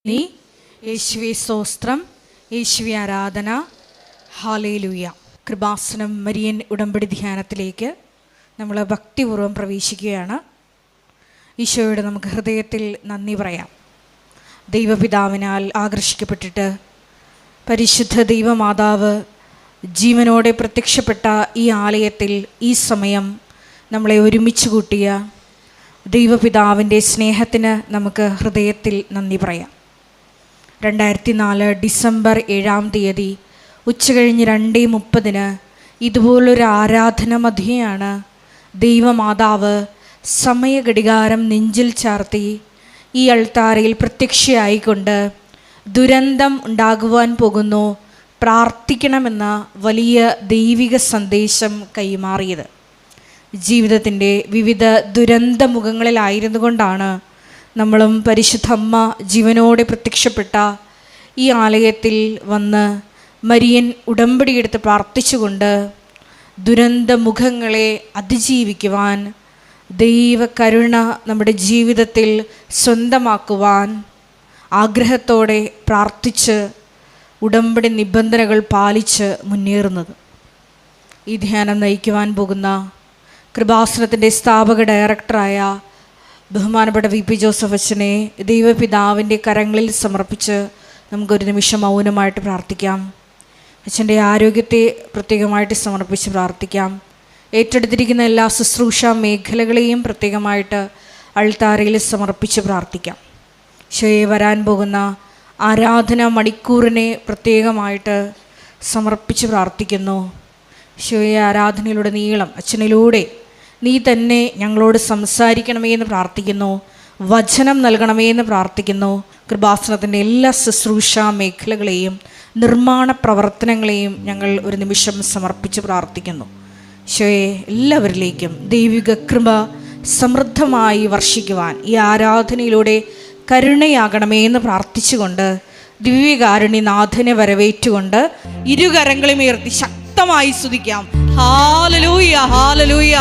യേശുവേ സ്തോത്രം, യേശുവേ ആരാധന, ഹല്ലേലൂയ. കൃപാസനം മരിയൻ ഉടമ്പടി ധ്യാനത്തിലേക്ക് നമ്മൾ ഭക്തിപൂർവ്വം പ്രവേശിക്കുകയാണ്. ഈശോയോട് നമുക്ക് ഹൃദയത്തിൽ നന്ദി പറയാം. ദൈവപിതാവിനാൽ ആകർഷിക്കപ്പെട്ടിട്ട് പരിശുദ്ധ ദൈവമാതാവ് ജീവനോടെ പ്രത്യക്ഷപ്പെട്ട ഈ ആലയത്തിൽ ഈ സമയം നമ്മളെ ഒരുമിച്ച് കൂട്ടിയ ദൈവപിതാവിൻ്റെ സ്നേഹത്തിന് നമുക്ക് ഹൃദയത്തിൽ നന്ദി പറയാം. 2004 ഡിസംബർ 7-ാം തീയതി ഉച്ചകഴിഞ്ഞ് 2:30 ഇതുപോലൊരു ആരാധന മധ്യയാണ് ദൈവമാതാവ് സമയഘടികാരം നെഞ്ചിൽ ചാർത്തി ഈ അൾത്താരയിൽ പ്രത്യക്ഷയായിക്കൊണ്ട് ദുരന്തം ഉണ്ടാകുവാൻ പോകുന്നു, പ്രാർത്ഥിക്കണമെന്ന വലിയ ദൈവിക സന്ദേശം കൈമാറിയത്. ജീവിതത്തിൻ്റെ വിവിധ ദുരന്ത മുഖങ്ങളിലായിരുന്നു കൊണ്ടാണ് നമ്മളും പരിശുദ്ധ അമ്മ ജീവനോടെ പ്രത്യക്ഷപ്പെട്ട ഈ ആലയത്തിൽ വന്ന് മരിയൻ ഉടമ്പടിയെടുത്ത് പ്രാർത്ഥിച്ചുകൊണ്ട് ദുരന്ത മുഖങ്ങളെ അതിജീവിക്കുവാൻ, ദൈവകരുണ നമ്മുടെ ജീവിതത്തിൽ സ്വന്തമാക്കുവാൻ ആഗ്രഹത്തോടെ പ്രാർത്ഥിച്ച് ഉടമ്പടി നിബന്ധനകൾ പാലിച്ച് മുന്നേറുന്നത്. ഈ ധ്യാനം നയിക്കുവാൻ പോകുന്ന കൃപാസനത്തിൻ്റെ സ്ഥാപക ഡയറക്ടറായ ബഹുമാനപ്പെട്ട VP ജോസഫ് അച്ഛനെ ദൈവപിതാവിൻ്റെ കരങ്ങളിൽ സമർപ്പിച്ച് നമുക്കൊരു നിമിഷം മൗനമായിട്ട് പ്രാർത്ഥിക്കാം. അച്ഛൻ്റെ ആരോഗ്യത്തെ പ്രത്യേകമായിട്ട് സമർപ്പിച്ച് പ്രാർത്ഥിക്കാം. ഏറ്റെടുത്തിരിക്കുന്ന എല്ലാ ശുശ്രൂഷ മേഖലകളെയും പ്രത്യേകമായിട്ട് അൾത്താരയിൽ സമർപ്പിച്ച് പ്രാർത്ഥിക്കാം. ഈശോയെ വരാൻ പോകുന്ന ആരാധന മണിക്കൂറിനെ പ്രത്യേകമായിട്ട് സമർപ്പിച്ച് പ്രാർത്ഥിക്കുന്നു. ഈശോയെ ആരാധനയിലൂടെ നീളം അച്ഛനിലൂടെ നീ തന്നെ ഞങ്ങളോട് സംസാരിക്കണമേ എന്ന് പ്രാർത്ഥിക്കുന്നു. വചനം നൽകണമേ എന്ന് പ്രാർത്ഥിക്കുന്നു. കൃപാസനത്തിൻ്റെ എല്ലാ ശുശ്രൂഷ മേഖലകളെയും നിർമ്മാണ പ്രവർത്തനങ്ങളെയും ഞങ്ങൾ ഒരു നിമിഷം സമർപ്പിച്ച് പ്രാർത്ഥിക്കുന്നു. ഈശോയെ എല്ലാവരിലേക്കും ദൈവിക കൃപ സമൃദ്ധമായി വർഷിക്കുവാൻ ഈ ആരാധനയിലൂടെ കരുണയാകണമേ എന്ന് പ്രാർത്ഥിച്ചുകൊണ്ട് ദിവ്യകാരുണ്യനാഥനെ വരവേറ്റുകൊണ്ട് ഇരുകരങ്ങളും ഉയർത്തി ശക്തമായി സ്തുതിക്കാം. ഹല്ലേലൂയ, ഹല്ലേലൂയ.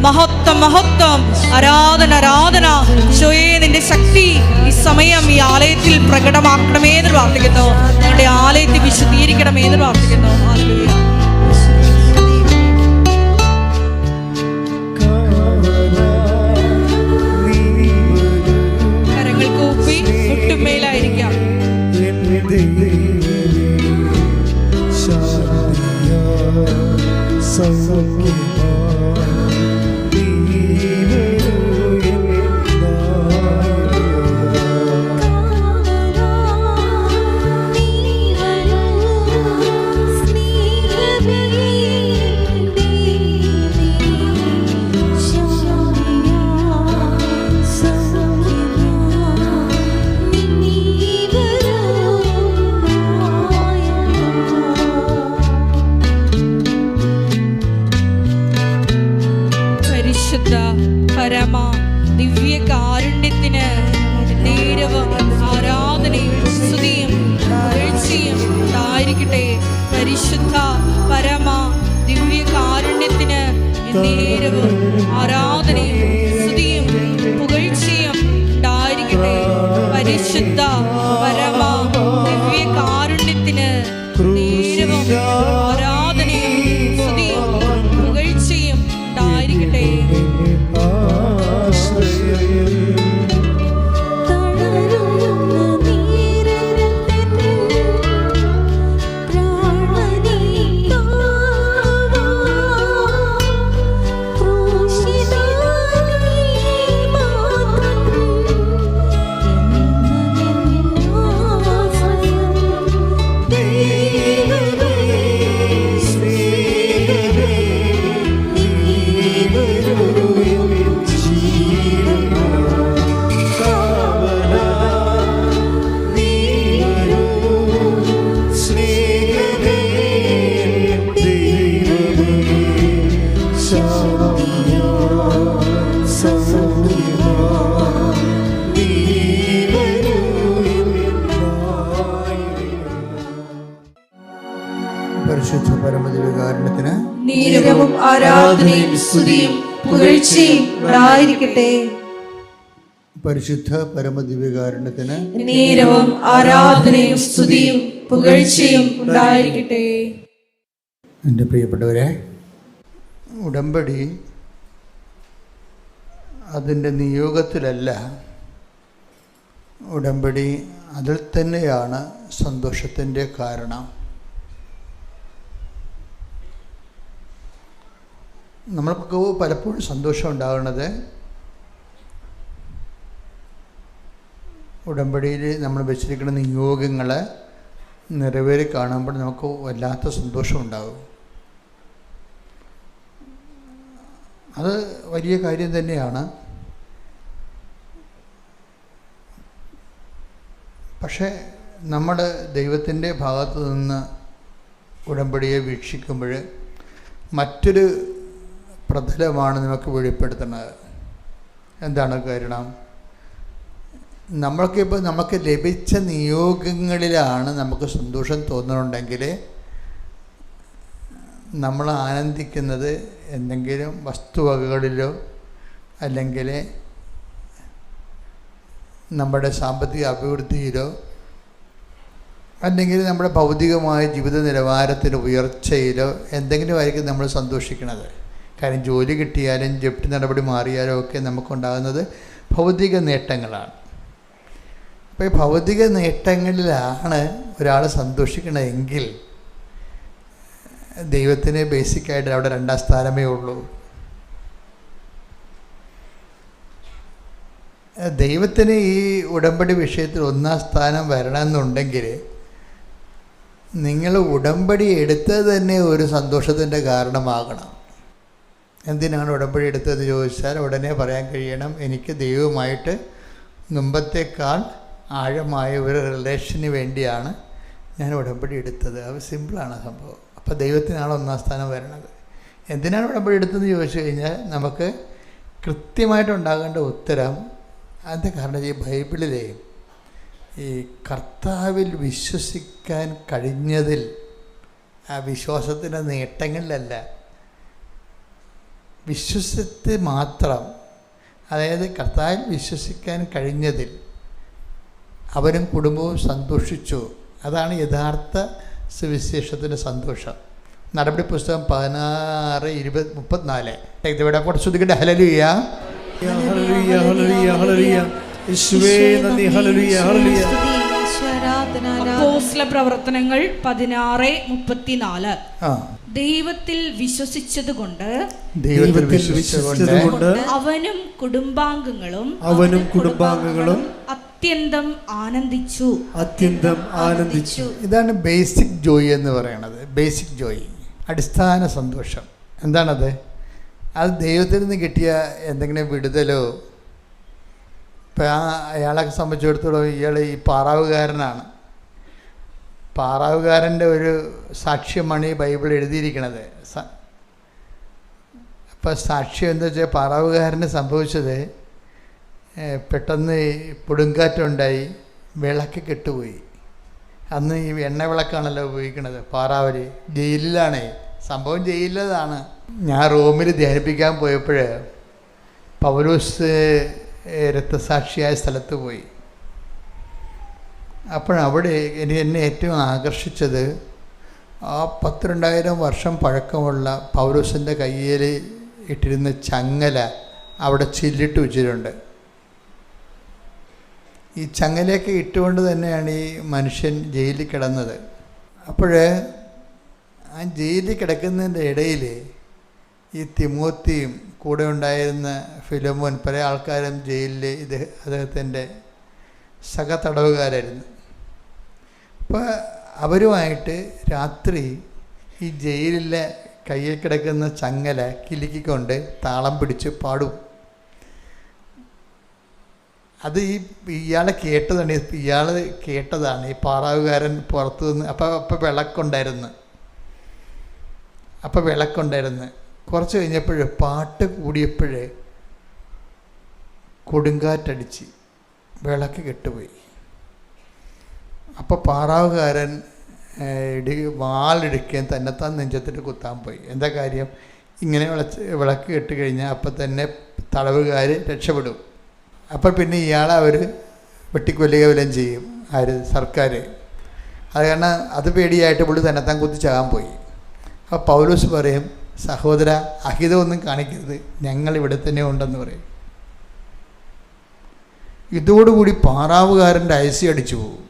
മഹത്വം, മഹത്വം, ആരാധന, ആരാധന. ഈശോയെ നിന്റെ ശക്തി ഈ സമയം ഈ ആലയത്തിൽ പ്രകടമാക്കണമേ എന്ന് പ്രാർത്ഥിക്കുന്നു. ഞങ്ങളുടെ ആലയത്തിൽ വിശദീകരിക്കണമേ എന്ന് പ്രാർത്ഥിക്കുന്നു. ഹല്ലേലൂയ. കരങ്ങൾ കൂപ്പി മുട്ടുമേലായിരിക്കാം. പരമ ദിവ്യകാരുണ്യത്തിന് നേരവും ആരാധനയും സ്തുതിയും പുകഴ്ചയും ഉണ്ടായിരിക്കട്ടെ. പരിശുദ്ധ പരമ ദിവ്യകാരുണ്യത്തിന് നേരവും ആരാധനയും സ്തുതിയും പുകഴ്ചയും ഉണ്ടായിരിക്കട്ടെ. പരിശുദ്ധ പരമ ദിവ്യകാരുണ്യത്തിന് നേരവും ആരാധനയും സ്തുതിയും പുകഴ്ചയും ഉണ്ടായിരിക്കട്ടെ. പരിശുദ്ധ പരമദിവ്യകാരുണ്യത്തിന് നീരവും ആരാധനയും സ്തുതിയും പുകഴ്ചയും ഉണ്ടായിരിക്കട്ടെ. പരിശുദ്ധ പരമദിവ്യകാരുണ്യത്തിന് നേരവും ആരാധനയും സ്തുതിയും പുകഴ്ചയും ഉണ്ടായിരിക്കട്ടെ. എൻ്റെ പ്രിയപ്പെട്ടവരെ, ഉടമ്പടി അതിൻ്റെ നിയോഗത്തിലല്ല, ഉടമ്പടി അതിൽ തന്നെയാണ് സന്തോഷത്തിൻ്റെ കാരണം. നമ്മൾക്ക് പലപ്പോഴും സന്തോഷം ഉണ്ടാകുന്നത് ഉടമ്പടിയിൽ നമ്മൾ വെച്ചിരിക്കുന്ന നിയോഗങ്ങൾ നിറവേറി കാണുമ്പോൾ നമുക്ക് വല്ലാത്ത സന്തോഷം ഉണ്ടാകും. അത് വലിയ കാര്യം തന്നെയാണ്. പക്ഷേ നമ്മൾ ദൈവത്തിൻ്റെ ഭാഗത്തു നിന്ന് ഉടമ്പടിയെ വീക്ഷിക്കുമ്പോൾ മറ്റൊരു പ്രതലമാണ് നമുക്ക് വെളിപ്പെടുത്തുന്നത്. എന്താണ് കാരണം? നമ്മൾക്കിപ്പോൾ നമുക്ക് ലഭിച്ച നിയോഗങ്ങളിലാണ് നമുക്ക് സന്തോഷം തോന്നുന്നുണ്ടെങ്കിൽ നമ്മൾ ആനന്ദിക്കുന്നത് എന്തെങ്കിലും വസ്തുവകകളിലോ അല്ലെങ്കിൽ നമ്മുടെ സാമ്പത്തിക അഭിവൃദ്ധിയിലോ അല്ലെങ്കിൽ നമ്മുടെ ഭൗതികമായ ജീവിത നിലവാരത്തിൻ്റെ ഉയർച്ചയിലോ എന്തെങ്കിലും ആയിരിക്കും നമ്മൾ സന്തോഷിക്കുന്നത്. കാര്യം ജോലി കിട്ടിയാലും ജപ്തി നടപടി മാറിയാലും ഒക്കെ നമുക്കുണ്ടാകുന്നത് ഭൗതിക നേട്ടങ്ങളാണ്. അപ്പോൾ ഈ ഭൗതിക നേട്ടങ്ങളിലാണ് ഒരാൾ സന്തോഷിക്കണമെങ്കിൽ ദൈവത്തിന് ബേസിക്കായിട്ട് അവിടെ 2ാം സ്ഥാനമേ ഉള്ളൂ. ദൈവത്തിന് ഈ ഉടമ്പടി വിഷയത്തിൽ 1ാം സ്ഥാനം വരണമെന്നുണ്ടെങ്കിൽ നിങ്ങൾ ഉടമ്പടി എടുത്തത് തന്നെ ഒരു സന്തോഷത്തിൻ്റെ കാരണമാകണം. എന്തിനാണ് ഉടമ്പടി എടുത്തതെന്ന് ചോദിച്ചാൽ ഉടനെ പറയാൻ കഴിയണം, എനിക്ക് ദൈവവുമായിട്ട് മുമ്പത്തേക്കാൾ ആഴമായ ഒരു റിലേഷന് വേണ്ടിയാണ് ഞാൻ ഉടമ്പടി എടുത്തത്. അത് സിമ്പിളാണ് സംഭവം. അപ്പോൾ ദൈവത്തിനാണ് 1ാം സ്ഥാനം വരണത്. എന്തിനാണ് ഉടമ്പടി എടുത്തതെന്ന് ചോദിച്ചു കഴിഞ്ഞാൽ നമുക്ക് കൃത്യമായിട്ടുണ്ടാകേണ്ട ഉത്തരം അതിൻ്റെ കാരണം ഈ ബൈബിളിലെ ഈ കർത്താവിൽ വിശ്വസിക്കാൻ കഴിഞ്ഞതിൽ, ആ വിശ്വാസത്തിൻ്റെ നേട്ടങ്ങളിലല്ല, വിശ്വസത്തിൽ മാത്രം, അതായത് കർത്താവിൽ വിശ്വസിക്കാൻ കഴിഞ്ഞതിൽ അവരും കുടുംബവും സന്തോഷിച്ചു. അതാണ് യഥാർത്ഥ സുവിശേഷത്തിൻ്റെ സന്തോഷം. നടപടി പുസ്തകം 16:20-34 ഇവിടെ കൂടെ ശ്രദ്ധിക്കട്ടെ. ഹല്ലേലൂയ, ഹല്ലേലൂയ, ഹല്ലേലൂയ, ഹല്ലേലൂയ. യേശുവേ നന്ദി. ഹല്ലേലൂയ, ഹല്ലേലൂയ. അപ്പോസ്തല പ്രവർത്തനങ്ങൾ 16:34. ദൈവത്തിൽ വിശ്വസിച്ചതുകൊണ്ട് അവനും കുടുംബാംഗങ്ങളും അത്യന്തം ആനന്ദിച്ചു. ഇതാണ് ബേസിക് ജോയ് എന്ന് പറയുന്നത്. ബേസിക് ജോയ്, അടിസ്ഥാന സന്തോഷം. എന്താണത്? അത് ദൈവത്തിൽ നിന്ന് കിട്ടിയ എന്തെങ്കിലും വിടുതലോ. ഇപ്പം അയാളെ സംബന്ധിച്ചിടത്തോളം ഇയാൾ ഈ പാറാവുകാരനാണ്. പാറാവുകാരൻ്റെ ഒരു സാക്ഷ്യമാണ് ഈ ബൈബിൾ എഴുതിയിരിക്കുന്നത്. അപ്പം സാക്ഷ്യം എന്താ വെച്ചാൽ പാറാവുകാരന് സംഭവിച്ചത്, പെട്ടെന്ന് കൊടുങ്കാറ്റുണ്ടായി, വിളക്ക് കെട്ടുപോയി. അന്ന് ഈ എണ്ണ വിളക്കാണല്ലോ ഉപയോഗിക്കുന്നത്. പാറാവർ ജയിലിലാണേ, സംഭവം ജയിലിലാണ്. ഞാൻ റോമിൽ ധ്യാനിപ്പിക്കാൻ പോയപ്പോൾ പൗലോസ് രക്തസാക്ഷിയായ സ്ഥലത്ത് പോയി. അപ്പോഴവിടെ എന്നെ ഏറ്റവും ആകർഷിച്ചത് ആ 12,000 വർഷം പഴക്കമുള്ള പൗലോസിൻ്റെ കയ്യിൽ ഇട്ടിരുന്ന ചങ്ങല അവിടെ ചില്ലിട്ട് വെച്ചിട്ടുണ്ട്. ഈ ചങ്ങലയൊക്കെ ഇട്ടുകൊണ്ട് തന്നെയാണ് ഈ മനുഷ്യൻ ജയിലിൽ കിടന്നത്. അപ്പോൾ ആ ജയിലിൽ കിടക്കുന്നതിൻ്റെ ഇടയിൽ ഈ തിമോത്തിയും കൂടെ ഉണ്ടായിരുന്ന ഫിലോമോൻ, പല ആൾക്കാരും ജയിലിൽ അദ്ദേഹത്തിൻ്റെ സഹതടവുകാരായിരുന്നു. അപ്പോൾ അവരുമായിട്ട് രാത്രി ഈ ജയിലിലെ കയ്യിൽ കിടക്കുന്ന ചങ്ങല കിലുക്കിക്കൊണ്ട് താളം പിടിച്ച് പാടും. അത് ഇയാൾ കേട്ടതാണ് ഈ പാറാവുകാരൻ പുറത്തു നിന്ന്. അപ്പോൾ വിളക്കുണ്ടായിരുന്നു. കുറച്ച് കഴിഞ്ഞപ്പോൾ പാട്ട് കൂടിയപ്പോൾ കൊടുങ്കാറ്റടിച്ച് വിളക്ക് കെട്ടുപോയി. അപ്പോൾ പാറാവുകാരൻ വാളെടുക്കാൻ തന്നെത്താൻ നെഞ്ചത്തിട്ട് കുത്താൻ പോയി. എന്താ കാര്യം? ഇങ്ങനെ വിളക്ക് കെട്ട് കഴിഞ്ഞാൽ അപ്പം തന്നെ തടവുകാർ രക്ഷപ്പെടും. അപ്പോൾ പിന്നെ ഇയാളെ അവർ വെട്ടിക്കൊല്ലുക വല്ലതും ചെയ്യും. ആര്? സർക്കാർ. അത് കാരണം അത് പേടിയായിട്ട് പുള്ളി തന്നെത്താൻ കുത്തിച്ചാകാൻ പോയി. അപ്പോൾ പൗലോസ് പറയും, സഹോദര, അഹിതമൊന്നും കാണിക്കരുത്, ഞങ്ങൾ ഇവിടെ തന്നെ ഉണ്ടെന്ന് പറയും. ഇതോടുകൂടി പാറാവുകാരൻ്റെ ഐസി അടിച്ചു പോകും.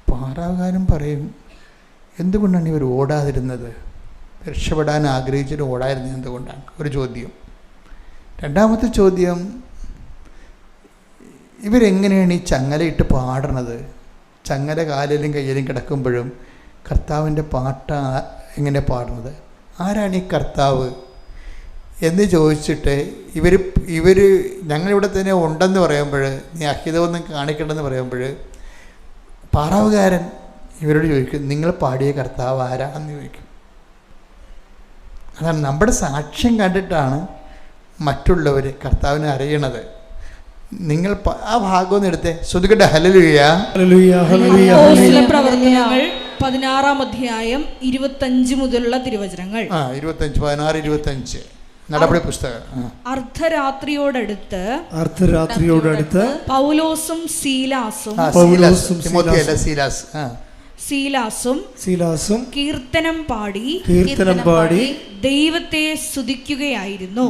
പാറാവുകാരൻ പറയും, എന്തുകൊണ്ടാണ് ഇവർ ഓടാതിരുന്നത്? രക്ഷപ്പെടാൻ ആഗ്രഹിച്ചിട്ട് ഓടാതിരുന്നത് എന്തുകൊണ്ടാണ്? ഒരു ചോദ്യം. രണ്ടാമത്തെ ചോദ്യം, ഇവരെങ്ങനെയാണ് ഈ ചങ്ങലയിട്ട് പാടണത്? ചങ്ങല കാലിലും കയ്യിലും കിടക്കുമ്പോഴും കർത്താവിൻ്റെ പാട്ട് എങ്ങനെ പാടുന്നത്? ആരാണ് ഈ കർത്താവ് എന്ന് ചോദിച്ചിട്ട് ഇവർ ഞങ്ങളിവിടെ തന്നെ ഉണ്ടെന്ന് പറയുമ്പോൾ, നീ അഹിതമൊന്നും കാണിക്കണമെന്ന് പറയുമ്പോൾ, പാറാവുകാരൻ ഇവരോട് ചോദിക്കും, നിങ്ങൾ പാടിയ കർത്താവ് ആരാണെന്ന് ചോദിക്കും. അതാണ് നമ്മുടെ സാക്ഷ്യം കണ്ടിട്ടാണ് മറ്റുള്ളവർ കർത്താവിനെ അറിയണത്. നിങ്ങൾ ആ ഭാഗം ഒന്ന് എടുത്തേ, ശ്രുതികട്ടെ. ഹല്ലേലൂയ, ഹല്ലേലൂയ, ഹല്ലേലൂയ. പ്രവർത്തനങ്ങൾ 16 അധ്യായം 25 മുതലുള്ള തിരുവചനങ്ങൾ. 25, 16, 25 നടപടി പുസ്തകം. അർദ്ധരാത്രിയോടടുത്ത് പൗലോസും സീലാസും കീർത്തനം പാടി ദൈവത്തെ സ്തുതിക്കുകയായിരുന്നു.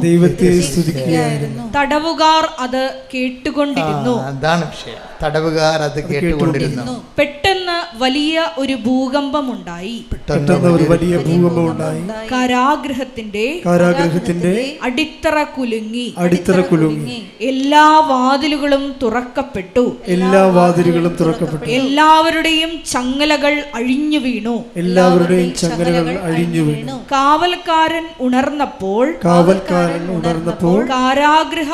തടവുകാർ അത് കേട്ടുകൊണ്ടിരുന്നു. അതാണ് വിഷയം. തടവുകാർ അത് കേട്ടുകൊണ്ടിരുന്നു. പെട്ടെന്ന് വലിയ ഒരു ഭൂകമ്പമുണ്ടായി. കാരാഗൃഹത്തിന്റെ അടിത്തറ കുലുങ്ങി. എല്ലാ വാതിലുകളും തുറക്കപ്പെട്ടു. എല്ലാവരുടെയും ചങ്ങലകൾ അഴിഞ്ഞു വീണു. കാവൽക്കാരൻ ഉണർന്നപ്പോൾ കാരാഗൃഹ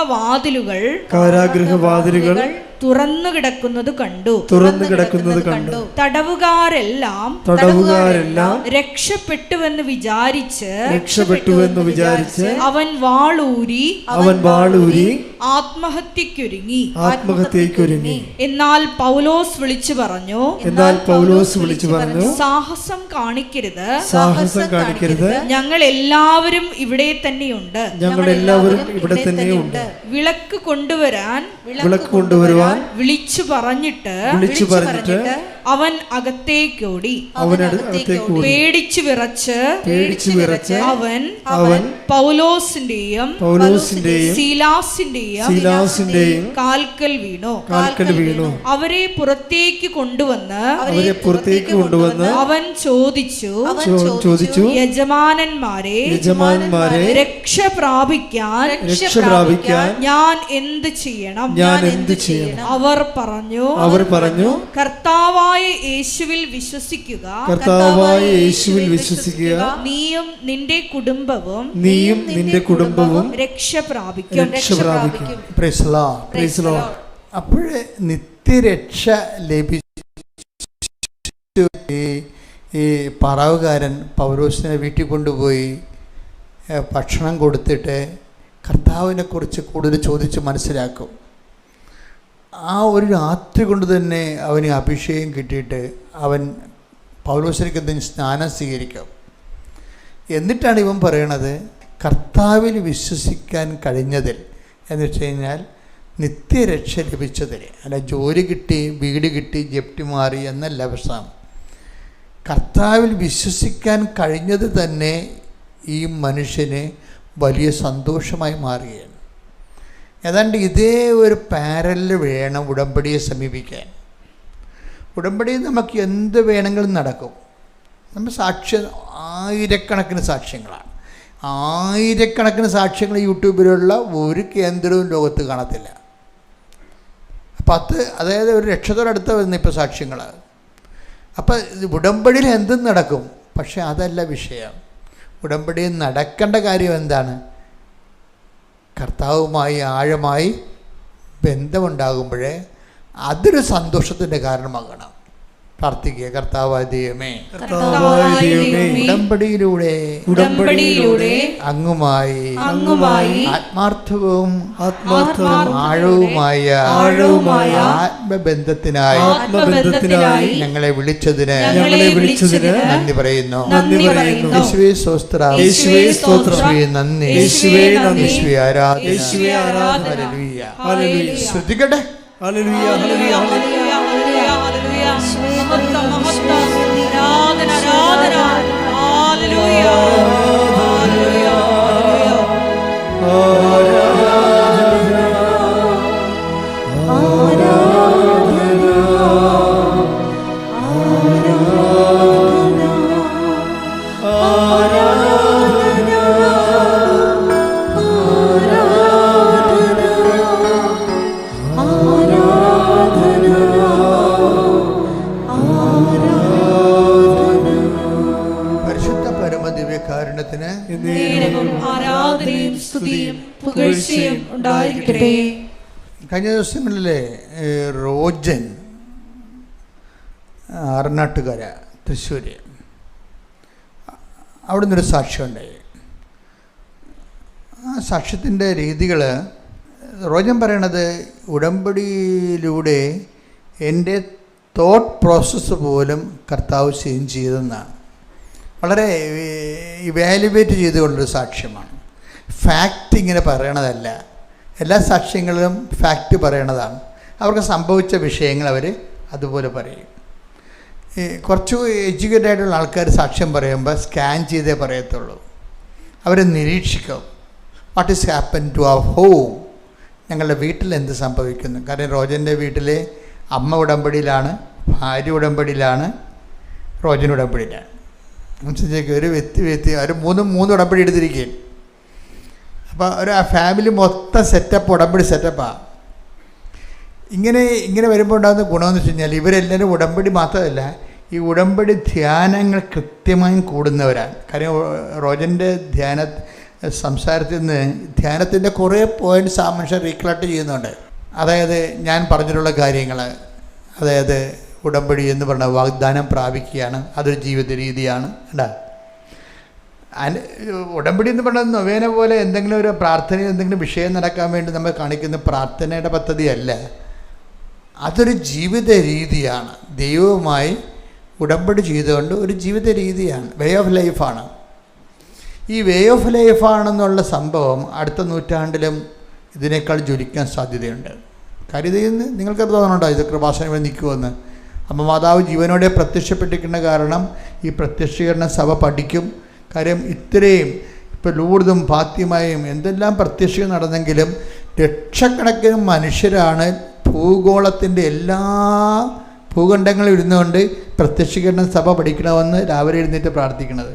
വാതിലുകൾ തുറന്നു കിടക്കുന്നത് കണ്ടു. തടവുകാരെല്ലാം രക്ഷപ്പെട്ടുവെന്ന് വിചാരിച്ച് അവൻ വാളൂരി ആത്മഹത്യക്കൊരുങ്ങി. എന്നാൽ പൗലോസ് വിളിച്ചു പറഞ്ഞു, സാഹസം കാണിക്കരുത്, ഞങ്ങൾ എല്ലാവരും ഇവിടെ തന്നെയുണ്ട്. വിളക്ക് കൊണ്ടുവരാൻ വിളിച്ചു പറഞ്ഞിട്ട് അവൻ അകത്തേക്കോടി. പേടിച്ചു വിറച്ച് അവൻ പൗലോസിന്റെയും സീലാസിന്റെയും കാൽക്കൽ വീണു. അവരെ പുറത്തേക്ക് കൊണ്ടുവന്ന് അവൻ ചോദിച്ചു, യജമാനന്മാരെ, രക്ഷ പ്രാപിക്കാൻ ഞാൻ എന്ത് ചെയ്യണം? അവർ പറഞ്ഞു, കർത്താവായ യേശുവിൽ വിശ്വസിക്കുക, നീയും നിന്റെ കുടുംബവും രക്ഷ പ്രാപിക്കും. അപ്പോഴേ നിത്യരക്ഷ ലഭിച്ചു. ഈ പറവുകാരൻ പൗലോസിനെ വീട്ടിൽ കൊണ്ടുപോയി ഭക്ഷണം കൊടുത്തിട്ട് കർത്താവിനെ കുറിച്ച് കൂടുതൽ ചോദിച്ച് മനസ്സിലാക്കും. ആ ഒരു രാത്രി കൊണ്ട് തന്നെ അവന് അഭിഷേകം കിട്ടിയിട്ട് അവൻ പൗലോസിലേക്ക് എന്തെങ്കിലും സ്നാനം സ്വീകരിക്കും. എന്നിട്ടാണ് ഇവൻ പറയണത്, കർത്താവിൽ വിശ്വസിക്കാൻ കഴിഞ്ഞതിൽ എന്ന് വെച്ച് കഴിഞ്ഞാൽ നിത്യരക്ഷ ലഭിച്ചതിൽ. അല്ല ജോലി കിട്ടി, വീട് കിട്ടി, ജപ്തി മാറി എന്നല്ല പ്രശ്നം. കർത്താവിൽ വിശ്വസിക്കാൻ കഴിഞ്ഞത് തന്നെ ഈ മനുഷ്യന് വലിയ സന്തോഷമായി മാറുകയാണ്. ഏതാണ്ട് ഇതേ ഒരു പാരലിൽ വേണം ഉടമ്പടിയെ സമീപിക്കാൻ. ഉടമ്പടിയിൽ നമുക്ക് എന്ത് വേണമെങ്കിലും നടക്കും. നമ്മൾ ആയിരക്കണക്കിന് സാക്ഷ്യങ്ങളാണ്. ആയിരക്കണക്കിന് സാക്ഷ്യങ്ങൾ യൂട്യൂബിലുള്ള ഒരു കേന്ദ്രവും ലോകത്ത് കാണത്തില്ല. 10, അതായത് ഒരു ലക്ഷത്തോടടുത്ത് വരുന്ന ഇപ്പോൾ സാക്ഷ്യങ്ങൾ. അപ്പം ഉടമ്പടിയിൽ എന്തും നടക്കും. പക്ഷെ അതല്ല വിഷയം. ഉടമ്പടിയിൽ നടക്കേണ്ട കാര്യം എന്താണ്? കർത്താവുമായി ആഴമായി ബന്ധമുണ്ടാകുമ്പോഴേ അതൊരു സന്തോഷത്തിൻ്റെ കാരണമാകണം. പ്രാർത്ഥിക്കുക. കർത്താവായ ദൈവമേ, ഉടമ്പടിയിലൂടെ അങ്ങുമായി ആത്മാർത്ഥവും ആഴവുമായ ആത്മബന്ധത്തിനായി ഞങ്ങളെ വിളിച്ചതിന് നന്ദി പറയുന്നു. യേശുവേ സ്തോത്രം, നന്ദി, ആരാധന. ശ്രദ്ധിക്കട്ടെ. ഹല്ലേലൂയ, ഹല്ലേലൂയ, ഹല്ലേലൂയ, ഹല്ലേലൂയ, ഹല്ലേലൂയ. മഹത്വം, മഹത്വം, ആരാധന, ആരാധന. ഹല്ലേലൂയ, ഹല്ലേലൂയ, ആരാധനയും സ്തുതിയും പുകഴ്ചയും ഉണ്ടായിരിക്കട്ടെ. കഴിഞ്ഞ ദിവസങ്ങളിലെ റോജൻ ആറനാട്ടുകര തൃശ്ശൂർ, അവിടെ നിന്നൊരു സാക്ഷ്യമുണ്ടായി. ആ സാക്ഷ്യത്തിൻ്റെ രീതികൾ റോജൻ പറയണത്, ഉടമ്പടിയിലൂടെ എൻ്റെ തോട്ട് പ്രോസസ്സ് പോലും കർത്താവ് ചേഞ്ച് ചെയ്തെന്നാണ്. വളരെ ഇവാലുവേറ്റ് ചെയ്തുകൊണ്ടൊരു സാക്ഷ്യമാണ്. ഫാക്റ്റ് ഇങ്ങനെ പറയണതല്ല, എല്ലാ സാക്ഷ്യങ്ങളിലും ഫാക്റ്റ് പറയണതാണ്. അവർക്ക് സംഭവിച്ച വിഷയങ്ങൾ അവർ അതുപോലെ പറയും. കുറച്ച് എഡ്യൂക്കേറ്റഡ് ആയിട്ടുള്ള ആൾക്കാർ സാക്ഷ്യം പറയുമ്പോൾ സ്കാൻ ചെയ്തേ പറയത്തുള്ളൂ. അവർ നിരീക്ഷിക്കും, വാട്ട് ഈസ് ഹാപ്പൻ ടു അവർ ഹോം, ഞങ്ങളുടെ വീട്ടിൽ എന്ത് സംഭവിക്കുന്നു. കാരണം റോജൻ്റെ വീട്ടിൽ അമ്മ ഉടമ്പടിയിലാണ്, ഭാര്യ ഉടമ്പടിയിലാണ്, റോജൻ ഉടമ്പടിയിലാണ്. മനസ്സിലേക്ക് ഒരു വ്യക്തി ഒരു മൂന്ന് ഉടമ്പടി എടുത്തിരിക്കുകയും, അപ്പോൾ ഒരു ആ ഫാമിലി മൊത്തം സെറ്റപ്പ് ഉടമ്പടി സെറ്റപ്പാണ്. ഇങ്ങനെ വരുമ്പോൾ ഉണ്ടാകുന്ന ഗുണമെന്ന് വെച്ച് കഴിഞ്ഞാൽ ഇവരെല്ലാവരും ഉടമ്പടി മാത്രമല്ല, ഈ ഉടമ്പടി ധ്യാനങ്ങൾ കൃത്യമായും കൂടുന്നവരാണ്. കാര്യം റോജൻ്റെ സംസാരത്തിൽ നിന്ന് ധ്യാനത്തിൻ്റെ കുറേ പോയിൻറ്റ്സ് ആ മനുഷ്യർ റീകളക്ട് ചെയ്യുന്നുണ്ട്. അതായത് ഞാൻ പറഞ്ഞിട്ടുള്ള കാര്യങ്ങൾ, അതായത് ഉടമ്പടി എന്ന് പറഞ്ഞ വാഗ്ദാനം പ്രാപിക്കുകയാണ്, അതൊരു ജീവിത രീതിയാണ്. കേട്ടാ, ഉടമ്പടി എന്ന് പറഞ്ഞാൽ നൊവേന പോലെ എന്തെങ്കിലും ഒരു പ്രാർത്ഥനയിൽ എന്തെങ്കിലും വിഷയം നടക്കാൻ വേണ്ടി നമ്മൾ കാണിക്കുന്ന പ്രാർത്ഥനയുടെ പദ്ധതിയല്ല, അതൊരു ജീവിത രീതിയാണ്. ദൈവവുമായി ഉടമ്പടി ചെയ്തുകൊണ്ട് ഒരു ജീവിത രീതിയാണ്, വേ ഓഫ് ലൈഫാണ്. ഈ വേ ഓഫ് ലൈഫാണെന്നുള്ള സംഭവം അടുത്ത നൂറ്റാണ്ടിലും ഇതിനേക്കാൾ ജ്വലിക്കാൻ സാധ്യതയുണ്ട്. കാര്യം ഇതിൽ നിന്ന് നിങ്ങൾക്കത് തോന്നണുണ്ടോ ഇത് കൃപാസനം വഴി നിൽക്കുമെന്ന്? അപ്പം മാതാവ് ജീവനോടെ പ്രത്യക്ഷപ്പെട്ടിരിക്കുന്ന കാരണം ഈ പ്രത്യക്ഷീകരണ സഭ പഠിക്കും. കാര്യം ഇത്രയും ഇപ്പോൾ ലൂർദും ഫാത്തിമയും എന്തെല്ലാം പ്രത്യക്ഷീകരണം നടന്നെങ്കിലും ലക്ഷക്കണക്കിന് മനുഷ്യരാണ് ഭൂഗോളത്തിൻ്റെ എല്ലാ ഭൂഖണ്ഡങ്ങളിൽ ഇരുന്നുകൊണ്ട് പ്രത്യക്ഷീകരണ സഭ പഠിക്കണമെന്ന് രാവിലെ എഴുന്നേറ്റ് പ്രാർത്ഥിക്കുന്നത്.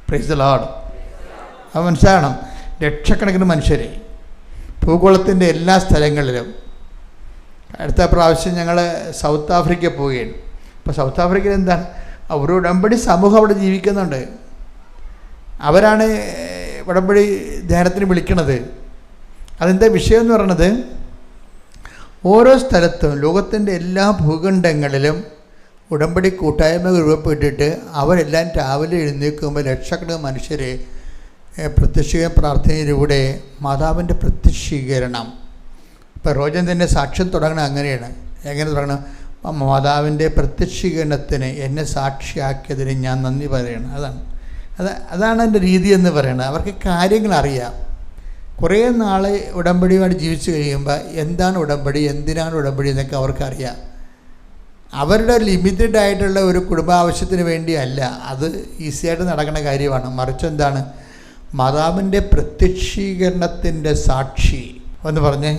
Praise the Lord. അത് മനസ്സിലാകണം. ലക്ഷക്കണക്കിന് മനുഷ്യരെ ഭൂഗോളത്തിൻ്റെ എല്ലാ സ്ഥലങ്ങളിലും. അടുത്ത പ്രാവശ്യം ഞങ്ങൾ സൗത്ത് ആഫ്രിക്ക പോവുകയാണ്. അപ്പോൾ സൗത്ത് ആഫ്രിക്കയിൽ എന്താണ്, ഒരു ഉടമ്പടി സമൂഹം അവിടെ ജീവിക്കുന്നുണ്ട്. അവരാണ് ഉടമ്പടി ധ്യാനത്തിന് വിളിക്കണത്. അതെന്താ വിഷയം എന്ന് പറയണത്, ഓരോ സ്ഥലത്തും ലോകത്തിൻ്റെ എല്ലാ ഭൂഖണ്ഡങ്ങളിലും ഉടമ്പടി കൂട്ടായ്മ രൂപപ്പെട്ടിട്ട് അവരെല്ലാം രാവിലെ എഴുന്നേൽക്കുമ്പോൾ ലക്ഷക്കണക്കിന് മനുഷ്യരെ പ്രത്യക്ഷീകരണ പ്രാർത്ഥനയിലൂടെ മാതാവിൻ്റെ പ്രത്യക്ഷീകരണം. ഇപ്പോൾ റോജൻ തന്നെ സാക്ഷ്യം തുടങ്ങണം അങ്ങനെയാണ്. എങ്ങനെ തുടങ്ങണം? മാതാവിൻ്റെ പ്രത്യക്ഷീകരണത്തിന് എന്നെ സാക്ഷിയാക്കിയതിന് ഞാൻ നന്ദി പറയണം. അതാണ് എൻ്റെ രീതി എന്ന് പറയുന്നത്. അവർക്ക് കാര്യങ്ങൾ അറിയാം. കുറേ നാൾ ഉടമ്പടിയുമായിട്ട് ജീവിച്ചു കഴിയുമ്പോൾ എന്താണ് ഉടമ്പടി, എന്തിനാണ് ഉടമ്പടി എന്നൊക്കെ അവർക്കറിയാം. അവരുടെ ലിമിറ്റഡ് ആയിട്ടുള്ള ഒരു കുടുംബാവശ്യത്തിന് വേണ്ടിയല്ല, അത് ഈസിയായിട്ട് നടക്കുന്ന കാര്യമാണ്. മറിച്ച് എന്താണ്, മാതാവിൻ്റെ പ്രത്യക്ഷീകരണത്തിൻ്റെ സാക്ഷി എന്ന് പറഞ്ഞേ.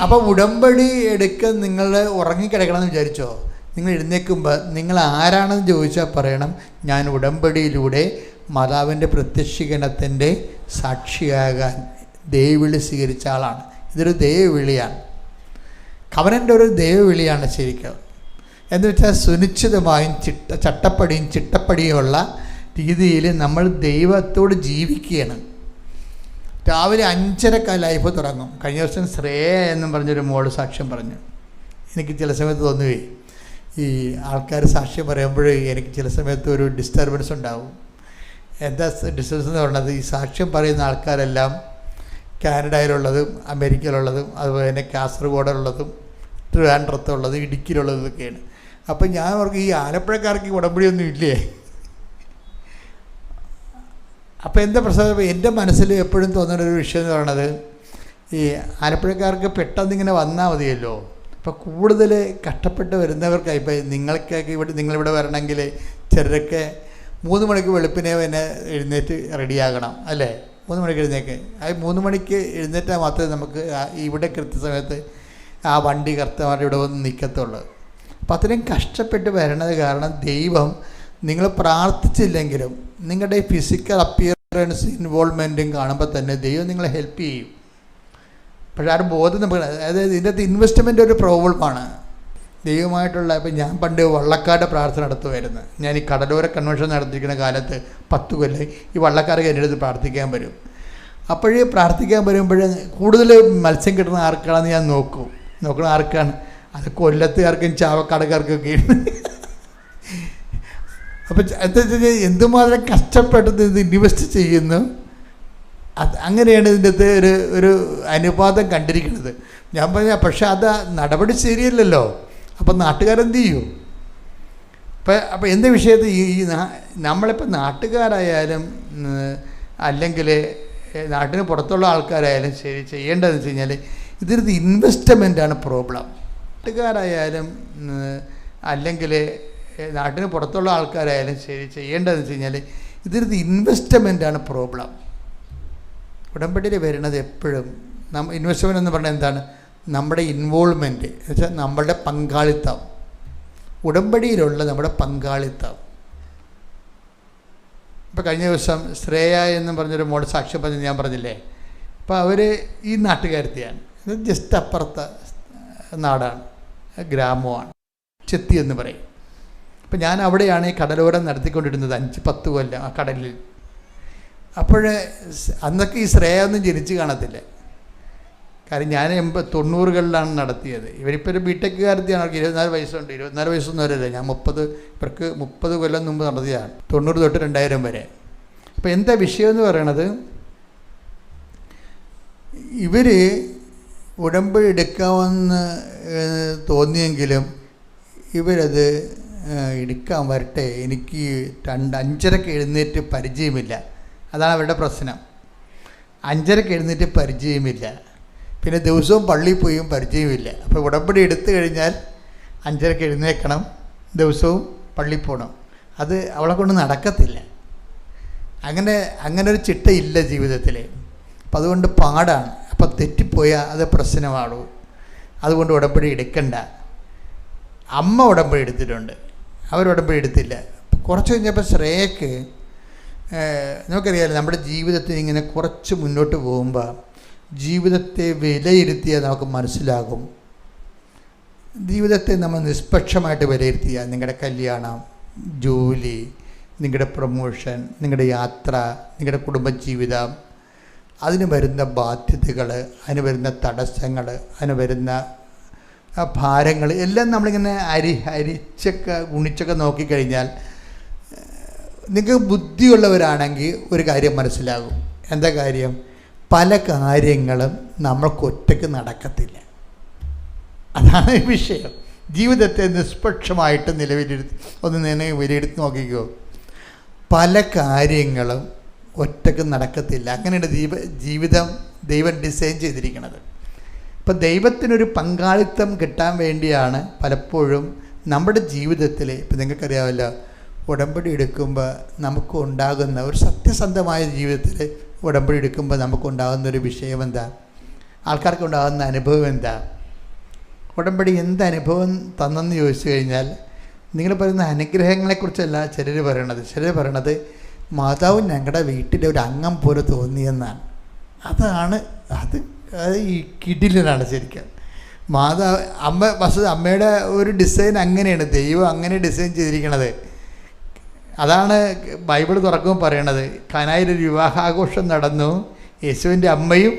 അപ്പോൾ ഉടമ്പടി എടുക്കാൻ നിങ്ങൾ ഉറങ്ങിക്കിടക്കണമെന്ന് വിചാരിച്ചോ? നിങ്ങൾ എഴുന്നേൽക്കുമ്പോൾ നിങ്ങൾ ആരാണെന്ന് ചോദിച്ചാൽ പറയണം, ഞാൻ ഉടമ്പടിയിലൂടെ മാതാവിൻ്റെ പ്രത്യക്ഷീകരണത്തിൻ്റെ സാക്ഷിയാകാൻ ദൈവവിളി സ്വീകരിച്ച ആളാണ്. ഇതൊരു ദൈവവിളിയാണ്. കവനൻ്റെ ഒരു ദൈവവിളിയാണ് ശരിക്കും. എന്ന് വെച്ചാൽ സുനിശ്ചിതമായും ചട്ടപ്പടിയും ചിട്ടപ്പടിയുമുള്ള രീതിയിൽ നമ്മൾ ദൈവത്തോട് ജീവിക്കുകയാണ്. രാവിലെ 5:30 ലൈഫ് തുടങ്ങും. കഴിഞ്ഞ ദിവസം ശ്രേയ എന്നും പറഞ്ഞൊരു മോള് സാക്ഷ്യം പറഞ്ഞു. എനിക്ക് ചില സമയത്ത് തോന്നുകയെ ഈ ആൾക്കാർ സാക്ഷ്യം പറയുമ്പോൾ എനിക്ക് ചില സമയത്ത് ഒരു ഡിസ്റ്റർബൻസ് ഉണ്ടാവും. എന്താ ഡിസ്റ്റർബൻസ് എന്ന് പറയുന്നത്, ഈ സാക്ഷ്യം പറയുന്ന ആൾക്കാരെല്ലാം കാനഡയിലുള്ളതും അമേരിക്കയിലുള്ളതും അതുപോലെ തന്നെ കാസർഗോഡുള്ളതും ട്രിവാൻഡ്രത്തുള്ളതും ഇടുക്കിയിലുള്ളതും ഒക്കെയാണ്. അപ്പം ഞാൻ അവർക്ക് ഈ ആലപ്പുഴക്കാർക്ക് ഉടമ്പടിയൊന്നും ഇല്ലേ? അപ്പോൾ എന്താ പ്രശ്നം, എൻ്റെ മനസ്സിൽ എപ്പോഴും തോന്നുന്ന ഒരു വിഷയം എന്ന് പറയുന്നത്, ഈ ആലപ്പുഴക്കാർക്ക് പെട്ടെന്നിങ്ങനെ വന്നാൽ മതിയല്ലോ. അപ്പോൾ കൂടുതൽ കഷ്ടപ്പെട്ട് വരുന്നവർക്കായി, ഇപ്പോൾ നിങ്ങൾക്കൊക്കെ നിങ്ങളിവിടെ വരണമെങ്കിൽ ചിലരൊക്കെ 3 മണിക്ക് വെളുപ്പിനെ തന്നെ എഴുന്നേറ്റ് റെഡിയാകണം അല്ലേ? 3 മണിക്ക് എഴുന്നേക്ക്. ആ 3 മണിക്ക് എഴുന്നേറ്റാൽ മാത്രമേ നമുക്ക് ഇവിടെ കൃത്യസമയത്ത് ആ വണ്ടി കർത്തമാരുടെ ഇവിടെ വന്ന് നിൽക്കത്തുള്ളൂ. അപ്പോൾ അത്രയും കഷ്ടപ്പെട്ട് വരണത് കാരണം ദൈവം നിങ്ങൾ പ്രാർത്ഥിച്ചില്ലെങ്കിലും നിങ്ങളുടെ ഫിസിക്കൽ അപ്പിയറൻസ് ഇൻവോൾവ്മെൻറ്റും കാണുമ്പോൾ തന്നെ ദൈവം നിങ്ങളെ ഹെൽപ്പ് ചെയ്യും. പക്ഷേ ആ ഒരു ബോധം നമുക്ക്, അതായത് ഇതിൻ്റെ അകത്ത് ഇൻവെസ്റ്റ്മെൻ്റ് ഒരു പ്രോബ്ലമാണ് ദൈവമായിട്ടുള്ള. ഇപ്പം ഞാൻ പണ്ട് വള്ളക്കാരുടെ പ്രാർത്ഥന നടത്തുമായിരുന്നു. ഞാൻ ഈ കടലോര കൺവെൻഷൻ നടത്തിയിരിക്കുന്ന കാലത്ത് 10 കൊല്ലം ഈ വള്ളക്കാർക്ക് എൻ്റെ അടുത്ത് പ്രാർത്ഥിക്കാൻ വരും. അപ്പോഴേ പ്രാർത്ഥിക്കാൻ വരുമ്പോൾ കൂടുതൽ മത്സ്യം കിട്ടുന്ന ആർക്കാണെന്ന് ഞാൻ നോക്കണം ആർക്കാണ്. അത് കൊല്ലത്തുകാർക്കും ചാവക്കാടക്കാർക്കൊക്കെയാണ്. അപ്പം എന്താ വെച്ച് കഴിഞ്ഞാൽ എന്തുമാത്രം കഷ്ടപ്പെട്ടത് ഇത് ഇൻവെസ്റ്റ് ചെയ്യുന്നു, അത് അങ്ങനെയാണ് ഇതിൻ്റെ അകത്ത് ഒരു അനുപാതം കണ്ടിരിക്കുന്നത്. ഞാൻ പറഞ്ഞാൽ പക്ഷെ അത് നടപടി ശരിയല്ലല്ലോ. അപ്പം നാട്ടുകാരെന്ത് ചെയ്യും? അപ്പം എൻ്റെ വിഷയത്തിൽ ഈ നമ്മളിപ്പോൾ നാട്ടുകാരായാലും അല്ലെങ്കിൽ നാട്ടിന് പുറത്തുള്ള ആൾക്കാരായാലും ശരി, ചെയ്യേണ്ടതെന്ന് വെച്ച് കഴിഞ്ഞാൽ ഇതിനകത്ത് ഇൻവെസ്റ്റ്മെൻറ്റാണ് പ്രോബ്ലം. നാട്ടുകാരായാലും അല്ലെങ്കിൽ നാട്ടിന് പുറത്തുള്ള ആൾക്കാരായാലും ശരി, ചെയ്യേണ്ടതെന്ന് വെച്ച് കഴിഞ്ഞാൽ ഇതിനകത്ത് ഇൻവെസ്റ്റ്മെൻറ്റാണ് പ്രോബ്ലം. ഉടമ്പടിയിൽ വരുന്നത് എപ്പോഴും ഇൻവെസ്റ്റ്മെൻറ്റ് എന്ന് പറഞ്ഞാൽ എന്താണ്? നമ്മുടെ ഇൻവോൾവ്മെൻറ്റ് എന്ന് വെച്ചാൽ നമ്മളുടെ പങ്കാളിത്തം, ഉടമ്പടിയിലുള്ള നമ്മുടെ പങ്കാളിത്തം. ഇപ്പോൾ കഴിഞ്ഞ ദിവസം ശ്രേയ എന്ന് പറഞ്ഞൊരു മോൾ സാക്ഷ്യം പറഞ്ഞ് ഞാൻ പറഞ്ഞില്ലേ. അപ്പോൾ അവർ ഈ നാട്ടുകാരത്തെയാണ്, ഇത് ജസ്റ്റ് അപ്പുറത്തെ നാടാണ്, ഗ്രാമമാണ്, ചെത്തി എന്ന് പറയും. അപ്പം ഞാൻ അവിടെയാണ് ഈ കടലോരം നടത്തിക്കൊണ്ടിരുന്നത് 5-10 കൊല്ലം ആ കടലിൽ. അപ്പോൾ അന്നൊക്കെ ഈ ശ്രേയ ഒന്നും ജനിച്ച് കാണത്തില്ല. കാര്യം ഞാൻ 90-കളിലാണ് നടത്തിയത്. ഇവരിപ്പോൾ ഒരു ബിടെക്കുകാരത്തെയാണ്, അവർക്ക് 24 വയസ്സുണ്ട്. 24 വയസ്സൊന്നും വരല്ല. ഞാൻ ഇവർക്ക് 30 കൊല്ലം മുമ്പ് നടത്തിയതാണ്, 90 തൊട്ട് 2000 വരെ. അപ്പോൾ എന്താ വിഷയം എന്ന് പറയണത്, ഇവർ ഉടമ്പടി എടുക്കാമെന്ന് തോന്നിയെങ്കിലും ഇവരത് എടുക്കാൻ വരട്ടെ, എനിക്ക് 5:30 എഴുന്നേറ്റ് പരിചയമില്ല. അതാണ് അവരുടെ പ്രശ്നം. 5:30 എഴുന്നേറ്റ് പരിചയമില്ല, പിന്നെ ദിവസവും പള്ളിയിൽ പോയും പരിചയമില്ല. അപ്പോൾ ഉടമ്പടി എടുത്തു കഴിഞ്ഞാൽ 5:30 എഴുന്നേൽക്കണം, ദിവസവും പള്ളിയിൽ പോകണം. അത് അവളെ കൊണ്ട് നടക്കത്തില്ല. അങ്ങനെ ഒരു ചിട്ടയില്ല ജീവിതത്തിൽ. അപ്പം അതുകൊണ്ട് പാടാണ്. അപ്പം തെറ്റിപ്പോയാൽ അത് പ്രശ്നമാണോ? അതുകൊണ്ട് ഉടമ്പടി എടുക്കണ്ട. അമ്മ ഉടമ്പടി എടുത്തിട്ടുണ്ട്, ഉടമ്പടി എടുത്തില്ല. കുറച്ച് കഴിഞ്ഞപ്പോൾ ശ്രേയക്ക്, നമുക്കറിയാമല്ലോ നമ്മുടെ ജീവിതത്തിൽ ഇങ്ങനെ കുറച്ച് മുന്നോട്ട് പോകുമ്പോൾ ജീവിതത്തെ വിലയിരുത്തിയാൽ നമുക്ക് മനസ്സിലാകും. ജീവിതത്തെ നമ്മൾ നിഷ്പക്ഷമായിട്ട് വിലയിരുത്തിയാൽ നിങ്ങളുടെ കല്യാണം, ജോലി, നിങ്ങളുടെ പ്രൊമോഷൻ, നിങ്ങളുടെ യാത്ര, നിങ്ങളുടെ കുടുംബജീവിതം, അതിന് വരുന്ന ബാധ്യതകൾ, അതിന് വരുന്ന തടസ്സങ്ങൾ, അതിന് വരുന്ന ഭാരങ്ങൾ എല്ലാം നമ്മളിങ്ങനെ ഗുണിച്ചൊക്കെ നോക്കിക്കഴിഞ്ഞാൽ നിങ്ങൾക്ക് ബുദ്ധിയുള്ളവരാണെങ്കിൽ ഒരു കാര്യം മനസ്സിലാകും. എന്താ കാര്യം? പല കാര്യങ്ങളും നമ്മൾക്ക് ഒറ്റയ്ക്ക് നടക്കത്തില്ല. അതാണ് വിഷയം. ജീവിതത്തെ നിഷ്പക്ഷമായിട്ട് വിലയിരുത്തി നോക്കിക്കോ. പല കാര്യങ്ങളും ഒറ്റയ്ക്ക് നടക്കത്തില്ല. അങ്ങനെയാണ് ജീവിതം ദൈവം ഡിസൈൻ ചെയ്തിരിക്കുന്നത്. ഇപ്പം ദൈവത്തിനൊരു പങ്കാളിത്തം കിട്ടാൻ വേണ്ടിയാണ് പലപ്പോഴും നമ്മുടെ ജീവിതത്തിൽ, ഇപ്പം നിങ്ങൾക്കറിയാമല്ലോ, ഉടമ്പടി എടുക്കുമ്പോൾ നമുക്ക് ഉണ്ടാകുന്ന ഒരു സത്യസന്ധമായ ജീവിതത്തിൽ ഉടമ്പടി എടുക്കുമ്പോൾ നമുക്കുണ്ടാകുന്നൊരു വിഷയം എന്താ? ആൾക്കാർക്ക് ഉണ്ടാകുന്ന അനുഭവം എന്താ? ഉടമ്പടി എന്ത് അനുഭവം തന്നെന്ന് ചോദിച്ചു കഴിഞ്ഞാൽ, നിങ്ങൾ പറയുന്ന അനുഗ്രഹങ്ങളെക്കുറിച്ചല്ല ചിലർ പറയണത് മാതാവ് ഞങ്ങളുടെ വീട്ടിലെ ഒരു അംഗം പോലെ തോന്നിയെന്നാണ്. അത് ഈ കിടിലനാണ് ശരിക്കും. അമ്മയുടെ ഒരു ഡിസൈൻ അങ്ങനെയാണ്, ദൈവം അങ്ങനെ ഡിസൈൻ ചെയ്തിരിക്കണത്. അതാണ് ബൈബിൾ തുറക്കുമ്പോൾ പറയണത്, കാനായിൽ ഒരു വിവാഹാഘോഷം നടന്നു, യേശുവിൻ്റെ അമ്മയും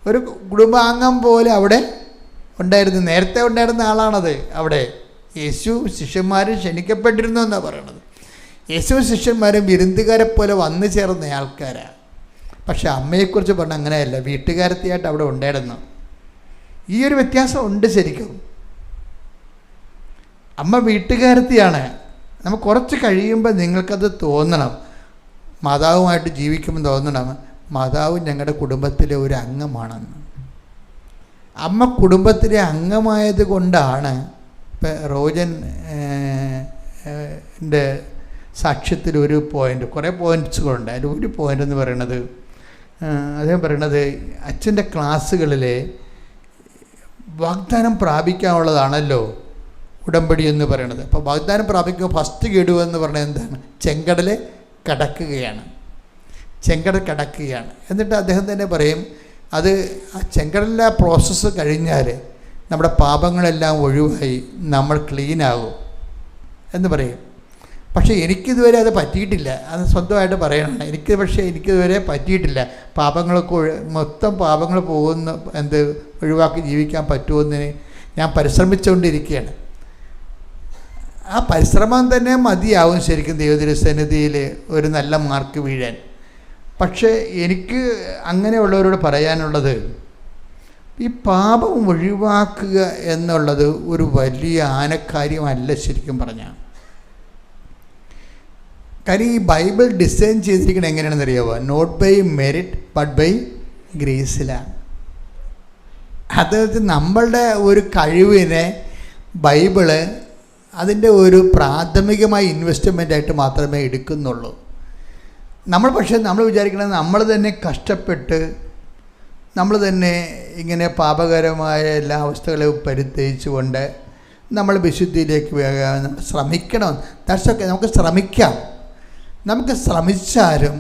ഒരു കുടുംബാംഗം പോലെ അവിടെ ഉണ്ടായിരുന്നു. നേരത്തെ ഉണ്ടായിരുന്ന ആളാണത്. അവിടെ യേശു ശിഷ്യന്മാരും ക്ഷണിക്കപ്പെട്ടിരുന്നു എന്നാണ് പറയണത്. യേശു ശിഷ്യന്മാരും വിരുന്നുകാരെ പോലെ വന്നു ചേർന്ന ആൾക്കാരാണ്. പക്ഷെ അമ്മയെക്കുറിച്ച് പറഞ്ഞാൽ അങ്ങനെയല്ല, വീട്ടുകാരത്തിയായിട്ട് അവിടെ ഉണ്ടായിരുന്നു. ഈ ഒരു വ്യത്യാസം ഉണ്ട് ശരിക്കും. അമ്മ വീട്ടുകാരത്തിയാണ്. നമുക്ക് കുറച്ച് കഴിയുമ്പോൾ നിങ്ങൾക്കത് തോന്നണം, മാതാവുമായിട്ട് ജീവിക്കുമ്പോൾ തോന്നണം, മാതാവ് ഞങ്ങളുടെ കുടുംബത്തിലെ ഒരു അംഗമാണെന്ന്. അമ്മ കുടുംബത്തിലെ അംഗമായത് കൊണ്ടാണ് ഇപ്പം റോജൻ ൻ്റെ സാക്ഷ്യത്തിൽ ഒരു പോയിൻ്റ്, കുറേ പോയിൻറ്റ്സുകളുണ്ട്. അതിൽ ഒരു പോയിൻ്റ് എന്ന് പറയുന്നത്, അദ്ദേഹം പറയണത് അച്ഛൻ്റെ ക്ലാസ്സുകളിലെ വാഗ്ദാനം പ്രാപിക്കാനുള്ളതാണല്ലോ ഉടമ്പടി എന്ന് പറയണത്. അപ്പോൾ വാഗ്ദാനം പ്രാപിക്കുമ്പോൾ ഫസ്റ്റ് ഗഡു എന്ന് പറയുന്നത് എന്താണ്? ചെങ്കടൽ കടക്കുകയാണ്. ചെങ്കടൽ കടക്കുകയാണ്. എന്നിട്ട് അദ്ദേഹം തന്നെ പറയും, അത് ആ ചെങ്കടലിലെ പ്രോസസ്സ് കഴിഞ്ഞാൽ നമ്മുടെ പാപങ്ങളെല്ലാം ഒഴിവായി നമ്മൾ ക്ലീനാകും എന്ന് പറയും. പക്ഷേ എനിക്കിതുവരെ അത് പറ്റിയിട്ടില്ല. അത് സ്വന്തമായിട്ട് പറയണം. എനിക്കിതുവരെ പറ്റിയിട്ടില്ല. പാപങ്ങളൊക്കെ മൊത്തം പാപങ്ങൾ പോകുന്ന ഒഴിവാക്കി ജീവിക്കാൻ പറ്റുമെന്ന് ഞാൻ പരിശ്രമിച്ചുകൊണ്ടിരിക്കുകയാണ്. ആ പരിശ്രമം തന്നെ മതിയാവും ശരിക്കും ദൈവത്തിരുസന്നിധിയിൽ ഒരു നല്ല മാർക്ക് വീഴാൻ. പക്ഷേ എനിക്ക് അങ്ങനെയുള്ളവരോട് പറയാനുള്ളത്, ഈ പാപം ഒഴിവാക്കുക എന്നുള്ളത് ഒരു വലിയ ആനക്കാര്യമല്ല ശരിക്കും പറഞ്ഞാൽ. കാര്യം ഈ ബൈബിൾ ഡിസൈൻ ചെയ്തിരിക്കുന്നത് എങ്ങനെയാണെന്ന് അറിയാമോ? Not by merit but by ഗ്രേസിലാണ്. അതായത് നമ്മളുടെ ഒരു കഴിവിനെ ബൈബിള് അതിൻ്റെ ഒരു പ്രാഥമികമായ ഇൻവെസ്റ്റ്മെൻ്റായിട്ട് മാത്രമേ എടുക്കുന്നുള്ളൂ. നമ്മൾ വിചാരിക്കുന്നത് നമ്മൾ തന്നെ കഷ്ടപ്പെട്ട് നമ്മൾ തന്നെ ഇങ്ങനെ പാപകരമായ എല്ലാ അവസ്ഥകളെയും പരിത്യജിച്ചുകൊണ്ട് നമ്മൾ വിശുദ്ധിയിലേക്ക് ശ്രമിക്കണം. ദാറ്റ്സ് ഓക്കെ, നമുക്ക് ശ്രമിച്ചാലും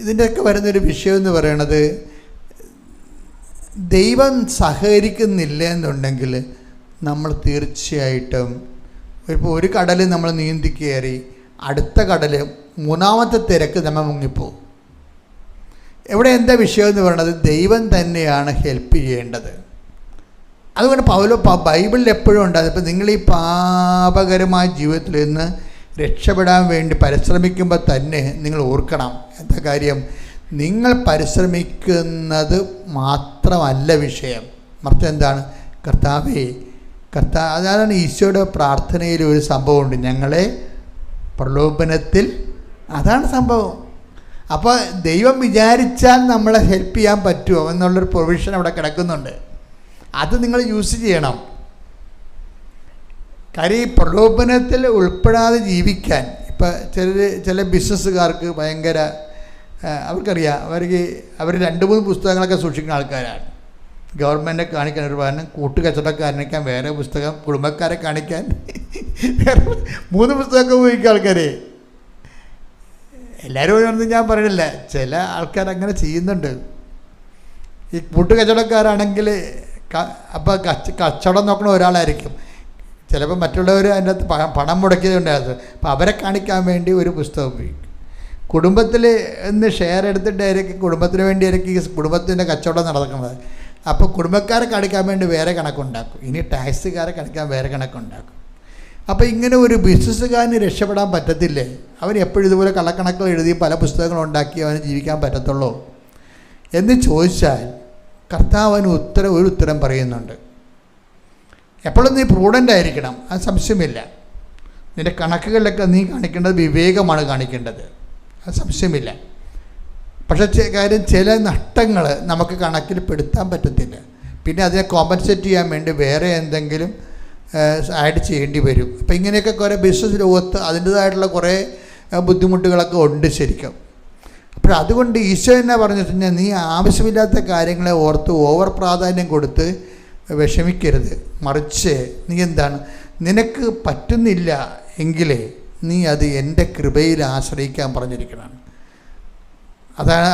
ഇതിൻ്റെയൊക്കെ വരുന്നൊരു വിഷയം എന്ന് പറയണത്, ദൈവം സഹകരിക്കുന്നില്ല എന്നുണ്ടെങ്കിൽ നമ്മൾ തീർച്ചയായിട്ടും ഇപ്പോൾ ഒരു കടൽ നമ്മൾ നീന്തി കയറി അടുത്ത കടൽ മൂന്നാമത്തെ തിരക്ക് നമ്മൾ മുങ്ങിപ്പോവും. ഇവിടെ എന്താ വിഷയം എന്ന് പറയുന്നത്? ദൈവം തന്നെയാണ് ഹെൽപ്പ് ചെയ്യേണ്ടത്. അതുകൊണ്ട് ബൈബിളിൽ എപ്പോഴും ഉണ്ട്, അതിപ്പോൾ നിങ്ങൾ ഈ പാപകരമായ ജീവിതത്തിൽ നിന്ന് രക്ഷപ്പെടാൻ വേണ്ടി പരിശ്രമിക്കുമ്പോൾ തന്നെ നിങ്ങൾ ഓർക്കണം, എന്താ കാര്യം? നിങ്ങൾ പരിശ്രമിക്കുന്നത് മാത്രമല്ല വിഷയം, മറിച്ച് എന്താണ്? അതാണ് ഈശോയുടെ പ്രാർത്ഥനയിൽ ഒരു സംഭവമുണ്ട്, ഞങ്ങളെ പ്രലോഭനത്തിൽ, അതാണ് സംഭവം. അപ്പോൾ ദൈവം വിചാരിച്ചാൽ നമ്മളെ ഹെൽപ്പ് ചെയ്യാൻ പറ്റുമോ എന്നുള്ളൊരു പ്രൊവിഷൻ അവിടെ കിടക്കുന്നുണ്ട്. അത് നിങ്ങൾ യൂസ് ചെയ്യണം. കാര്യം ഈ പ്രലോഭനത്തിൽ ഉൾപ്പെടാതെ ജീവിക്കാൻ ഇപ്പം ചില ബിസിനസ്സുകാർക്ക് ഭയങ്കര അവർക്കറിയാം, അവർ 2-3 പുസ്തകങ്ങളൊക്കെ സൂക്ഷിക്കുന്ന ആൾക്കാരാണ്. ഗവൺമെൻറെ കാണിക്കാൻ ഒരു കാരണം, കൂട്ടുകച്ചവടക്കാരനിക്കാൻ വേറെ പുസ്തകം, കുടുംബക്കാരെ കാണിക്കാൻ വേറെ 3 പുസ്തകമൊക്കെ ഉപയോഗിക്കുക ആൾക്കാർ. എല്ലാവരും ഒന്നും ഞാൻ പറയണില്ല, ചില ആൾക്കാർ അങ്ങനെ ചെയ്യുന്നുണ്ട്. ഈ കൂട്ടുകച്ചവടക്കാരാണെങ്കിൽ അപ്പോൾ കച്ചവടം നോക്കുന്ന ഒരാളായിരിക്കും, ചിലപ്പോൾ മറ്റുള്ളവർ അതിൻ്റെ അകത്ത് പണം മുടക്കിയതുണ്ടായിരുന്നു. അപ്പോൾ അവരെ കാണിക്കാൻ വേണ്ടി ഒരു പുസ്തകം ഉപയോഗിക്കും. കുടുംബത്തിൽ നിന്ന് ഷെയർ എടുത്തിട്ടായിരിക്കും കുടുംബത്തിന് വേണ്ടിയായിരിക്കും ഈ കുടുംബത്തിൻ്റെ കച്ചവടം നടക്കുന്നത്. അപ്പോൾ കുടുംബക്കാരെ കാണിക്കാൻ വേണ്ടി വേറെ കണക്കുണ്ടാക്കും, ഇനി ടാക്സുകാരെ കാണിക്കാൻ വേറെ കണക്കുണ്ടാക്കും. അപ്പോൾ ഇങ്ങനെ ഒരു ബിസിനസ്സുകാരന് രക്ഷപ്പെടാൻ പറ്റത്തില്ലേ? അവൻ എപ്പോഴും ഇതുപോലെ കള്ളക്കണക്കുകൾ എഴുതി പല പുസ്തകങ്ങളുണ്ടാക്കി അവന് ജീവിക്കാൻ പറ്റത്തുള്ളൂ എന്ന് ചോദിച്ചാൽ കർത്താവിന് ഒരു ഉത്തരം പറയുന്നുണ്ട്. എപ്പോഴും നീ പ്രൂഡൻ്റ് ആയിരിക്കണം, അത് സംശയമില്ല. നിൻ്റെ കണക്കുകളിലൊക്കെ നീ കാണിക്കേണ്ടത് വിവേകമാണ് കാണിക്കേണ്ടത്, അത് സംശയമില്ല. പക്ഷേ കാര്യം ചില നഷ്ടങ്ങൾ നമുക്ക് കണക്കിൽ പെടുത്താൻ പറ്റത്തില്ല. പിന്നെ അതിനെ കോമ്പൻസേറ്റ് ചെയ്യാൻ വേണ്ടി വേറെ എന്തെങ്കിലും ആഡ് ചെയ്യേണ്ടി വരും. അപ്പോൾ ഇങ്ങനെയൊക്കെ കുറേ ബിസിനസ് ലോകത്ത് അതിൻ്റേതായിട്ടുള്ള കുറേ ബുദ്ധിമുട്ടുകളൊക്കെ ഉണ്ട് ശരിക്കും. അപ്പോൾ അതുകൊണ്ട് ഈശോ എന്നെ പറഞ്ഞിട്ടുണ്ടെങ്കിൽ നീ ആവശ്യമില്ലാത്ത കാര്യങ്ങളെ ഓർത്ത് ഓവർ പ്രാധാന്യം കൊടുത്ത് വിഷമിക്കരുത്. മറിച്ച് നീ എന്താണ്, നിനക്ക് പറ്റുന്നില്ല എങ്കിലേ നീ അത് എൻ്റെ കൃപയിൽ ആശ്രയിക്കാൻ പറഞ്ഞിരിക്കണം.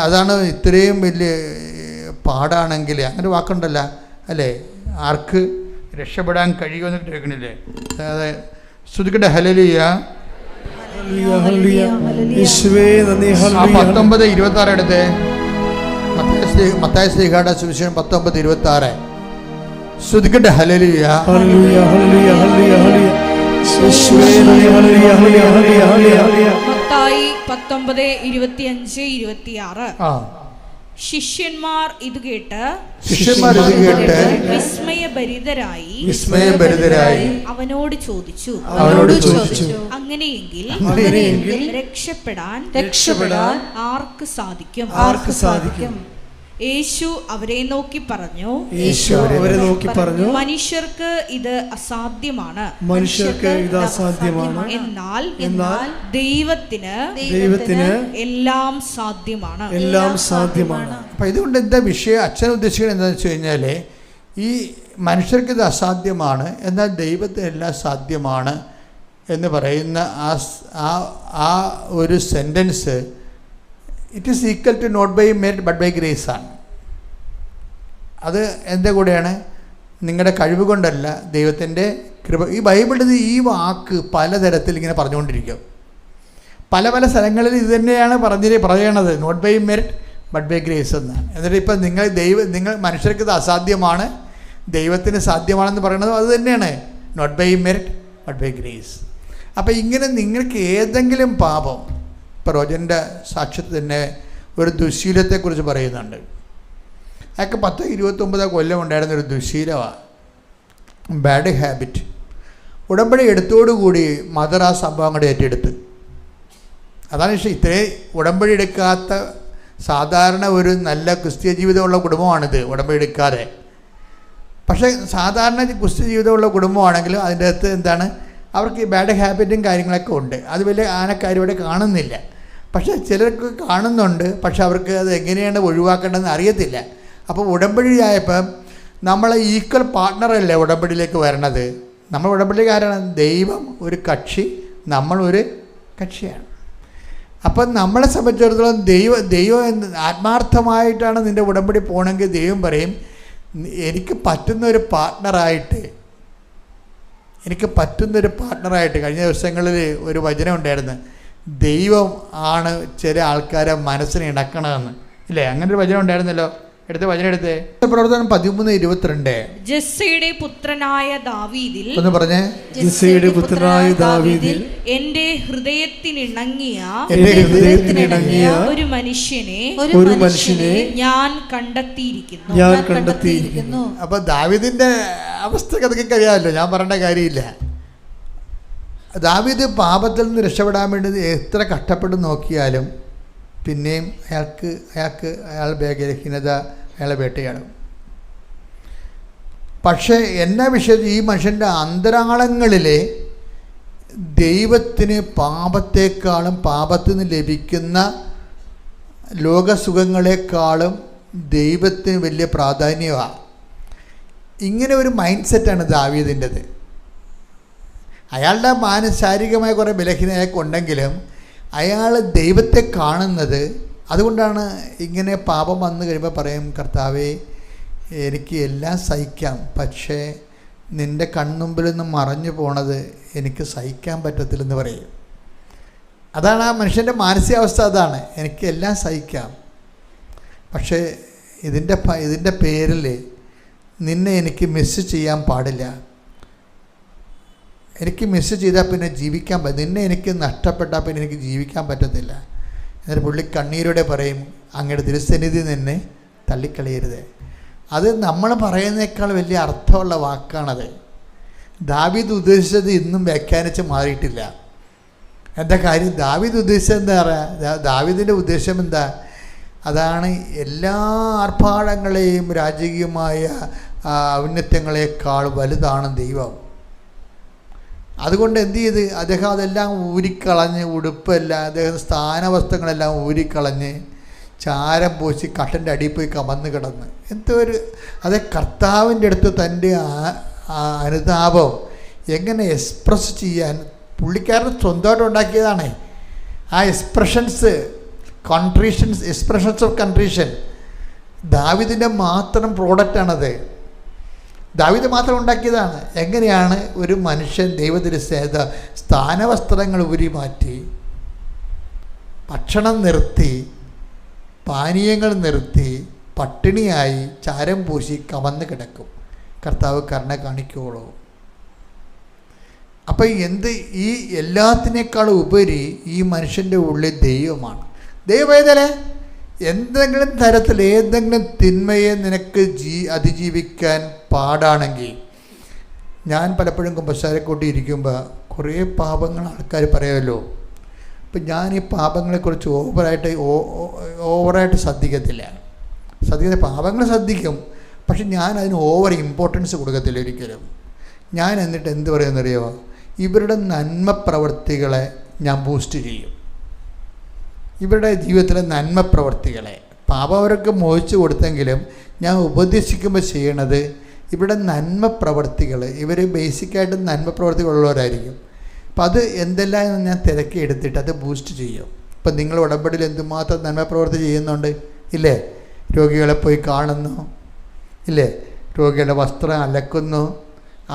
അതാണ് ഇത്രയും വലിയ പാടാണെങ്കിൽ അങ്ങനെ വാക്കുണ്ടല്ല അല്ലേ, ആർക്ക് രക്ഷപ്പെടാൻ കഴിയുമെന്ന് കേൾക്കണില്ലേ? അതായത് ശ്രുതിക്കട്ടെ ഹല്ലേലൂയ. 19:26 എടുത്തേ. മത്തായി ശ്ലീഹായുടെ സുവിശേഷം 19:26. ശ്രുതിക്കട്ടെ ഹല്ലേലൂയ. ഹല്ലേലൂയ ഹല്ലേലൂയ ഹല്ലേലൂയ ഹല്ലേലൂയ. യേശുവേ നന്ദി. ഹല്ലേലൂയ ഹല്ലേലൂയ ഹല്ലേലൂയ ഹല്ലേലൂയ. മത്തായി 19:25-26. ആ, ശിഷ്യന്മാർ ഇത് കേട്ട് വിസ്മയഭരിതരായി അവനോട് ചോദിച്ചു, അങ്ങനെയെങ്കിൽ രക്ഷപ്പെടാൻ ആർക്ക് സാധിക്കും? യേശു അവരെ നോക്കി പറഞ്ഞു, മനുഷ്യർക്ക് ഇത് അസാധ്യമാണ്, എന്നാൽ ദൈവത്തിന് എല്ലാം സാധ്യമാണ്. അപ്പം ഇതുകൊണ്ട് എന്താ വിഷയം? അച്ഛൻ ഉദ്ദേശിക്കുന്നത് എന്താണെന്ന് വെച്ച് കഴിഞ്ഞാൽ, ഈ മനുഷ്യർക്ക് ഇത് അസാധ്യമാണ്, എന്നാൽ ദൈവത്തിന് എല്ലാം സാധ്യമാണ് എന്ന് പറയുന്ന ആ ഒരു sentence it is equal to not by merit but by grace ആണ്. അത് എൻ്റെ കൂടെയാണ്, നിങ്ങളുടെ കഴിവ് കൊണ്ടല്ല, ദൈവത്തിൻ്റെ കൃപ. ഈ ബൈബിളിൽ ഈ വാക്ക് പലതരത്തിൽ ഇങ്ങനെ പറഞ്ഞുകൊണ്ടിരിക്കും. പല പല സ്ഥലങ്ങളിൽ ഇത് തന്നെയാണ് പറയണത്, not by merit but by grace എന്ന്. എന്നിട്ട് ഇപ്പം നിങ്ങൾ മനുഷ്യർക്ക് ഇത് അസാധ്യമാണ്, ദൈവത്തിന് സാധ്യമാണെന്ന് പറയുന്നത് അത് തന്നെയാണ്, not by merit but by grace. അപ്പം ഇങ്ങനെ നിങ്ങൾക്ക് ഏതെങ്കിലും പാപം, ഇപ്പോൾ റോജൻ്റെ സാക്ഷ്യത്തിൽ തന്നെ ഒരു ദുശ്ശീലത്തെക്കുറിച്ച് പറയുന്നുണ്ട്. അയാൾക്ക് 10-29 കൊല്ലം ഉണ്ടായിരുന്ന ഒരു ദുശ്ശീലമാണ്, ബാഡ് ഹാബിറ്റ്. ഉടമ്പടി എടുത്തോടുകൂടി മദർ ആ സംഭവം അങ്ങോട്ട് ഏറ്റെടുത്ത്. അതാണ് ഇത്രയും ഉടമ്പടി എടുക്കാത്ത സാധാരണ ഒരു നല്ല ക്രിസ്ത്യ ജീവിതമുള്ള കുടുംബമാണിത്, ഉടമ്പടി എടുക്കാതെ. പക്ഷേ സാധാരണ ക്രിസ്ത്യ ജീവിതമുള്ള കുടുംബമാണെങ്കിലും അതിൻ്റെ അകത്ത് എന്താണ്, അവർക്ക് ഈ ബാഡ് ഹാബിറ്റും കാര്യങ്ങളൊക്കെ ഉണ്ട്. അത് വലിയ ആനക്കാരും ഇവിടെ കാണുന്നില്ല. പക്ഷേ ചിലർക്ക് കാണുന്നുണ്ട്, പക്ഷെ അവർക്ക് അത് എങ്ങനെയാണ് ഒഴിവാക്കേണ്ടതെന്ന് അറിയത്തില്ല. അപ്പോൾ ഉടമ്പടിയായപ്പം നമ്മളെ ഈക്വൽ പാർട്ട്ണറല്ലേ ഉടമ്പടിയിലേക്ക് വരണത്. നമ്മൾ ഉടമ്പടിയിലേക്ക് ആരാണ്? ദൈവം ഒരു കക്ഷി, നമ്മളൊരു കക്ഷിയാണ്. അപ്പം നമ്മളെ സംബന്ധിച്ചിടത്തോളം ദൈവം ആത്മാർത്ഥമായിട്ടാണ് നിൻ്റെ ഉടമ്പടി പോകണമെങ്കിൽ ദൈവം പറയും, എനിക്ക് പറ്റുന്നൊരു പാർട്ട്ണറായിട്ട് കഴിഞ്ഞ ദിവസങ്ങളിൽ ഒരു വചനം ഉണ്ടായിരുന്നു, ദൈവം ആണ് ചില ആൾക്കാരെ മനസ്സിനെ ഇണക്കണമെന്ന്, ഇല്ലേ? അങ്ങനെ ഒരു വചനം ഉണ്ടായിരുന്നല്ലോ. വചനം പ്രവർത്തനം 13:22. ജെസ്സയുടെ പുത്രനായ ദാവീദിൽ ഒന്ന് പറഞ്ഞേ. ജെസ്സയുടെ പുത്രനായ ദാവീദിൽ എന്റെ ഹൃദയത്തിനിണങ്ങിയ ഒരു മനുഷ്യനെ ഞാൻ കണ്ടെത്തിയിരിക്കുന്നു. അപ്പൊ ദാവീദിന്റെ അവസ്ഥ അതൊക്കെ കഴിയാമല്ലോ, ഞാൻ പറയേണ്ട കാര്യമില്ല. ദാവീദ് പാപത്തിൽ നിന്ന് രക്ഷപ്പെടാൻ വേണ്ടി എത്ര കഷ്ടപ്പെട്ട് നോക്കിയാലും പിന്നെയും അയാൾ ബലഹീനത അയാളെ വേട്ടയാടും. പക്ഷേ എന്നാ വിഷയത്തിൽ ഈ മനുഷ്യൻ്റെ അന്തരാളങ്ങളിലെ ദൈവത്തിന് പാപത്തിൽ നിന്ന് ലഭിക്കുന്ന ലോകസുഖങ്ങളെക്കാളും ദൈവത്തിന് വലിയ പ്രാധാന്യമാണ്. ഇങ്ങനെ ഒരു മൈൻഡ് സെറ്റാണ് ദാവീദിൻ്റെത്. അയാളുടെ ശാരീരികമായ കുറേ ബലഹീനതയൊക്കെ ഉണ്ടെങ്കിലും അയാൾ ദൈവത്തെ കാണുന്നത് അതുകൊണ്ടാണ്. ഇങ്ങനെ പാപം വന്നു കഴിയുമ്പോൾ പറയും, കർത്താവേ എനിക്ക് എല്ലാം സഹിക്കാം, പക്ഷേ നിൻ്റെ കൺമുമ്പിൽ നിന്ന് മറഞ്ഞു പോണത് എനിക്ക് സഹിക്കാൻ പറ്റത്തില്ലെന്ന് പറയും. അതാണ് ആ മനുഷ്യൻ്റെ മാനസികാവസ്ഥ. അതാണ്, എനിക്ക് എല്ലാം സഹിക്കാം, പക്ഷേ ഇതിൻ്റെ പേരിൽ നിന്നെ എനിക്ക് മിസ് ചെയ്യാൻ പാടില്ല. എനിക്ക് മിസ് ചെയ്താൽ പിന്നെ ജീവിക്കാൻ നിന്നെ എനിക്ക് നഷ്ടപ്പെട്ടാൽ പിന്നെ എനിക്ക് ജീവിക്കാൻ പറ്റത്തില്ല. എന്നിട്ട് പുള്ളി കണ്ണീരോടെ പറയും, അങ്ങയുടെ തിരുസന്നിധി നിന്നെ തള്ളിക്കളയരുത്. അത് നമ്മൾ പറയുന്നേക്കാൾ വലിയ അർത്ഥമുള്ള വാക്കാണത്. ദാവീദ് ഉദ്ദേശിച്ചത് ഇന്നും വ്യാഖ്യാനിച്ച് മാറിയിട്ടില്ല. എന്താ കാര്യം? ദാവീദ് ഉദ്ദേശിച്ചത് എന്താ പറയുക? ദാവീദിൻ്റെ ഉദ്ദേശം എന്താ? അതാണ് എല്ലാ ആർഭാടങ്ങളെയും രാജകീയമായ ഔന്നത്യങ്ങളെക്കാൾ വലുതാണ് ദൈവം. അതുകൊണ്ട് എന്ത് ചെയ്ത് അദ്ദേഹം അതെല്ലാം ഊരിക്കളഞ്ഞ്, ഉടുപ്പെല്ലാം അദ്ദേഹം സ്ഥാനവസ്ത്രങ്ങളെല്ലാം ഊരിക്കളഞ്ഞ് ചാരം പൂശി കട്ടൻ്റെ അടിയിൽ പോയി കമന്ന് കിടന്ന് അതേ കർത്താവിൻ്റെ അടുത്ത് തൻ്റെ അനുതാപം എങ്ങനെ എക്സ്പ്രസ് ചെയ്യാൻ പുള്ളിക്കാരൻ സ്വന്തമായിട്ട് ഉണ്ടാക്കിയതാണ്. ആ എക്സ്പ്രഷൻസ് ഓഫ് കൺട്രീഷൻ ദാവീദിൻ്റെ മാത്രം പ്രോഡക്റ്റാണത്. ദാവീദ് മാത്രം ഉണ്ടാക്കിയതാണ്. എങ്ങനെയാണ് ഒരു മനുഷ്യൻ ദൈവത്തിന് സ്ഥാനവസ്ത്രങ്ങൾ ഊരി മാറ്റി, ഭക്ഷണം നിർത്തി, പാനീയങ്ങൾ നിർത്തി, പട്ടിണിയായി ചാരം പൂശി കവന്ന് കിടക്കും. കർത്താവ് കരുണ കാണിക്കുള്ളൂ. അപ്പം ഈ എല്ലാത്തിനേക്കാളും ഉപരി ഈ മനുഷ്യൻ്റെ ഉള്ളിൽ ദൈവമാണ്. ദൈവം ഏതല്ലേ? എന്തെങ്കിലും തരത്തിൽ ഏതെങ്കിലും തിന്മയെ നിനക്ക് അതിജീവിക്കാൻ പാടാണെങ്കിൽ, ഞാൻ പലപ്പോഴും കുമ്പസാരക്കൂട്ടി ഇരിക്കുമ്പോൾ കുറേ പാപങ്ങൾ ആൾക്കാർ പറയുമല്ലോ. അപ്പം ഞാൻ ഈ പാപങ്ങളെക്കുറിച്ച് ഓവറായിട്ട് ശ്രദ്ധിക്കത്തില്ല. പാപങ്ങൾ ശ്രദ്ധിക്കും, പക്ഷെ ഞാൻ അതിന് ഓവർ ഇമ്പോർട്ടൻസ് കൊടുക്കത്തില്ല ഒരിക്കലും. ഞാൻ എന്നിട്ട് എന്ത് പറയുമെന്നറിയോ? ഇവരുടെ നന്മ പ്രവൃത്തികളെ ഞാൻ ബൂസ്റ്റ് ചെയ്യും. ഇവരുടെ ജീവിതത്തിലെ നന്മ പ്രവൃത്തികളെ, പാപം അവർക്ക് മോഹിച്ചു കൊടുത്തെങ്കിലും ഞാൻ ഉപദേശിക്കുമ്പോൾ ചെയ്യണത് ഇവരുടെ നന്മ പ്രവൃത്തികൾ. ഇവർ ബേസിക്കായിട്ട് നന്മ പ്രവൃത്തികളുള്ളവരായിരിക്കും. അപ്പം അത് എന്തെല്ലാം ഞാൻ തിരക്കി എടുത്തിട്ട് അത് ബൂസ്റ്റ് ചെയ്യും. ഇപ്പം നിങ്ങൾ ഉടമ്പടിയിൽ എന്തുമാത്രം നന്മ പ്രവൃത്തി ചെയ്യുന്നുണ്ട് ഇല്ലേ? രോഗികളെ പോയി കാണുന്നു ഇല്ലേ? രോഗികളുടെ വസ്ത്രം അലക്കുന്നു,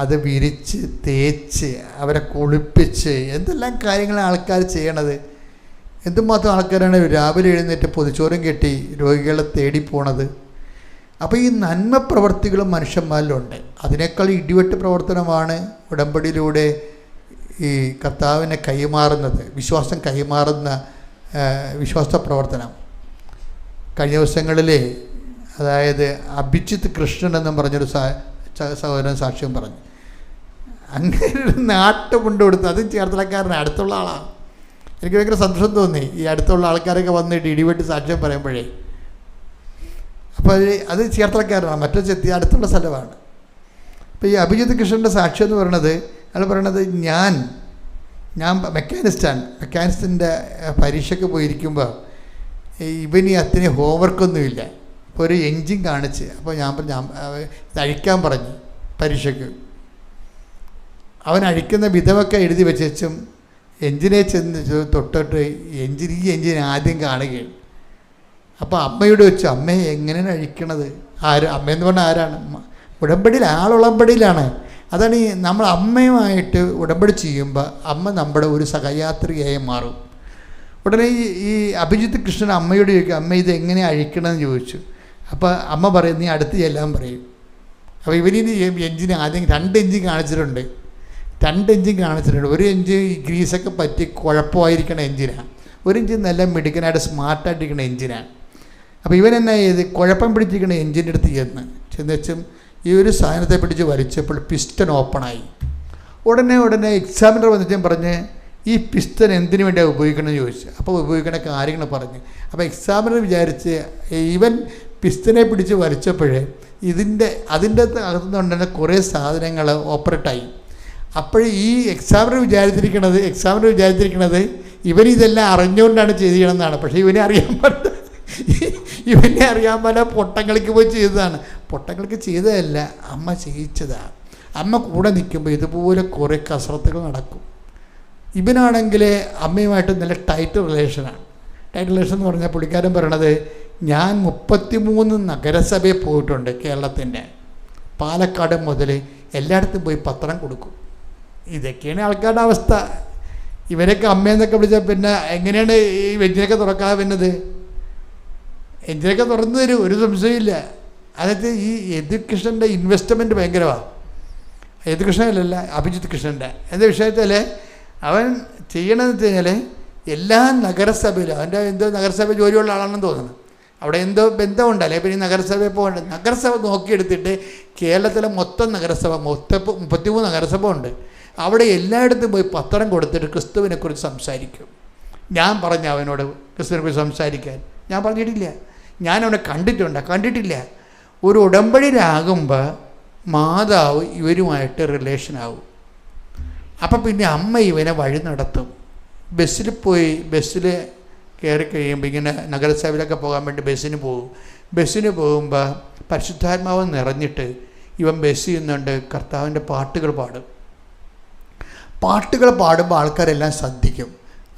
അത് വിരിച്ച് തേച്ച് അവരെ കുളിപ്പിച്ച് എന്തെല്ലാം കാര്യങ്ങളാണ് ആൾക്കാർ ചെയ്യണത്. എന്തുമാത്രം ആൾക്കാരാണ് രാവിലെ എഴുന്നേറ്റ് പൊതിച്ചോറും കെട്ടി രോഗികളെ തേടി പോണത്. അപ്പോൾ ഈ നന്മ പ്രവർത്തികളും മനുഷ്യന്മാരിലുണ്ട്. അതിനേക്കാൾ ഇടിവെട്ട് പ്രവർത്തനമാണ് ഉടമ്പടിയിലൂടെ ഈ കർത്താവിനെ കൈമാറുന്നത്, വിശ്വാസം കൈമാറുന്ന വിശ്വാസ പ്രവർത്തനം. കഴിഞ്ഞ ദിവസങ്ങളിൽ അതായത് അഭിജിത്ത് കൃഷ്ണൻ എന്നും പറഞ്ഞൊരു സഹോദരൻ സാക്ഷ്യം പറഞ്ഞു. അങ്ങനെ ഒരു നാട്ടുമുണ്ട് കൊടുത്ത്, അതും ചേർത്തലക്കാരൻ, അടുത്തുള്ള ആളാണ്. എനിക്ക് ഭയങ്കര സന്തോഷം തോന്നി ഈ അടുത്തുള്ള ആൾക്കാരൊക്കെ വന്നിട്ട് ഇടിവെട്ടി സാക്ഷ്യം പറയുമ്പോഴേ. അപ്പോൾ അത് ചേർത്തലക്കാരനാണ്, മറ്റൊരു അടുത്തുള്ള സ്ഥലമാണ്. അപ്പോൾ ഈ അഭിജിത്ത് കൃഷ്ണൻ്റെ സാക്ഷ്യം എന്ന് പറയുന്നത്, അയാൾ പറയണത് ഞാൻ മെക്കാനിസ്റ്റിൻ്റെ പരീക്ഷയ്ക്ക് പോയിരിക്കുമ്പോൾ ഇവന് അത്രയും ഹോംവർക്കൊന്നുമില്ല. അപ്പോൾ ഒരു എൻജിൻ കാണിച്ച്, അപ്പോൾ ഞാൻ ഇത് അഴിക്കാൻ പറഞ്ഞു പരീക്ഷയ്ക്ക്. അവൻ അഴിക്കുന്ന വിധമൊക്കെ എഴുതി വെച്ചും എൻജിനെ ചെന്ന് തൊട്ടിട്ട് ഈ എൻജിൻ ആദ്യം കാണുകയാണ്. അപ്പോൾ അമ്മയോട് വെച്ചു, അമ്മയെ എങ്ങനെയാണ് അഴിക്കണത്? അമ്മയെന്ന് പറഞ്ഞാൽ ആരാണ്? ഉടമ്പടിയിൽ, ആളുടമ്പടിയിലാണ്. അതാണ് നമ്മൾ അമ്മയുമായിട്ട് ഉടമ്പടി ചെയ്യുമ്പോൾ അമ്മ നമ്മുടെ ഒരു സഹയാത്രികയായി മാറും. ഉടനെ ഈ അഭിജിത്ത് കൃഷ്ണൻ അമ്മയോട് ചോദിക്കും, അമ്മ ഇത് എങ്ങനെ അഴിക്കണമെന്ന് ചോദിച്ചു. അപ്പോൾ അമ്മ പറയും, നീ അടുത്ത് ചെല്ലാൻ പറയും. അപ്പോൾ ഇവരിന് എൻജിൻ ആദ്യം 2 എൻജിൻ കാണിച്ചിട്ടുണ്ട്. 2 എൻജിൻ കാണിച്ചിട്ടുണ്ട്. ഒരു എൻജിൻ ഗ്രീസൊക്കെ പറ്റി കുഴപ്പമായിരിക്കണ എൻജിനാണ്, ഒരു എൻജിൻ നല്ല മിടുക്കനായിട്ട് സ്മാർട്ടായിട്ടിരിക്കുന്ന എൻജിനാണ്. അപ്പോൾ ഇവൻ എന്നാ ചെയ്ത്, കുഴപ്പം പിടിച്ചിരിക്കുന്ന എൻജിൻ്റെ അടുത്ത് ചെന്നുവെച്ചും ഈ ഒരു സാധനത്തെ പിടിച്ച് വലിച്ചപ്പോൾ പിസ്റ്റൺ ഓപ്പണായി. ഉടനെ എക്സാമിനർ വന്നിട്ടും പറഞ്ഞ്, ഈ പിസ്റ്റൺ എന്തിനു വേണ്ടിയാണ് ഉപയോഗിക്കണമെന്ന് ചോദിച്ചു. അപ്പോൾ ഉപയോഗിക്കുന്ന കാര്യങ്ങൾ പറഞ്ഞ്. അപ്പോൾ എക്സാമിനർ വിചാരിച്ച് ഇവൻ പിസ്റ്റനെ പിടിച്ച് വലിച്ചപ്പോഴേ അതിൻ്റെ അകത്തുനിന്നുണ്ടായിരുന്ന കുറേ സാധനങ്ങൾ ഓപ്പറേറ്റായി. അപ്പോൾ ഈ എക്സാമിനർ വിചാരിച്ചിരിക്കണത് ഇവനിതെല്ലാം അറിഞ്ഞുകൊണ്ടാണ് ചെയ്യണമെന്നാണ്. പക്ഷേ ഇവനെ അറിയാൻ പാടില്ല പൊട്ടങ്ങൾക്ക് പോയി ചെയ്തതാണ്. പൊട്ടങ്ങൾക്ക് ചെയ്തതല്ല, അമ്മ ചെയ്യിച്ചതാണ്. അമ്മ കൂടെ നിൽക്കുമ്പോൾ ഇതുപോലെ കുറേ കസരത്തുകൾ നടക്കും. ഇവനാണെങ്കിൽ അമ്മയുമായിട്ട് നല്ല ടൈറ്റ് റിലേഷൻ എന്ന് പറഞ്ഞാൽ പുള്ളിക്കാരൻ പറയണത്, ഞാൻ 33 നഗരസഭയിൽ പോയിട്ടുണ്ട് കേരളത്തിൻ്റെ. പാലക്കാട് മുതൽ എല്ലായിടത്തും പോയി പത്രം കൊടുക്കും. ഇതൊക്കെയാണ് ആൾക്കാരുടെ അവസ്ഥ. ഇവരൊക്കെ അമ്മയെന്നൊക്കെ വിളിച്ചാൽ പിന്നെ എങ്ങനെയാണ് ഈ എഞ്ചിനൊക്കെ തുറക്കാതെ പിന്നത്? എഞ്ചിനൊക്കെ തുറന്നു തരും, ഒരു സംശയമില്ല. അതായത് ഈ യദുകൃഷ്ണൻ്റെ ഇൻവെസ്റ്റ്മെൻറ്റ് ഭയങ്കരമാണ്. യദുകൃഷ്ണനല്ല, അഭിജിത്ത് കൃഷ്ണൻ്റെ. എന്താ വിഷയത്തിൽ അവൻ ചെയ്യണമെന്ന് വെച്ച് കഴിഞ്ഞാൽ എല്ലാ നഗരസഭയിലും, അവൻ്റെ എന്തോ നഗരസഭ ജോലിയുള്ള ആളാണെന്ന് തോന്നുന്നു, അവിടെ എന്തോ ബന്ധമുണ്ടല്ലേ. പിന്നെ ഈ നഗരസഭയിൽ പോകേണ്ട, നഗരസഭ നോക്കിയെടുത്തിട്ട് കേരളത്തിലെ മൊത്തം 33 നഗരസഭ ഉണ്ട്. അവിടെ എല്ലായിടത്തും പോയി പത്രം കൊടുത്തിട്ട് ക്രിസ്തുവിനെക്കുറിച്ച് സംസാരിക്കും. ഞാൻ പറഞ്ഞു അവനോട് ക്രിസ്തുവിനെക്കുറിച്ച് സംസാരിക്കാൻ, ഞാൻ പറഞ്ഞിട്ടില്ല. ഞാൻ അവനെ കണ്ടിട്ടില്ല. ഒരു ഉടമ്പടിയിലാകുമ്പോൾ മാതാവ് ഇവരുമായിട്ട് റിലേഷനാവും. അപ്പം പിന്നെ അമ്മ ഇവനെ വഴി നടത്തും. ബസ്സിൽ കയറി കഴിയുമ്പോൾ ഇങ്ങനെ നഗരസഭയിലൊക്കെ പോകാൻ വേണ്ടി ബസ്സിന് പോകുമ്പോൾ പരിശുദ്ധാത്മാവ് നിറഞ്ഞിട്ട് ഇവൻ ബസ്സിൽ നിന്നുകൊണ്ട് കർത്താവിൻ്റെ പാട്ടുകൾ പാടുമ്പോൾ ആൾക്കാരെല്ലാം ശ്രദ്ധിക്കും.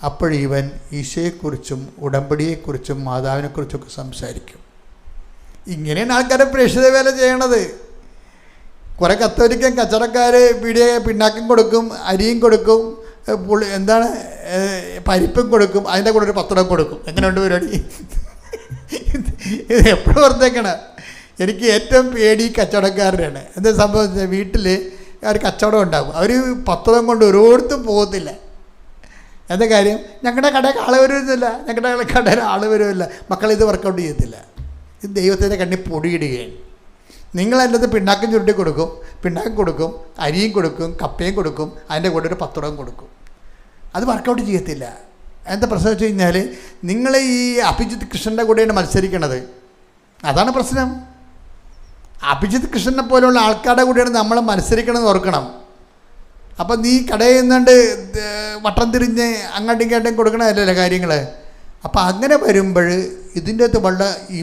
അപ്പോഴിവൻ ഈശോയെക്കുറിച്ചും ഉടമ്പടിയെക്കുറിച്ചും മാതാവിനെക്കുറിച്ചൊക്കെ സംസാരിക്കും. ഇങ്ങനെയാണ് ആൾക്കാരെ പ്രേക്ഷിത വേല ചെയ്യണത്. കുറേ കത്തോലിക്കൻ കച്ചവടക്കാർ പിണ്ണാക്കും കൊടുക്കും, അരിയും കൊടുക്കും, പരിപ്പും കൊടുക്കും, അതിൻ്റെ കൂടെ ഒരു പത്രം കൊടുക്കും. എങ്ങനെയുണ്ട് പരിപാടി? ഇത് എപ്പോഴും ഓർത്തേക്കണം. എനിക്ക് ഏറ്റവും പേടി കച്ചവടക്കാരനാണ്. എന്താ സംഭവിച്ചത്, വീട്ടിൽ ഒരു കച്ചവടം ഉണ്ടാകും, അവർ പത്രം കൊണ്ട് ഓരോരുത്തും പോകത്തില്ല. എന്താ കാര്യം, ഞങ്ങളുടെ കടയിൽ ആൾ വരുന്നില്ല, ഞങ്ങളുടെ കടയിൽ ആൾ വരുമില്ല, മക്കളിത് വർക്കൗട്ട് ചെയ്യത്തില്ല. ഇത് ദൈവത്തിൻ്റെ കണ്ണിൽ പൊടിയിടുകയാണ്. നിങ്ങളതിൻ്റെ പിണ്ണാക്കം ചുരുട്ടി കൊടുക്കും, പിണ്ണാക്കം കൊടുക്കും, അരിയും കൊടുക്കും, കപ്പയും കൊടുക്കും, അതിൻ്റെ കൂടെ ഒരു പത്രവും കൊടുക്കും. അത് വർക്കൗട്ട് ചെയ്യത്തില്ല. എന്താ പ്രശ്നം വെച്ച് കഴിഞ്ഞാൽ, നിങ്ങൾ ഈ അഭിജിത്ത് കൃഷ്ണൻ്റെ കൂടെയാണ് മത്സരിക്കണത്. അതാണ് പ്രശ്നം. അഭിജിത്ത് കൃഷ്ണനെ പോലെയുള്ള ആൾക്കാരുടെ കൂടെയാണ് നമ്മൾ മത്സരിക്കണമെന്ന് ഓർക്കണം. അപ്പം നീ കടയിൽ നിന്നുകൊണ്ട് വട്ടം തിരിഞ്ഞ് അങ്ങോട്ടും ഇങ്ങോട്ടും കൊടുക്കണമല്ലല്ലോ കാര്യങ്ങൾ. അപ്പം അങ്ങനെ വരുമ്പോൾ ഇതിൻ്റെ അകത്ത് വളരെ ഈ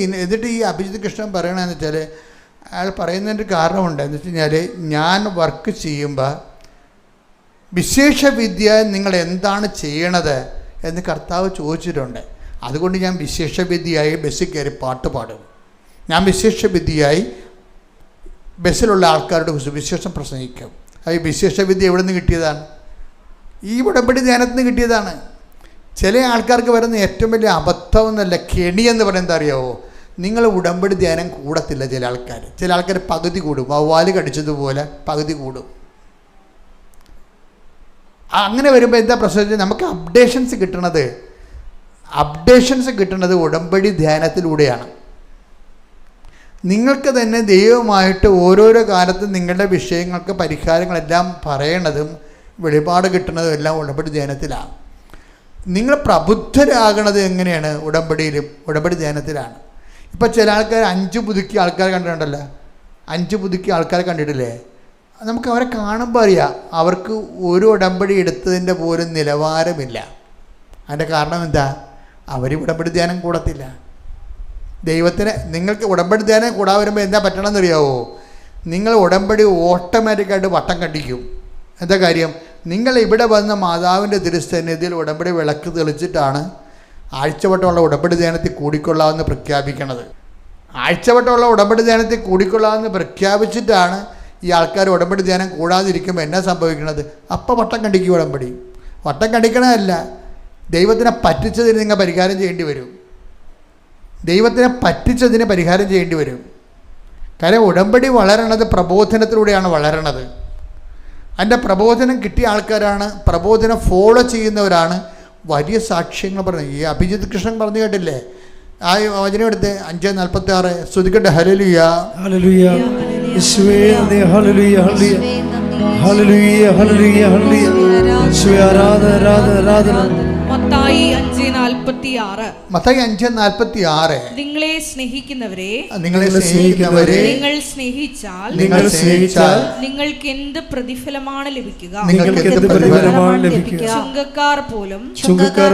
എന്നിട്ട് ഈ അഭിജിത്ത് കൃഷ്ണൻ പറയണമെന്ന് വെച്ചാൽ, അയാൾ പറയുന്നതിൻ്റെ കാരണമുണ്ട്. എന്ന് വെച്ച് കഴിഞ്ഞാൽ, ഞാൻ വർക്ക് ചെയ്യുമ്പോൾ വിശേഷ വിദ്യ നിങ്ങൾ എന്താണ് ചെയ്യണത് എന്ന് കർത്താവ് ചോദിച്ചിട്ടുണ്ട്. അതുകൊണ്ട് ഞാൻ വിശേഷ വിദ്യയായി ബസ്സിൽ കയറി പാട്ട് പാടും. ഞാൻ വിശേഷ വിദ്യയായി ബസ്സിലുള്ള ആൾക്കാരുടെ സുവിശേഷം പ്രസംഗിക്കും. അത് ഈ വിശേഷ വിദ്യ എവിടെ നിന്ന് കിട്ടിയതാണ്? ഈ ഉടമ്പടി ധ്യാനത്തിൽ നിന്ന് കിട്ടിയതാണ്. ചില ആൾക്കാർക്ക് വരുന്ന ഏറ്റവും വലിയ അബദ്ധം എന്നല്ല, കെണിയെന്ന് പറയുന്നത് അറിയാവോ? നിങ്ങൾ ഉടമ്പടി ധ്യാനം കൂടത്തില്ല. ചില ആൾക്കാർ പകുതി കൂടും, വവ്വാല് കടിച്ചതുപോലെ പകുതി കൂടും. അങ്ങനെ വരുമ്പോൾ എന്താ പ്രശ്നം, നമുക്ക് അപ്ഡേഷൻസ് കിട്ടുന്നത് ഉടമ്പടി ധ്യാനത്തിലൂടെയാണ്. നിങ്ങൾക്ക് തന്നെ ദൈവമായിട്ട് ഓരോരോ കാലത്ത് നിങ്ങളുടെ വിഷയങ്ങൾക്ക് പരിഹാരങ്ങളെല്ലാം പറയണതും വെളിപാട് കിട്ടുന്നതും എല്ലാം ഉടമ്പടി ധ്യാനത്തിലാണ്. നിങ്ങൾ പ്രബുദ്ധരാകണത് എങ്ങനെയാണ്? ഉടമ്പടി ധ്യാനത്തിലാണ്. ഇപ്പോൾ ചില ആൾക്കാർ 5 പുതുക്കിയ ആൾക്കാരെ കണ്ടിട്ടുണ്ടല്ലോ, 5 പുതുക്കിയ ആൾക്കാരെ കണ്ടിട്ടില്ലേ? നമുക്ക് അവരെ കാണുമ്പോൾ അറിയാം അവർക്ക് ഒരു ഉടമ്പടി എടുത്തതിൻ്റെ പോലും നിലവാരമില്ല. അതിൻ്റെ കാരണം എന്താ? അവർ ഉടമ്പടി ധ്യാനം കൂടത്തില്ല. ദൈവത്തിന് നിങ്ങൾക്ക് ഉടമ്പടി ധ്യാനം കൂടാൻ വരുമ്പോൾ എന്താ പറ്റണമെന്നറിയാവോ? നിങ്ങൾ ഉടമ്പടി ഓട്ടോമാറ്റിക്കായിട്ട് വട്ടം കണ്ടിക്കും. എന്താ കാര്യം? നിങ്ങൾ ഇവിടെ വന്ന മാതാവിൻ്റെ തിരുസന്നിധിയിൽ ഉടമ്പടി വിളക്ക് തെളിച്ചിട്ടാണ് ആഴ്ചവട്ടമുള്ള ഉടമ്പടി ധ്യാനത്തിൽ കൂടിക്കൊള്ളാമെന്ന് പ്രഖ്യാപിക്കണത്. ആഴ്ചവട്ടമുള്ള ഉടമ്പടി ധ്യാനത്തിൽ കൂടിക്കൊള്ളാമെന്ന് പ്രഖ്യാപിച്ചിട്ടാണ് ഈ ആൾക്കാർ ഉടമ്പടി ധ്യാനം കൂടാതിരിക്കുമ്പോൾ എന്നാ സംഭവിക്കുന്നത്? അപ്പം വട്ടം കണ്ടിക്കും. വട്ടം കണ്ടിക്കണമല്ല, ദൈവത്തിനെ പറ്റിച്ചതിന് നിങ്ങൾ പരിഹാരം ചെയ്യേണ്ടി വരും. കാര്യം ഉടമ്പടി വളരണത് പ്രബോധനത്തിലൂടെയാണ് വളരണത്. അതിൻ്റെ പ്രബോധനം കിട്ടിയ ആൾക്കാരാണ്, പ്രബോധനം ഫോളോ ചെയ്യുന്നവരാണ് വലിയ സാക്ഷ്യങ്ങൾ പറയുന്നത്. ഈ അഭിജിത്ത് കൃഷ്ണൻ പറഞ്ഞു കേട്ടില്ലേ? ആ വചനം എടുത്ത് 5:46 സ്തുതിക്കട്ടെ. ഹല്ലേലൂയ ഹല്ലേലൂയ യേശുവേ നന്ദി. ഹല്ലേലൂയ ഹല്ലേലൂയ ഹല്ലേലൂയ ഹല്ലേലൂയ ഹല്ലേലൂയ യേശുവേ ആരാധന. മത്തായി 5:46 നിങ്ങളെ സ്നേഹിക്കുന്നവരെ നിങ്ങൾ സ്നേഹിച്ചാൽ നിങ്ങൾക്ക് എന്ത് പ്രതിഫലമാണ് ലഭിക്കുക? ചുങ്കക്കാർ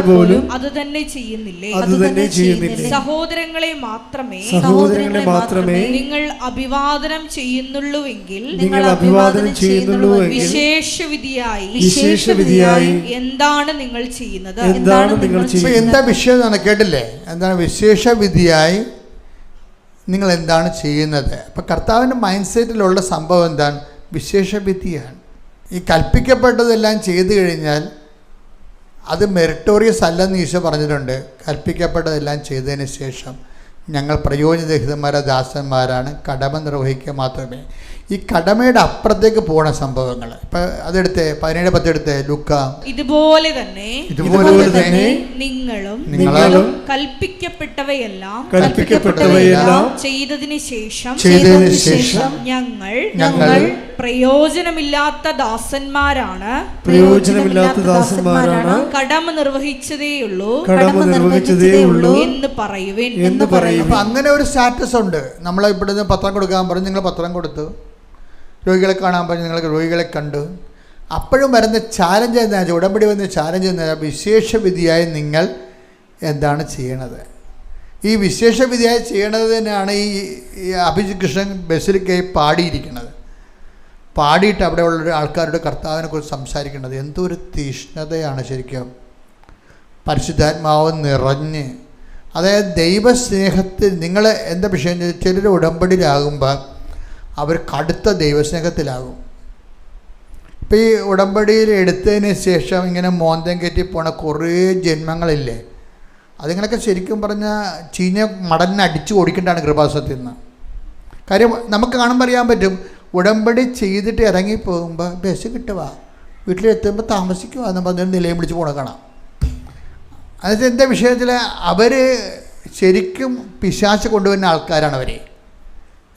പോലും അത് തന്നെ ചെയ്യുന്നില്ലേ? സഹോദരങ്ങളെ മാത്രമേ നിങ്ങൾ അഭിവാദനം ചെയ്യുന്നുള്ളുവെങ്കിൽ വിശേഷ വിധിയായി എന്താണ് നിങ്ങൾ ചെയ്യുന്നത്? എന്താ വിഷയം എന്നാണ് കേട്ടില്ലേ? എന്താണ് വിശേഷ വിധിയായി നിങ്ങൾ എന്താണ് ചെയ്യുന്നത്? അപ്പം കർത്താവിൻ്റെ മൈൻഡ് സെറ്റിലുള്ള സംഭവം എന്താണ്? വിശേഷ വിധിയാണ്. ഈ കൽപ്പിക്കപ്പെട്ടതെല്ലാം ചെയ്തു കഴിഞ്ഞാൽ അത് മെറിറ്റോറിയസ് അല്ലെന്ന് ഈശോ പറഞ്ഞിട്ടുണ്ട്. കൽപ്പിക്കപ്പെട്ടതെല്ലാം ചെയ്തതിന് ശേഷം ഞങ്ങൾ പ്രയോജനരഹിതന്മാരായ ദാസന്മാരാണ്, കടമ നിർവഹിക്കുക മാത്രമേ. ഈ കടമയുടെ അപ്പുറത്തേക്ക് പോണ സംഭവങ്ങൾ ഇപ്പം അതെടുത്ത് 17:10 എടുത്ത് ലൂക്ക. ഇതുപോലെ തന്നെ നിങ്ങളും കൽപ്പിക്കപ്പെട്ടവയെല്ലാം ചെയ്തതിന് ശേഷം ഞങ്ങൾ പ്രയോജനമില്ലാത്ത ദാസന്മാരാണ് കടമ നിർവഹിച്ചതേയുള്ളൂ എന്ന് പറയുവേൻ. അപ്പം അങ്ങനെ ഒരു സ്റ്റാറ്റസ് ഉണ്ട്. നമ്മളെ ഇവിടുന്ന് പത്രം കൊടുക്കാൻ പറഞ്ഞു, നിങ്ങൾ പത്രം കൊടുത്തു. രോഗികളെ കാണാൻ പറഞ്ഞു, നിങ്ങൾ രോഗികളെ കണ്ടു. അപ്പോഴും വരുന്ന ചാലഞ്ച് എന്താ വെച്ചാൽ, ഉടമ്പടി വന്ന ചാലഞ്ച് എന്താ വെച്ചാൽ, വിശേഷ വിധിയായി നിങ്ങൾ എന്താണ് ചെയ്യണത്? ഈ വിശേഷ വിധിയായി ചെയ്യണത് തന്നെയാണ് ഈ അഭിജിത്ത് കൃഷ്ണൻ ബസ്സിൽ കയറി പാടിയിരിക്കുന്നത്. പാടിയിട്ട് അവിടെയുള്ള ആൾക്കാരുടെ കർത്താവിനെ കുറിച്ച് സംസാരിക്കുന്നത്. എന്തൊരു തീഷ്ണതയാണ് ശരിക്കും. പരിശുദ്ധാത്മാവ് നിറഞ്ഞ്, അതായത് ദൈവസ്നേഹത്തിൽ നിങ്ങൾ എന്താ വിഷയം? ചിലർ ഉടമ്പടിയിലാകുമ്പോൾ അവർ കടുത്ത ദൈവസ്നേഹത്തിലാകും. ഇപ്പം ഈ ഉടമ്പടിയിൽ എടുത്തതിന് ശേഷം ഇങ്ങനെ മോന്തം കയറ്റി പോണ കുറേ ജന്മങ്ങളില്ലേ, അതുങ്ങളൊക്കെ ശരിക്കും പറഞ്ഞാൽ ചീഞ്ഞ മടലിനെ അടിച്ചു ഓടിക്കേണ്ടതാണ് കൃപാസനത്തിൽ നിന്ന്. കാര്യം നമുക്ക് കാണുമ്പോൾ അറിയാൻ പറ്റും, ഉടമ്പടി ചെയ്തിട്ട് ഇറങ്ങിപ്പോകുമ്പോൾ ബസ് കിട്ടുക, വീട്ടിലെത്തുമ്പോൾ താമസിക്കുക എന്ന് പറഞ്ഞൊരു നിലയം വിളിച്ച് പോകണം കാണാം. അതായത് എന്താ വിഷയത്തിൽ അവർ ശരിക്കും പിശാച് കൊണ്ടുവരുന്ന ആൾക്കാരാണ് അവർ.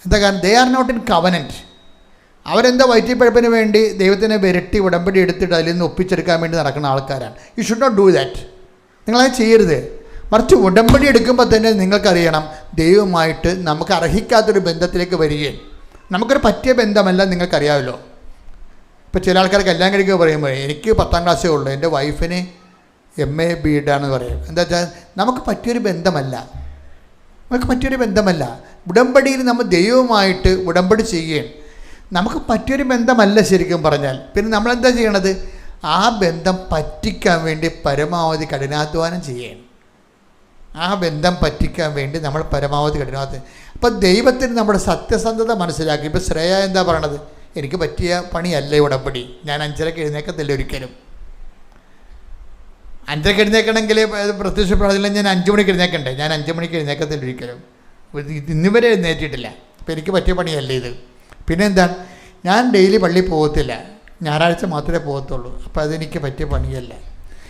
എന്താ കാരണം? They are not in covenant. അവരെന്താ വയറ്റിപ്പഴപ്പിന് വേണ്ടി ദൈവത്തിനെ വിരട്ടി ഉടമ്പടി എടുത്തിട്ട് അതിൽ നിന്ന് ഒപ്പിച്ചെടുക്കാൻ വേണ്ടി നടക്കുന്ന ആൾക്കാരാണ്. You should not do that. നിങ്ങളത് ചെയ്യരുത്. മറിച്ച് ഉടമ്പടി എടുക്കുമ്പോൾ തന്നെ നിങ്ങൾക്കറിയണം, ദൈവമായിട്ട് നമുക്ക് അർഹിക്കാത്തൊരു ബന്ധത്തിലേക്ക് വരികയും നമുക്കൊരു പറ്റിയ ബന്ധമല്ല. നിങ്ങൾക്കറിയാമല്ലോ, ഇപ്പോൾ ചില ആൾക്കാർ കല്യാണം കഴിക്കുക പറയുമ്പോൾ എനിക്ക് 10ാം ക്ലാസ്സേ ഉള്ളൂ, എൻ്റെ വൈഫിന് MA BEd ആണെന്ന് പറയും. എന്താ വെച്ചാൽ നമുക്ക് പറ്റിയൊരു ബന്ധമല്ല, നമുക്ക് പറ്റിയൊരു ബന്ധമല്ല. ഉടമ്പടിയിൽ നമ്മൾ ദൈവവുമായിട്ട് ഉടമ്പടി ചെയ്യുകയും നമുക്ക് പറ്റിയൊരു ബന്ധമല്ല ശരിക്കും പറഞ്ഞാൽ. പിന്നെ നമ്മളെന്താ ചെയ്യണത്? ആ ബന്ധം പറ്റിക്കാൻ വേണ്ടി പരമാവധി കഠിനാധ്വാനം ചെയ്യണം. ആ ബന്ധം പറ്റിക്കാൻ വേണ്ടി നമ്മൾ പരമാവധി കഠിനാധ്വാനം. അപ്പോൾ ദൈവത്തിന് നമ്മുടെ സത്യസന്ധത മനസ്സിലാക്കി. ഇപ്പോൾ ശ്രേയ എന്താ പറയണത്? എനിക്ക് പറ്റിയ പണിയല്ല ഉടമ്പടി, ഞാൻ 5:30 എഴുന്നേക്കത്തില്ല ഒരിക്കലും. 5:30 എഴുന്നേക്കണമെങ്കിൽ പ്രത്യക്ഷപ്പെടില്ല, ഞാൻ 5 മണിക്ക് എഴുന്നേക്കണ്ടേ? ഞാൻ 5 മണിക്ക് എഴുന്നേക്കത്തില്ല ഒരിക്കലും, ഇന്നുവരെ എഴുന്നേറ്റിട്ടില്ല. അപ്പോൾ എനിക്ക് പറ്റിയ പണിയല്ല ഇത്. പിന്നെ എന്താണ്? ഞാൻ ഡെയിലി പള്ളിയിൽ പോകത്തില്ല, ഞായറാഴ്ച മാത്രമേ പോകത്തുള്ളൂ. അപ്പോൾ അതെനിക്ക് പറ്റിയ പണിയല്ല.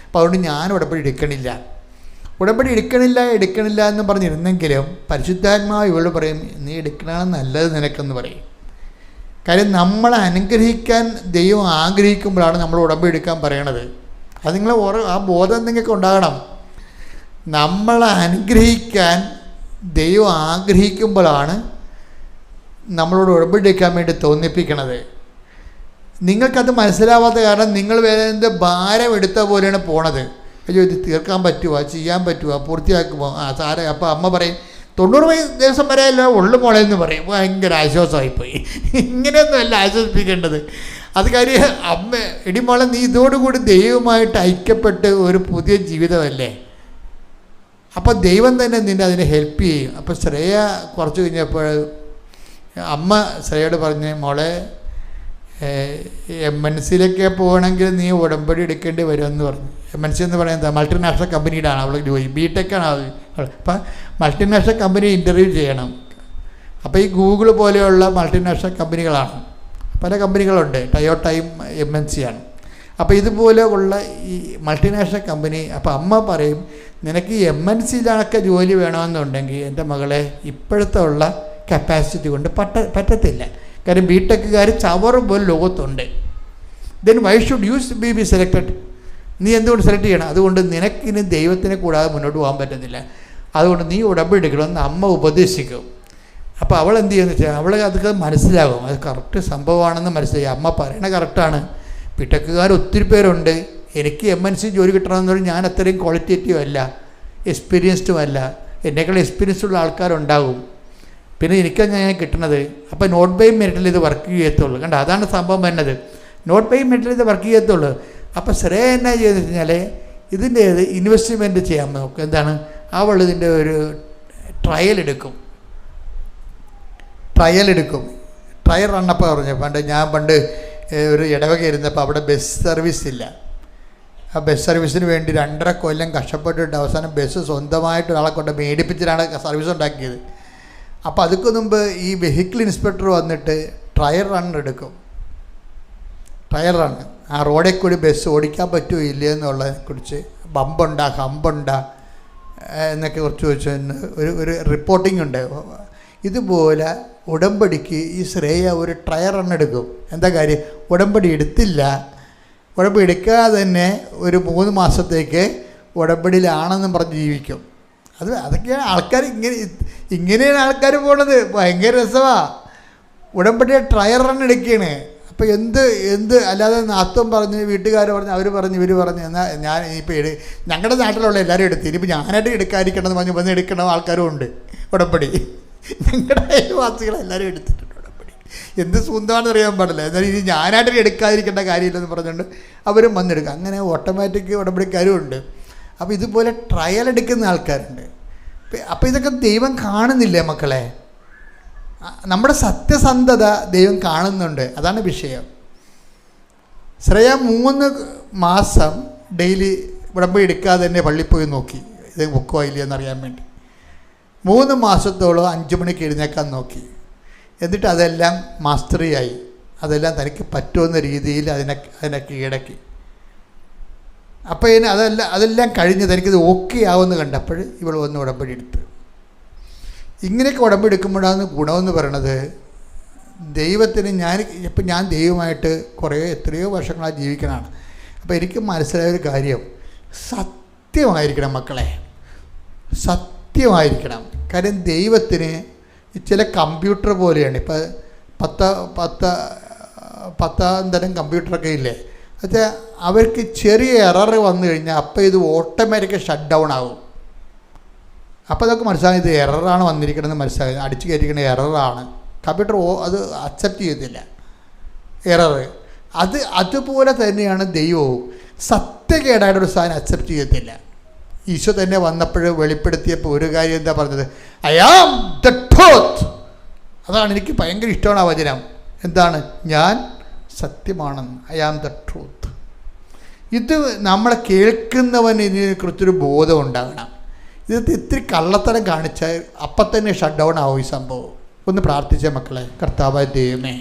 അപ്പോൾ അതുകൊണ്ട് ഞാൻ ഉടമ്പടി ഉടമ്പടി എടുക്കണില്ല എന്ന് പറഞ്ഞിരുന്നെങ്കിലും പരിശുദ്ധാത്മാവ് ഇവളോട് പറയും, നീ എടുക്കണമെന്ന് നല്ലത് നിനക്കെന്ന് പറയും. കാര്യം നമ്മളെ അനുഗ്രഹിക്കാൻ ദൈവം ആഗ്രഹിക്കുമ്പോഴാണ് നമ്മൾ ഉടമ്പടി എടുക്കാൻ പറയണത്. അത് നിങ്ങൾ ആ ബോധം നിങ്ങൾക്ക് ഉണ്ടാകണം. നമ്മളെ അനുഗ്രഹിക്കാൻ ദൈവം ആഗ്രഹിക്കുമ്പോഴാണ് നമ്മളോട് ഉടമ്പടി എടുക്കാൻ വേണ്ടി തോന്നിപ്പിക്കണത്. നിങ്ങൾക്കത് മനസ്സിലാവാത്ത കാരണം നിങ്ങൾ വേറെ എന്ത് ഭാരം എടുത്ത പോലെയാണ് പോണത്. അയ്യോ, ഇത് തീർക്കാൻ പറ്റുമോ, ചെയ്യാൻ പറ്റുമോ, പൂർത്തിയാക്കുമോ? സാറേ, അപ്പോൾ അമ്മ പറയും 90 ദിവസം വരെ അല്ല ഉള്ളു മോളെ എന്ന് പറയും. ഭയങ്കര ആശ്വാസമായിപ്പോയി. ഇങ്ങനെയൊന്നുമല്ല ആശ്വസിപ്പിക്കേണ്ടത്. അത് കാര്യം അമ്മ, എടി മോളെ, നീ ഇതോടുകൂടി ദൈവമായിട്ട് ഐക്യപ്പെട്ട് ഒരു പുതിയ ജീവിതമല്ലേ. അപ്പോൾ ദൈവം തന്നെ നിന്നെ അതിനെ ഹെൽപ്പ് ചെയ്യും. അപ്പോൾ ശ്രേയ കുറച്ച് കഴിഞ്ഞപ്പോൾ അമ്മ ശ്രേയോട് പറഞ്ഞ്, മോളെ MNCയിലൊക്കെ പോകണമെങ്കിൽ നീ ഉടമ്പടി എടുക്കേണ്ടി വരുമെന്ന് പറഞ്ഞു. MNC എന്ന് പറയുന്നത് മൾട്ടിനാഷണൽ കമ്പനിയുടെ ആണ് അവൾ ജോലി, BTech ആണ് അവൾ. അപ്പം മൾട്ടിനാഷണൽ കമ്പനി ഇൻ്റർവ്യൂ ചെയ്യണം. അപ്പോൾ ഈ ഗൂഗിൾ പോലെയുള്ള മൾട്ടിനാഷണൽ കമ്പനികളാണ്, പല കമ്പനികളുണ്ട്, ടയോട്ടയും MNC ആണ്. അപ്പോൾ ഇതുപോലെ ഉള്ള ഈ മൾട്ടിനാഷണൽ കമ്പനി. അപ്പോൾ അമ്മ പറയും, നിനക്ക് ഈ MNCയിലൊക്കെ ജോലി വേണമെന്നുണ്ടെങ്കിൽ എൻ്റെ മകളെ ഇപ്പോഴത്തെ ഉള്ള കപ്പാസിറ്റി കൊണ്ട് പറ്റത്തില്ല. കാര്യം BTechകാർ ചവറ് പോലെ ലോകത്തുണ്ട്. Then why should you be selected? നീ എന്തുകൊണ്ട് സെലക്ട് ചെയ്യണം? അതുകൊണ്ട് നിനക്കിനി ദൈവത്തിനെ കൂടാതെ മുന്നോട്ട് പോകാൻ പറ്റത്തില്ല. അതുകൊണ്ട് നീ ഉടമ്പടി എടുക്കണമെന്ന് അമ്മ ഉപദേശിക്കും. അപ്പോൾ അവൾ എന്ത് ചെയ്യുമെന്ന് വെച്ചാൽ അവൾ അതൊക്കെ മനസ്സിലാകും, അത് കറക്റ്റ് സംഭവമാണെന്ന് മനസ്സിലായി. അമ്മ പറയണ കറക്റ്റാണ്. BTechകാർ ഒത്തിരി പേരുണ്ട്. എനിക്ക് MNC ജോലി കിട്ടണമെന്ന് പറഞ്ഞാൽ ഞാൻ അത്രയും ക്വാളിറ്റേറ്റീവ് അല്ല, എക്സ്പീരിയൻസ്ഡും അല്ല. എന്നേക്കാൾ എക്സ്പീരിയൻസുള്ള ആൾക്കാരുണ്ടാകും. പിന്നെ എനിക്കാണ് ഞാൻ കിട്ടണത്. അപ്പോൾ നോട്ട് ബൈ മെറിറ്റിൽ ഇത് വർക്ക് ചെയ്യത്തുള്ളൂ. കണ്ട, അതാണ് സംഭവം വരുന്നത്. നോട്ട് ബൈ മെറിറ്റിൽ ഇത് വർക്ക് ചെയ്യത്തുള്ളൂ. അപ്പോൾ ശ്രേയ എന്നാ ചെയ്തെന്ന് വെച്ചാൽ ഇതിൻ്റെ ഇൻവെസ്റ്റ്മെൻറ്റ് ചെയ്യാൻ നോക്കും. എന്താണ്? അവൾ ഇതിൻ്റെ ഒരു ട്രയൽ എടുക്കും. ട്രയൽ റണ്ണപ്പോൾ പറഞ്ഞു, പണ്ട് ഒരു ഇടവക ഇരുന്നപ്പോൾ അവിടെ ബസ് സർവീസ് ഇല്ല. ആ ബസ് സർവീസിന് വേണ്ടി 2.5 കൊല്ലം കഷ്ടപ്പെട്ടിട്ട് അവസാനം ബസ് സ്വന്തമായിട്ട് ഒരാളെ കൊണ്ട് മേടിപ്പിച്ചിട്ടാണ് സർവീസ് ഉണ്ടാക്കിയത്. അപ്പോൾ അതിക്ക് മുമ്പ് ഈ വെഹിക്കിൾ ഇൻസ്പെക്ടർ വന്നിട്ട് ട്രയൽ റൺ എടുക്കും. ആ റോഡിൽ കൂടി ബസ് ഓടിക്കാൻ പറ്റുമോ ഇല്ലേ എന്നുള്ളതിനെക്കുറിച്ച്, ഹമ്പുണ്ടാ എന്നൊക്കെ കുറച്ച് വെച്ച് ഒരു റിപ്പോർട്ടിംഗ് ഉണ്ട്. ഇതുപോലെ ഉടമ്പടിക്ക് ഈ ശ്രേയ ഒരു ട്രയൽ റൺ എടുക്കും. എന്താ കാര്യം? ഉടമ്പടി എടുക്കാതെ തന്നെ ഒരു 3 മാസത്തേക്ക് ഉടമ്പടിയിലാണെന്നും പറഞ്ഞ് ജീവിക്കും. അതൊക്കെയാണ് ആൾക്കാർ ഇങ്ങനെയാണ് ആൾക്കാർ പോണത്. ഭയങ്കര രസമാണ്. ഉടമ്പടിയെ ട്രയൽ റൺ എടുക്കുകയാണ്. അപ്പോൾ എന്ത് അല്ലാതെ നാത്തം പറഞ്ഞ്, വീട്ടുകാർ പറഞ്ഞ്, അവർ പറഞ്ഞ്, ഇവർ പറഞ്ഞ്, എന്നാൽ ഞാൻ ഇപ്പോൾ ഞങ്ങളുടെ നാട്ടിലുള്ള എല്ലാവരും എടുത്ത്, ഇനിയിപ്പോൾ ഞാനായിട്ട് എടുക്കാതിരിക്കണം എന്ന് പറഞ്ഞ് വന്ന് എടുക്കണ ആൾക്കാരും ഉണ്ട് ഉടമ്പടി. ഞങ്ങളുടെ അയൽവാസികളെല്ലാവരും എടുത്തിട്ടുണ്ട് ഉടമ്പടി. എന്ത് സ്വന്തമാണെന്ന് അറിയാൻ പാടില്ല. എന്നാലും ഇനി ഞാനായിട്ട് എടുക്കാതിരിക്കേണ്ട കാര്യമില്ലെന്ന് പറഞ്ഞുകൊണ്ട് അവരും വന്നെടുക്കും. അങ്ങനെ ഓട്ടോമാറ്റിക് ഉടമ്പടിക്കാരും ഉണ്ട്. അപ്പോൾ ഇതുപോലെ ട്രയൽ എടുക്കുന്ന ആൾക്കാരുണ്ട്. അപ്പോൾ ഇതൊക്കെ ദൈവം കാണുന്നില്ലേ മക്കളെ? നമ്മുടെ സത്യസന്ധത ദൈവം കാണുന്നുണ്ട്. അതാണ് വിഷയം. ശ്രേയ 3 മാസം ഡെയിലി ഉടമ്പടി എടുക്കാതെ തന്നെ പള്ളിയിൽ പോയി നോക്കി. ഇത് ബുക്കോ ഇല്ല എന്നറിയാൻ വേണ്ടി. 3 മാസത്തോളം 5 മണിക്ക് എഴുന്നേക്കാൻ നോക്കി. എന്നിട്ട് അതെല്ലാം മാസ്റ്ററിയായി. അതെല്ലാം തനിക്ക് പറ്റുമെന്ന രീതിയിൽ അതിനെ കീഴടക്കി. അപ്പോൾ അതെല്ലാം കഴിഞ്ഞ് തനിക്കിത് ഓക്കെ ആവുമെന്ന് കണ്ടപ്പോൾ ഇവൾ വന്ന് ഉടമ്പടി എടുത്ത്. ഇങ്ങനെയൊക്കെ ഉടമ്പടി എടുക്കുമ്പോഴാണ് ഗുണമെന്ന് പറയണത്. ദൈവത്തിന് ഞാൻ ദൈവമായിട്ട് എത്രയോ വർഷങ്ങളായി ജീവിക്കണതാണ്. അപ്പോൾ എനിക്ക് മനസ്സിലായൊരു കാര്യം, സത്യമായിരിക്കണം മക്കളെ, സത്യമായിരിക്കണം. കാര്യം ദൈവത്തിന് ചില കമ്പ്യൂട്ടർ പോലെയാണ്. ഇപ്പോൾ 10 തരം കമ്പ്യൂട്ടറൊക്കെ ഇല്ലേ, എന്നുവെച്ചാൽ അവർക്ക് ചെറിയ എറർ വന്നു കഴിഞ്ഞാൽ അപ്പോൾ ഇത് ഓട്ടോമാറ്റിക് ഷട്ട് ഡൗൺ ആകും. അപ്പോൾ അതൊക്കെ മനസ്സിലാകും, ഇത് എററാണ് വന്നിരിക്കണമെന്ന് മനസ്സിലാകും. അടിച്ചു കയറ്റിക്കുന്ന എററാണ്. കമ്പ്യൂട്ടർ അത് അക്സെപ്റ്റ് ചെയ്യത്തില്ല എറർ. അതുപോലെ തന്നെയാണ് ദൈവവും. സത്യകേടായിട്ടൊരു സാധനം അക്സെപ്റ്റ് ചെയ്യത്തില്ല. ഈശോ തന്നെ വന്നപ്പോൾ വെളിപ്പെടുത്തിയപ്പോൾ ഒരു കാര്യം എന്താ പറഞ്ഞത്? I am the truth. അതാണ് എനിക്ക് ഭയങ്കര ഇഷ്ടമാണ് ആ വചനം. എന്താണ്? ഞാൻ സത്യമാണെന്ന്. I am the truth. ഇത് നമ്മളെ കേൾക്കുന്നവന് ഇതിനെക്കുറിച്ചൊരു ബോധം ഉണ്ടാകണം. ഇത് ഇത്തിരി കള്ളത്തരം കാണിച്ചാൽ അപ്പം തന്നെ ഷട്ട് ഡൗൺ ആവും ഈ സംഭവം. ഒന്ന് പ്രാർത്ഥിച്ച മക്കളെ. കർത്താവായ ദൈവമേ,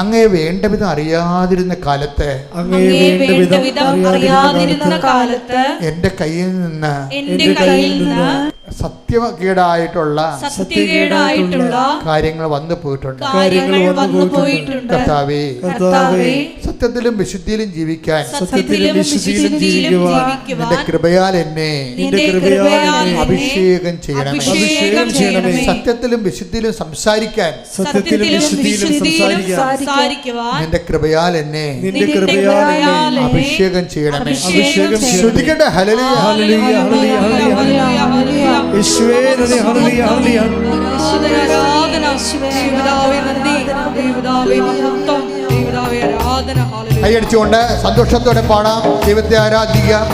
അങ്ങയെ വേണ്ട വിധം അറിയാതിരുന്ന കാലത്ത് എൻ്റെ കയ്യിൽ നിന്ന് സത്യകേടായിട്ടുള്ള കാര്യങ്ങൾ വന്നു പോയിട്ടുണ്ട്. കർത്താവേ, സത്യത്തിലും വിശുദ്ധിയിലും ജീവിക്കാൻ നിന്റെ കൃപയാൽ എന്നെ അഭിഷേകം ചെയ്യണമേ. സത്യത്തിലും വിശുദ്ധിയിലും സംസാരിക്കാൻ നിന്റെ കൃപയാൽ എന്നെ അഭിഷേകം ചെയ്യണമേ. ശ്രുതികട്ടെ ഹല്ലേലൂയ, ഹല്ലേലൂയ, ഹല്ലേലൂയ. യേശുവേ നന്ദി, ഹല്ലേലൂയ, ഹല്ലേലൂയ. കൈയടിച്ചുകൊണ്ട് സന്തോഷത്തോടെ പാടാം, ദൈവത്തെ ആരാധിക്കാം.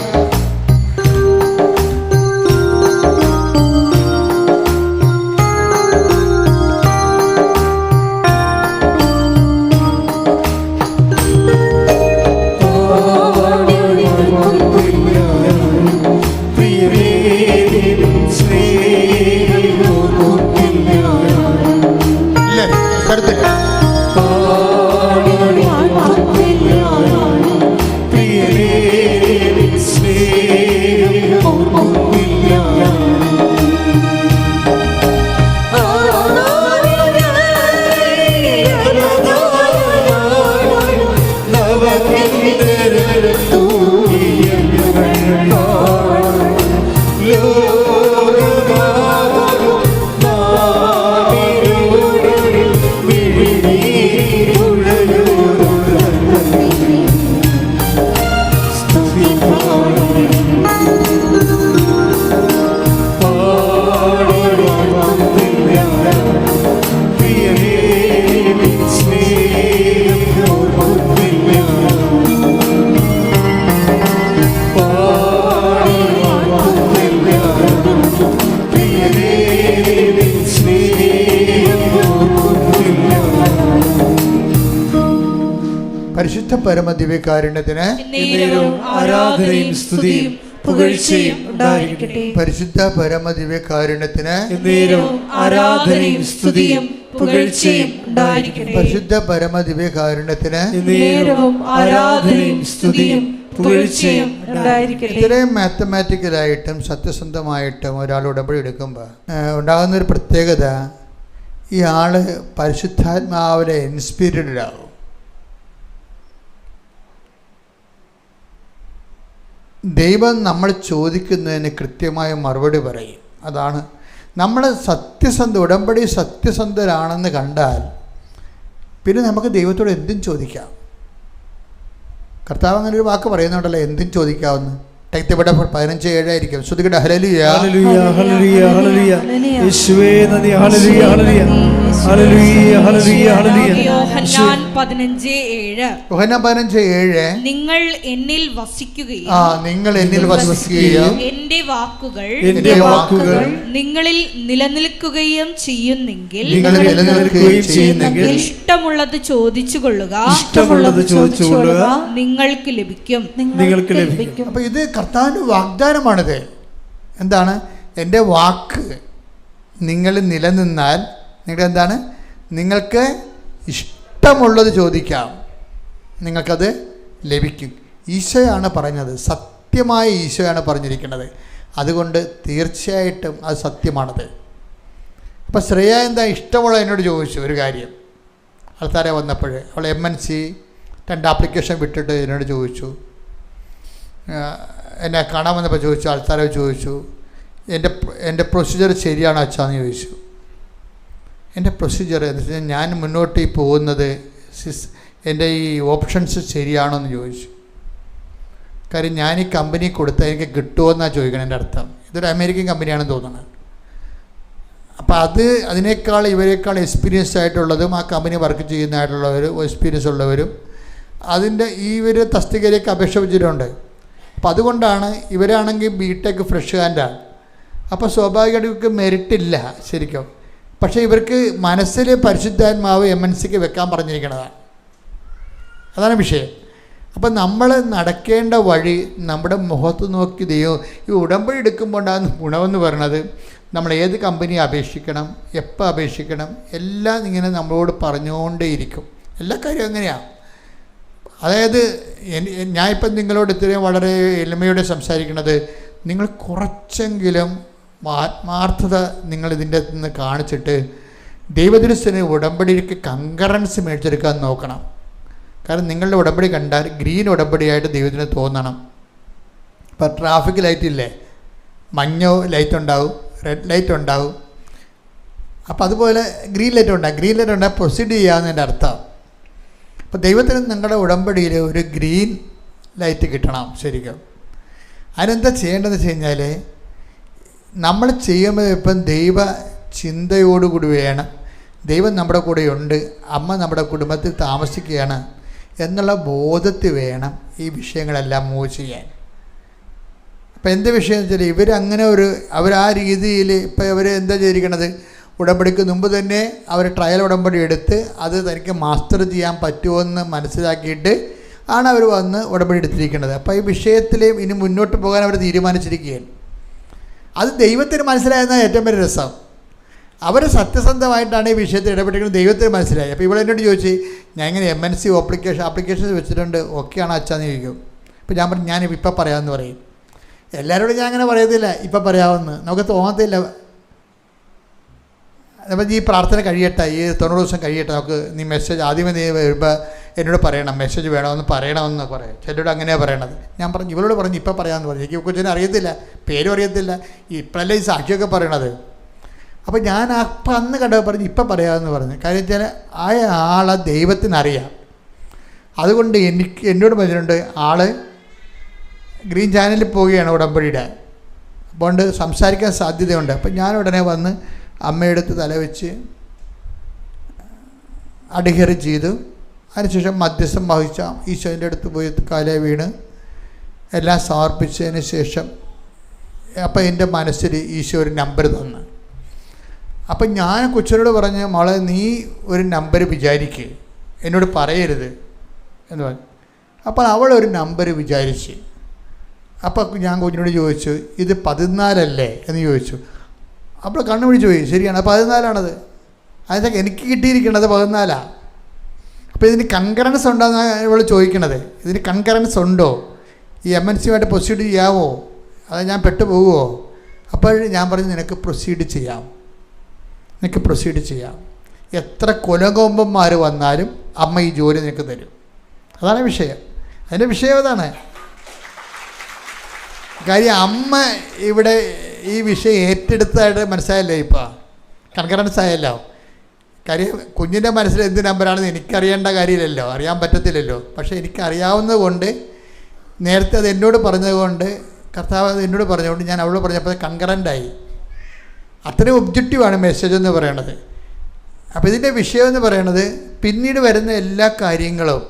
പരിശുദ്ധ പരമദിവ്യകാരുണ്യത്തിന് ആരാധനയും സ്തുതിയും പുകഴ്ചയും ഉണ്ടായിരിക്കട്ടെ. പരിശുദ്ധ പരമദിവ്യകാരുണ്യത്തിന് ആരാധനയും സ്തുതിയും പുകഴ്ചയും ഉണ്ടായിരിക്കട്ടെ. പരിശുദ്ധ പരമദിവ്യകാരുണ്യത്തിന് ആരാധനയും സ്തുതിയും പുകഴ്ചയും ഉണ്ടായിരിക്കട്ടെ. ഇത്രയും മാത്തമാറ്റിക്കലായിട്ടും സത്യസന്ധമായിട്ടും ഒരാൾ ഉടമ്പടി എടുക്കുമ്പോൾ ഉണ്ടാകുന്നൊരു പ്രത്യേകത, ഈ ആള് പരിശുദ്ധാത്മാവിലെ ഇൻസ്പിരിറ്റഡ് ആവും. ദൈവം നമ്മൾ ചോദിക്കുന്നതിന് കൃത്യമായ മറുപടി പറയും. അതാണ് നമ്മൾ ഉടമ്പടി സത്യസന്ധരാണെന്ന് കണ്ടാൽ പിന്നെ നമുക്ക് ദൈവത്തോട് എന്തും ചോദിക്കാം. കർത്താവ് അങ്ങനെ ഒരു വാക്ക് പറയുന്നുണ്ടല്ലോ, എന്തും ചോദിക്കാവുന്ന. ഇവിടെ 15:7 ശ്രുതികട്ടെ ഹല്ലേലൂയ, ഹല്ലേലൂയ, ഹല്ലേലൂയ, ഹല്ലേലൂയ. യേശുവേ നന്ദി, ഹല്ലേലൂയ, ഹല്ലേലൂയ, ഹല്ലേലൂയ, ഹല്ലേലൂയ, ഹല്ലേലൂയ. 15:7. യോഹന്നാൻ 15:7. നിങ്ങൾ എന്നിൽ വസിക്കുകയും നിങ്ങൾ എന്നിൽ വസിക്കുകയും എന്റെ വാക്കുകൾ നിങ്ങളിൽ നിലനിൽക്കുകയും ചെയ്യുന്നെങ്കിൽ ഇഷ്ടമുള്ളത് ചോദിച്ചു കൊള്ളുക, നിങ്ങൾക്ക് ലഭിക്കും. അപ്പൊ ഇത് കർത്താവിന്റെ വാഗ്ദാനമാണിത്. എന്താണ്? എൻ്റെ വാക്ക് നിങ്ങൾ നിലനിന്നാൽ നിങ്ങൾ എന്താണ്? നിങ്ങൾക്ക് ഇഷ്ടമുള്ളത് ചോദിക്കാം, നിങ്ങൾക്കത് ലഭിക്കും. ഈശോയാണ് പറഞ്ഞത്, സത്യമായ ഈശോയാണ് പറഞ്ഞിരിക്കുന്നത്. അതുകൊണ്ട് തീർച്ചയായിട്ടും അത് സത്യമാണത്. അപ്പോൾ ശ്രേയ എന്താ ഇഷ്ടമുള്ള എന്നോട് ചോദിച്ചു ഒരു കാര്യം. ആൾക്കാരെ വന്നപ്പോൾ അവൾ MNC 2 ആപ്ലിക്കേഷൻ വിട്ടിട്ട് എന്നോട് ചോദിച്ചു. എന്നെ കാണാൻ വന്നപ്പോൾ ചോദിച്ചു, ആൾക്കാരെ ചോദിച്ചു, എൻ്റെ പ്രൊസീജിയർ ശരിയാണോ അച്ഛാന്ന് ചോദിച്ചു. എൻ്റെ പ്രൊസീജിയർ എന്ന് വെച്ചാൽ ഞാൻ മുന്നോട്ട് പോകുന്നത് എൻ്റെ ഈ ഓപ്ഷൻസ് ശരിയാണോ എന്ന് ചോദിച്ചു. കാര്യം ഞാൻ ഈ കമ്പനി കൊടുത്താൽ എനിക്ക് കിട്ടുമോയെന്നാണ് ചോദിക്കണം. എൻ്റെ അർത്ഥം ഇതൊരു അമേരിക്കൻ കമ്പനിയാണെന്ന് തോന്നുന്നത്. അപ്പോൾ അതിനേക്കാൾ ഇവരെക്കാൾ എക്സ്പീരിയൻസ് ആയിട്ടുള്ളതും ആ കമ്പനി വർക്ക് ചെയ്യുന്നതായിട്ടുള്ളവരും എക്സ്പീരിയൻസ് ഉള്ളവരും അതിൻ്റെ ഇവർ തസ്തികയിലേക്ക് അപേക്ഷ വെച്ചിട്ടുണ്ട്. അപ്പോൾ അതുകൊണ്ടാണ് ഇവരാണെങ്കിൽ BTech ഫ്രഷ് ഹാൻഡാണ്. അപ്പോൾ സ്വാഭാവികമായിട്ട് ഇവർക്ക് മെറിറ്റില്ല ശരിക്കും. പക്ഷേ ഇവർക്ക് മനസ്സിൽ പരിശുദ്ധാത്മാവ് MNCക്ക് വെക്കാൻ പറഞ്ഞിരിക്കുന്നതാണ്. അതാണ് വിഷയം. അപ്പം നമ്മൾ നടക്കേണ്ട വഴി നമ്മുടെ മുഖത്ത് നോക്കി ദൈവം ഈ ഉടമ്പടി എടുക്കുമ്പോൾ ഉണ്ടാകുന്ന ഗുണമെന്ന് പറയുന്നത് നമ്മൾ ഏത് കമ്പനി അപേക്ഷിക്കണം, എപ്പോൾ അപേക്ഷിക്കണം, എല്ലാം ഇങ്ങനെ നമ്മളോട് പറഞ്ഞുകൊണ്ടേയിരിക്കും. എല്ലാ കാര്യവും അങ്ങനെയാണ്. അതായത് ഞാനിപ്പം നിങ്ങളോട് ഇത്രയും വളരെ എളിമയോടെ സംസാരിക്കുന്നത്, നിങ്ങൾ കുറച്ചെങ്കിലും ആത്മാർത്ഥത നിങ്ങളിതിൻ്റെ നിന്ന് കാണിച്ചിട്ട് ദൈവദൃശ്യന് ഉടമ്പടിക്ക് കങ്കറൻസ് മേടിച്ചെടുക്കാൻ നോക്കണം. കാരണം നിങ്ങളുടെ ഉടമ്പടി കണ്ടാൽ ഗ്രീൻ ഉടമ്പടിയായിട്ട് ദൈവത്തിന് തോന്നണം. ഇപ്പോൾ ട്രാഫിക് ലൈറ്റ് ഇല്ലേ, മഞ്ഞ ലൈറ്റ് ഉണ്ടാവും, റെഡ് ലൈറ്റ് ഉണ്ടാവും. അപ്പോൾ അതുപോലെ ഗ്രീൻ ലൈറ്റ് ഉണ്ടാകും പ്രൊസീഡ് ചെയ്യാമെന്നതിൻ്റെ അർത്ഥം. അപ്പോൾ ദൈവത്തിന് നിങ്ങളുടെ ഉടമ്പടിയിൽ ഒരു ഗ്രീൻ ലൈറ്റ് കിട്ടണം ശരിക്കും. അതിനെന്താ ചെയ്യേണ്ടതെന്ന് വെച്ച് കഴിഞ്ഞാൽ നമ്മൾ ചെയ്യുമ്പോൾ ഇപ്പം ദൈവ ചിന്തയോടുകൂടി വേണം. ദൈവം നമ്മുടെ കൂടെയുണ്ട്, അമ്മ നമ്മുടെ കുടുംബത്തിൽ താമസിക്കുകയാണ് എന്നുള്ള ബോധത്തിൽ വേണം ഈ വിഷയങ്ങളെല്ലാം മൂവ് ചെയ്യാൻ. അപ്പോൾ എന്ത് വിഷയം എന്ന് വെച്ചാൽ അവർ ആ രീതിയിൽ ഇപ്പോൾ ഇവർ എന്താ ചെയ്തിരിക്കണത്, ഉടമ്പടിക്ക് മുമ്പ് തന്നെ അവർ ട്രയൽ ഉടമ്പടി എടുത്ത് അത് തനിക്ക് മാസ്റ്റർ ചെയ്യാൻ പറ്റുമെന്ന് മനസ്സിലാക്കിയിട്ട് ആണ് അവർ വന്ന് ഉടമ്പടി എടുത്തിരിക്കുന്നത്. അപ്പോൾ ഈ വിഷയത്തിൽ ഇനി മുന്നോട്ട് പോകാൻ അവർ തീരുമാനിച്ചിരിക്കുകയാണ്. അത് ദൈവത്തിന് മനസ്സിലായെന്നാണ് ഏറ്റവും വലിയ രസം. അവർ സത്യസന്ധമായിട്ടാണ് ഈ വിഷയത്തിൽ ഇടപെട്ടിരിക്കുന്നത്, ദൈവത്തിന് മനസ്സിലായി. അപ്പോൾ ഇവളെന്നോട് ചോദിച്ചു, ഞാൻ ഇങ്ങനെ MNC ആപ്ലിക്കേഷൻസ് വെച്ചിട്ടുണ്ട്, ഓക്കെയാണോ അച്ഛാന്ന് ചോദിക്കും. അപ്പോൾ ഞാൻ പറഞ്ഞു, ഞാൻ ഇപ്പം പറയാമെന്ന് പറയും. എല്ലാവരോടും ഞാൻ അങ്ങനെ പറയത്തില്ല, ഇപ്പം പറയാമെന്ന് നമുക്ക് തോന്നത്തില്ല. അപ്പം ഈ പ്രാർത്ഥന കഴിയട്ടെ, ഈ 90 ദിവസം കഴിയട്ടെ, നമുക്ക് നീ മെസ്സേജ് ആദ്യമേ നീ വരുമ്പോൾ എന്നോട് പറയണം, മെസ്സേജ് വേണമെന്ന് പറയണമെന്ന് പറയും. ചിലരോട് അങ്ങനെയാണ് പറയണത്. ഞാൻ പറഞ്ഞു, ഇവരോട് പറഞ്ഞു ഇപ്പം പറയാമെന്ന് പറഞ്ഞു. എനിക്ക് കൊച്ചിനെ അറിയത്തില്ല, പേരും അറിയത്തില്ല, ഇപ്പോഴല്ലേ ഈ സാക്ഷിയൊക്കെ പറയണത്. അപ്പോൾ ഞാൻ അപ്പം അന്ന് കണ്ടപ്പോൾ പറഞ്ഞു ഇപ്പം പറയാമെന്ന് പറഞ്ഞു. കാര്യം വെച്ചാൽ ആ ആളെ ദൈവത്തിനറിയാം. അതുകൊണ്ട് എന്നോട് പറഞ്ഞിട്ടുണ്ട്, ആൾ ഗ്രീൻ ചാനലിൽ പോവുകയാണ് ഉടമ്പടിയുടെ, അതുകൊണ്ട് സംസാരിക്കാൻ സാധ്യതയുണ്ട്. അപ്പം ഞാൻ ഉടനെ വന്ന് അമ്മയെടുത്ത് തലവെച്ച് അഡ്ഹിയർ ചെയ്തു. അതിനുശേഷം മധ്യസ്ഥം വഹിച്ച ഈശോൻ്റെ അടുത്ത് പോയി കാലേ വീണ് എല്ലാം സമർപ്പിച്ചതിന് ശേഷം അപ്പം എൻ്റെ മനസ്സിൽ ഈശോ ഒരു നമ്പർ തന്നു. അപ്പം ഞാൻ കൊച്ചിനോട് പറഞ്ഞ്, മോളെ നീ ഒരു നമ്പർ വിചാരിക്കുക, എന്നോട് പറയരുത് എന്ന് പറഞ്ഞു. അപ്പോൾ അവളൊരു നമ്പർ വിചാരിച്ച്. അപ്പോൾ ഞാൻ കുഞ്ഞിനോട് ചോദിച്ചു, ഇത് 14 എന്ന് ചോദിച്ചു. അപ്പോൾ കണ്ണു പിടിച്ച് പോയി, ശരിയാണ് 14ആണത്. അതിനൊക്കെ എനിക്ക് കിട്ടിയിരിക്കണത് 14. അപ്പോൾ ഇതിന് കൺകറൻസ് ഉണ്ടോയെന്നാണ് ഇവൾ ചോദിക്കണത്. ഇതിന് കൺകറൻസ് ഉണ്ടോ, ഈ MNCയുമായിട്ട് പ്രൊസീഡ് ചെയ്യാമോ, അത് ഞാൻ പെട്ടുപോകുമോ? അപ്പോൾ ഞാൻ പറഞ്ഞു, നിനക്ക് പ്രൊസീഡ് ചെയ്യാം. എത്ര കൊലകൊമ്പന്മാർ വന്നാലും അമ്മ ഈ ജോലി നിനക്ക് തരും. അതാണ് വിഷയം. അതിൻ്റെ വിഷയം അതാണ്. കാര്യം അമ്മ ഇവിടെ ഈ വിഷയം ഏറ്റെടുത്തതായിട്ട് മനസ്സിലായല്ലോ, ഇപ്പോൾ കൺകറൻസ് ആയല്ലോ. കാര്യം കുഞ്ഞിൻ്റെ മനസ്സിൽ എന്ത് നമ്പറാണെന്ന് എനിക്കറിയേണ്ട കാര്യമില്ലല്ലോ, അറിയാൻ പറ്റത്തില്ലല്ലോ. പക്ഷേ എനിക്കറിയാവുന്നത് കൊണ്ട്, നേരത്തെ അത് എന്നോട് പറഞ്ഞതുകൊണ്ട്, കർത്താവ് അത് എന്നോട് പറഞ്ഞതുകൊണ്ട് ഞാൻ അവളോട് പറഞ്ഞപ്പോൾ കൺകറൻ്റായി. അത്രയും ഒബ്ജക്റ്റീവാണ് മെസ്സേജ് എന്ന് പറയണത്. അപ്പോൾ ഇതിൻ്റെ വിഷയം എന്ന് പറയുന്നത് പിന്നീട് വരുന്ന എല്ലാ കാര്യങ്ങളും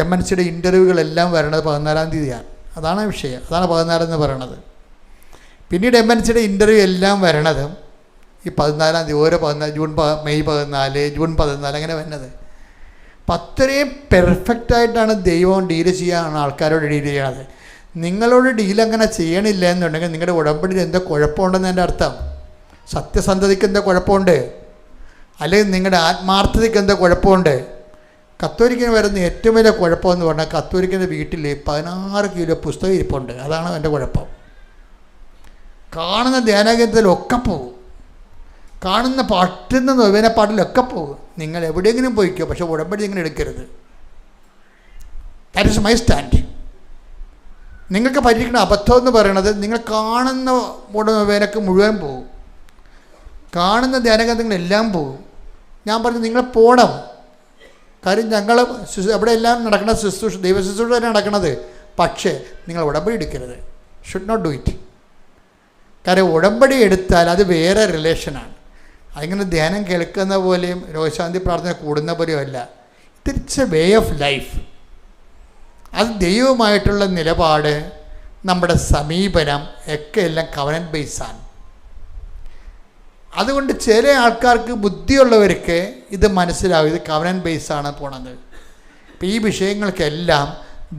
MNCയുടെ ഇൻ്റർവ്യൂകളെല്ലാം വരണത് 14-ാം തീയതിയാണ്. അതാണ് വിഷയം. അതാണ് 14 എന്ന് പറയണത്. പിന്നീട് MNCയുടെ ഇൻ്റർവ്യൂ എല്ലാം വരണത് ഈ 14-ാം തീയതി, ഓരോ 14 മെയ് 14 ജൂൺ 14 അങ്ങനെ വരുന്നത്. അപ്പം അത്രയും പെർഫെക്റ്റായിട്ടാണ് ദൈവം ഡീല് ചെയ്യാനാണ് ആൾക്കാരോട് ഡീൽ ചെയ്യണത്. നിങ്ങളോട് ഡീൽ അങ്ങനെ ചെയ്യണില്ല എന്നുണ്ടെങ്കിൽ നിങ്ങളുടെ ഉടമ്പടിയിൽ എന്തോ കുഴപ്പമുണ്ടെന്ന് എൻ്റെ അർത്ഥം. സത്യസന്ധതയ്ക്ക് എന്തോ കുഴപ്പമുണ്ട്, അല്ലെങ്കിൽ നിങ്ങളുടെ ആത്മാർത്ഥതയ്ക്ക് എന്തോ കുഴപ്പമുണ്ട്. കത്തോലിക്കിന് വരുന്ന ഏറ്റവും വലിയ കുഴപ്പമെന്ന് പറഞ്ഞാൽ കത്തോലിക്കിൻ്റെ വീട്ടിൽ 16 കിലോ പുസ്തകം ഇരിപ്പുണ്ട്. അതാണ് എൻ്റെ കുഴപ്പം. കാണുന്ന ധ്യാനകേന്ദ്രത്തിലൊക്കെ പോകും, കാണുന്ന പാട്ടുന്ന നൊവേന പാട്ടിലൊക്കെ പോകും. നിങ്ങൾ എവിടെയെങ്കിലും പോയിക്കോ, പക്ഷെ ഉടമ്പടി നിങ്ങൾ എടുക്കരുത്. That is my stand. നിങ്ങൾക്ക് പറ്റിയിരിക്കുന്ന അബദ്ധം എന്ന് പറയുന്നത് നിങ്ങൾ കാണുന്ന നൊവേനക്ക് മുഴുവൻ പോകും, കാണുന്ന ധ്യാനകേന്ദ്രങ്ങളെല്ലാം പോകും. ഞാൻ പറഞ്ഞു നിങ്ങൾ പോകണം. കാര്യം ഞങ്ങൾ അവിടെ എല്ലാം നടക്കുന്ന ശുശ്രൂഷ, ദൈവ ശുശ്രൂഷ തന്നെ നടക്കുന്നത്. പക്ഷേ നിങ്ങൾ ഉടമ്പടി എടുക്കരുത്. Should not do it. കാര്യം ഉടമ്പടി എടുത്താൽ അത് വേറെ റിലേഷനാണ്. അതിങ്ങനെ ധ്യാനം കേൾക്കുന്ന പോലെയും രോഗശാന്തി പ്രാർത്ഥന കൂടുന്ന പോലെയും അല്ല. It's a way of life. അത് ദൈവവുമായിട്ടുള്ള നിലപാട്, നമ്മുടെ സമീപനം ഒക്കെ എല്ലാം കവനന്റ് ബേസാണ്. അതുകൊണ്ട് ചില ആൾക്കാർക്ക്, ബുദ്ധിയുള്ളവർക്ക് ഇത് മനസ്സിലാവും, ഇത് കവനന്റ് ബേസാണ് പോണത്. അപ്പോൾ ഈ വിഷയങ്ങൾക്കെല്ലാം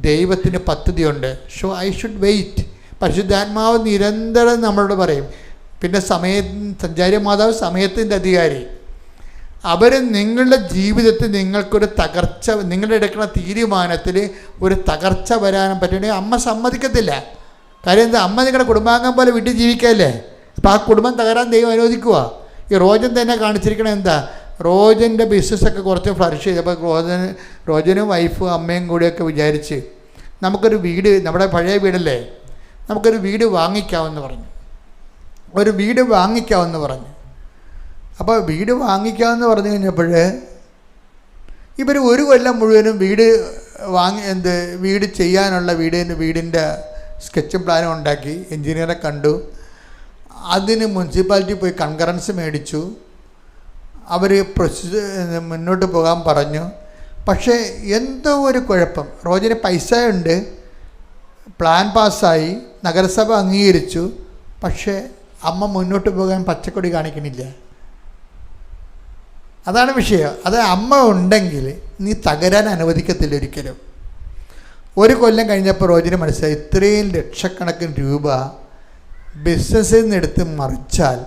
ദൈവത്തിന് പദ്ധതിയുണ്ട്. So I should wait. പരിശുദ്ധാത്മാവ് നിരന്തരം നമ്മളോട് പറയും. പിന്നെ സഞ്ചാരി മാതാവ് സമയത്തിൻ്റെ അധികാരി. അവർ നിങ്ങളുടെ ജീവിതത്തിൽ നിങ്ങൾക്കൊരു തകർച്ച, നിങ്ങളുടെ എടുക്കുന്ന തീരുമാനത്തിൽ ഒരു തകർച്ച വരാനും പറ്റുകയാണെങ്കിൽ അമ്മ സമ്മതിക്കത്തില്ല. കാര്യം എന്താ? അമ്മ നിങ്ങളുടെ കുടുംബാംഗം പോലെ വീട്ടിൽ ജീവിക്കല്ലേ. അപ്പോൾ ആ കുടുംബം തകരാൻ ദൈവം അനുവദിക്കുക. ഈ റോജൻ തന്നെ കാണിച്ചിരിക്കണത് എന്താ? റോജൻ്റെ ബിസിനസ്സൊക്കെ കുറച്ച് ഫ്ലറിഷ് ചെയ്തപ്പോൾ റോജനും വൈഫും അമ്മയും കൂടിയൊക്കെ വിചാരിച്ച് നമുക്കൊരു വീട്, നമ്മുടെ പഴയ വീടല്ലേ, നമുക്കൊരു വീട് വാങ്ങിക്കാമെന്ന് പറഞ്ഞു. ഒരു വീട് വാങ്ങിക്കാമെന്ന് പറഞ്ഞു. അപ്പോൾ വീട് വാങ്ങിക്കാമെന്ന് പറഞ്ഞു കഴിഞ്ഞപ്പോൾ ഇവർ ഒരു കൊല്ലം മുഴുവനും വീട് ചെയ്യാനുള്ള വീടിൻ്റെ സ്കെച്ചും പ്ലാനും ഉണ്ടാക്കി, എൻജിനീയറെ കണ്ടു. അതിന് മുനിസിപ്പാലിറ്റി പോയി കൺകറൻസ് മേടിച്ചു. അവർ മുന്നോട്ട് പോകാൻ പറഞ്ഞു. പക്ഷേ എന്തോ ഒരു കുഴപ്പം. റോജിന് പൈസ ഉണ്ട്, പ്ലാൻ പാസ്സായി, നഗരസഭ അംഗീകരിച്ചു. പക്ഷേ അമ്മ മുന്നോട്ട് പോകാൻ പച്ചക്കൊടി കാണിക്കണില്ല. അതാണ് വിഷയം. അത് അമ്മ ഉണ്ടെങ്കിൽ നീ തകരാൻ അനുവദിക്കത്തില്ല ഒരിക്കലും. ഒരു കൊല്ലം കഴിഞ്ഞപ്പോൾ റോജിന് മനസ്സിലായി ഇത്രയും ലക്ഷക്കണക്കിന് രൂപ ബിസിനസ്സിൽ നിന്ന് എടുത്ത് മറിച്ചാൽ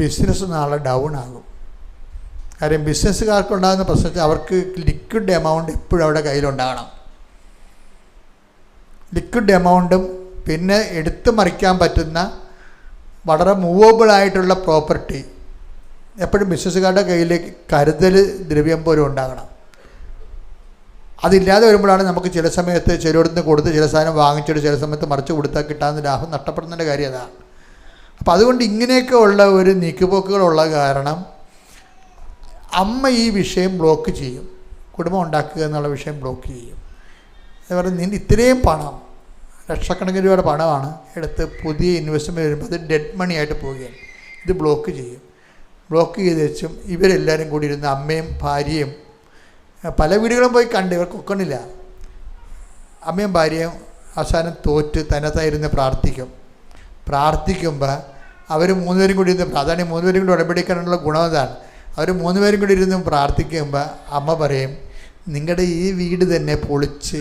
ബിസിനസ് നാളെ ഡൗൺ ആകും. കാര്യം ബിസിനസ്സുകാർക്കുണ്ടാകുന്ന പ്രശ്നം അവർക്ക് ലിക്വിഡ് എമൗണ്ട് എപ്പോഴും അവിടെ കയ്യിലുണ്ടാകണം. ലിക്വിഡ് എമൗണ്ടും പിന്നെ എടുത്തു മറിക്കാൻ പറ്റുന്ന വളരെ മൂവബിളായിട്ടുള്ള പ്രോപ്പർട്ടി എപ്പോഴും ബിസിനസ്സുകാരുടെ കയ്യിലേക്ക് കരുതൽ ദ്രവ്യം പോലും ഉണ്ടാകണം. അതില്ലാതെ വരുമ്പോഴാണ് നമുക്ക് ചില സമയത്ത് ചിലയിടത്ത് കൊടുത്ത് ചില സാധനം വാങ്ങിച്ചിട്ട് ചില സമയത്ത് മറിച്ച് കൊടുത്താൽ കിട്ടാവുന്ന ലാഭം നഷ്ടപ്പെടുന്നതിൻ്റെ കാര്യം അതാണ്. അപ്പോൾ അതുകൊണ്ട് ഇങ്ങനെയൊക്കെ ഉള്ള ഒരു നീക്കുപോക്കുകളുള്ള കാരണം അമ്മ ഈ വിഷയം ബ്ലോക്ക് ചെയ്യും. കുടുംബം ഉണ്ടാക്കുക എന്നുള്ള വിഷയം ബ്ലോക്ക് ചെയ്യും. അതുപോലെ നിൻ്റെ ഇത്രയും പണം, ലക്ഷക്കണക്കിന് രൂപയുടെ പണമാണ് എടുത്ത് പുതിയ ഇൻവെസ്റ്റ്മെൻറ്റ് വരുമ്പോൾ അത് ഡെഡ് മണി ആയിട്ട് പോവുകയാണ്. ഇത് ബ്ലോക്ക് ചെയ്യും. ബ്ലോക്ക് ചെയ്ത് വെച്ചും ഇവരെല്ലാവരും കൂടി ഇരുന്ന് അമ്മയും ഭാര്യയും പല വീടുകളും പോയി കണ്ട് ഇവർക്ക് ഒക്കണില്ല. അമ്മയും ഭാര്യയും അവസാനം തോറ്റ് തന്നത്തായിരുന്ന് പ്രാർത്ഥിക്കുമ്പോൾ അവർ 3 പേരും കൂടി ഇരുന്ന്, അതാണ് 3 പേരും കൂടി ഉടമ്പടിക്കാനുള്ള ഗുണം അതാണ്. അവർ 3 പേരും കൂടി ഇരുന്ന് പ്രാർത്ഥിക്കുമ്പോൾ അമ്മ പറയും നിങ്ങളുടെ ഈ വീട് തന്നെ പൊളിച്ച്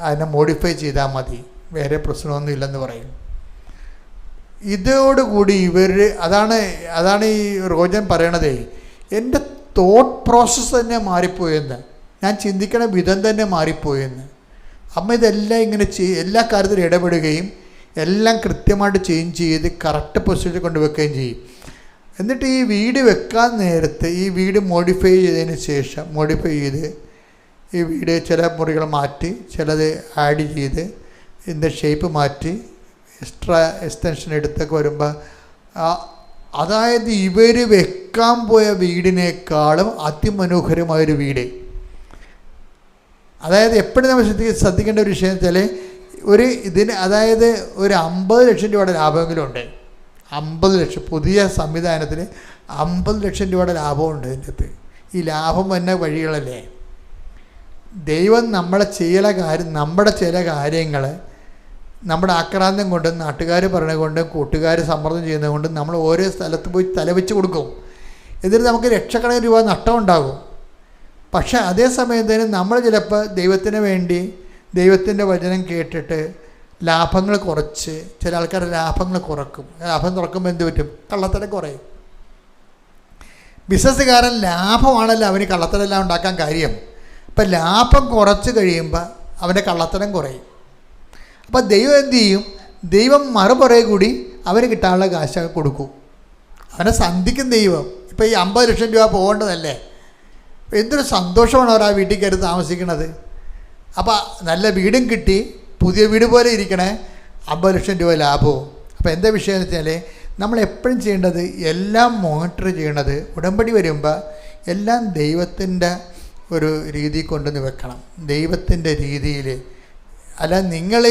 അതിനെ മോഡിഫൈ ചെയ്താൽ മതി, വേറെ പ്രശ്നമൊന്നും ഇല്ലെന്ന് പറയും. ഇതോടുകൂടി അതാണ് ഈ റോജൻ പറയണതേ, എൻ്റെ തോട്ട് പ്രോസസ്സ് തന്നെ മാറിപ്പോയെന്ന്, ഞാൻ ചിന്തിക്കണ വിധം തന്നെ മാറിപ്പോയെന്ന്. അമ്മ ഇതെല്ലാം ഇങ്ങനെ എല്ലാ കാര്യത്തിലും ഇടപെടുകയും എല്ലാം കൃത്യമായിട്ട് ചേഞ്ച് ചെയ്ത് കറക്റ്റ് പൊസിഷനിൽ കൊണ്ടുവെക്കുകയും ചെയ്യും. എന്നിട്ട് ഈ വീട് വെക്കാൻ നേരത്ത് ഈ വീട് മോഡിഫൈ ചെയ്തതിന് ശേഷം ഈ വീട് ചില മുറികൾ മാറ്റി ചിലത് ആഡ് ചെയ്ത് ഇതിൻ്റെ ഷേപ്പ് മാറ്റി എക്സ്ട്രാ എക്സ്റ്റൻഷൻ എടുത്തൊക്കെ വരുമ്പോൾ അതായത് ഇവർ വെക്കാൻ പോയ വീടിനേക്കാളും അതിമനോഹരമായൊരു വീട്. അതായത് എപ്പോഴും നമ്മൾ ശ്രദ്ധിക്കേണ്ട ഒരു വിഷയം വെച്ചാൽ അതായത് ഒരു 50 ലക്ഷം രൂപയുടെ ലാഭമെങ്കിലും ഉണ്ട്. 50 ലക്ഷം, പുതിയ സംവിധാനത്തിൽ 50 ലക്ഷം രൂപയുടെ ലാഭമുണ്ട് ഇതിൻ്റെ അകത്ത്. ഈ ലാഭം വന്ന വഴികളല്ലേ. ദൈവം നമ്മുടെ ചില കാര്യങ്ങൾ നമ്മുടെ ആക്രാന്തം കൊണ്ടും നാട്ടുകാർ പറഞ്ഞത് കൊണ്ടും കൂട്ടുകാർ സമ്മർദ്ദം ചെയ്യുന്നത് കൊണ്ടും നമ്മൾ ഓരോ സ്ഥലത്ത് പോയി തലവെച്ച് കൊടുക്കും. എന്നിട്ട് നമുക്ക് ലക്ഷക്കണക്കിന് രൂപ നഷ്ടം ഉണ്ടാകും. പക്ഷേ അതേസമയം തന്നെ നമ്മൾ ചിലപ്പോൾ ദൈവത്തിന് വേണ്ടി ദൈവത്തിൻ്റെ വചനം കേട്ടിട്ട് ലാഭങ്ങൾ കുറച്ച്, ചില ആൾക്കാർ ലാഭങ്ങൾ കുറക്കും. ലാഭം കുറക്കുമ്പോൾ എന്ത് പറ്റും? കള്ളത്തരം കുറയും. ബിസിനസ്സുകാരൻ ലാഭമാണല്ലോ അവന് കള്ളത്തരമെല്ലാം ഉണ്ടാക്കാൻ കാര്യം. അപ്പം ലാഭം കുറച്ച് കഴിയുമ്പോൾ അവൻ്റെ കള്ളത്തരം കുറയും. അപ്പം ദൈവം എന്തു ചെയ്യും? ദൈവം മറുപുറകെ കൂടി അവന് കിട്ടാനുള്ള കാശ് കൊടുക്കും. അവനെ സന്ധിക്കും ദൈവം. ഇപ്പോൾ ഈ 50 ലക്ഷം രൂപ പോകേണ്ടതല്ലേ? എന്തൊരു സന്തോഷമാണ് അവർ ആ വീട്ടിൽ കയറി താമസിക്കുന്നത്. അപ്പോൾ നല്ല വീടും കിട്ടി, പുതിയ വീട് പോലെ ഇരിക്കണേ, 50 ലക്ഷം രൂപ ലാഭവും. അപ്പോൾ എന്താ വിഷയം എന്ന് വെച്ചാൽ നമ്മൾ എപ്പോഴും ചെയ്യേണ്ടത്, എല്ലാം മോണിറ്റർ ചെയ്യണത്, ഉടമ്പടി വരുമ്പോൾ എല്ലാം ദൈവത്തിൻ്റെ ഒരു രീതി കൊണ്ടുവന്ന് വെക്കണം. ദൈവത്തിൻ്റെ രീതിയിൽ അല്ല. നിങ്ങൾ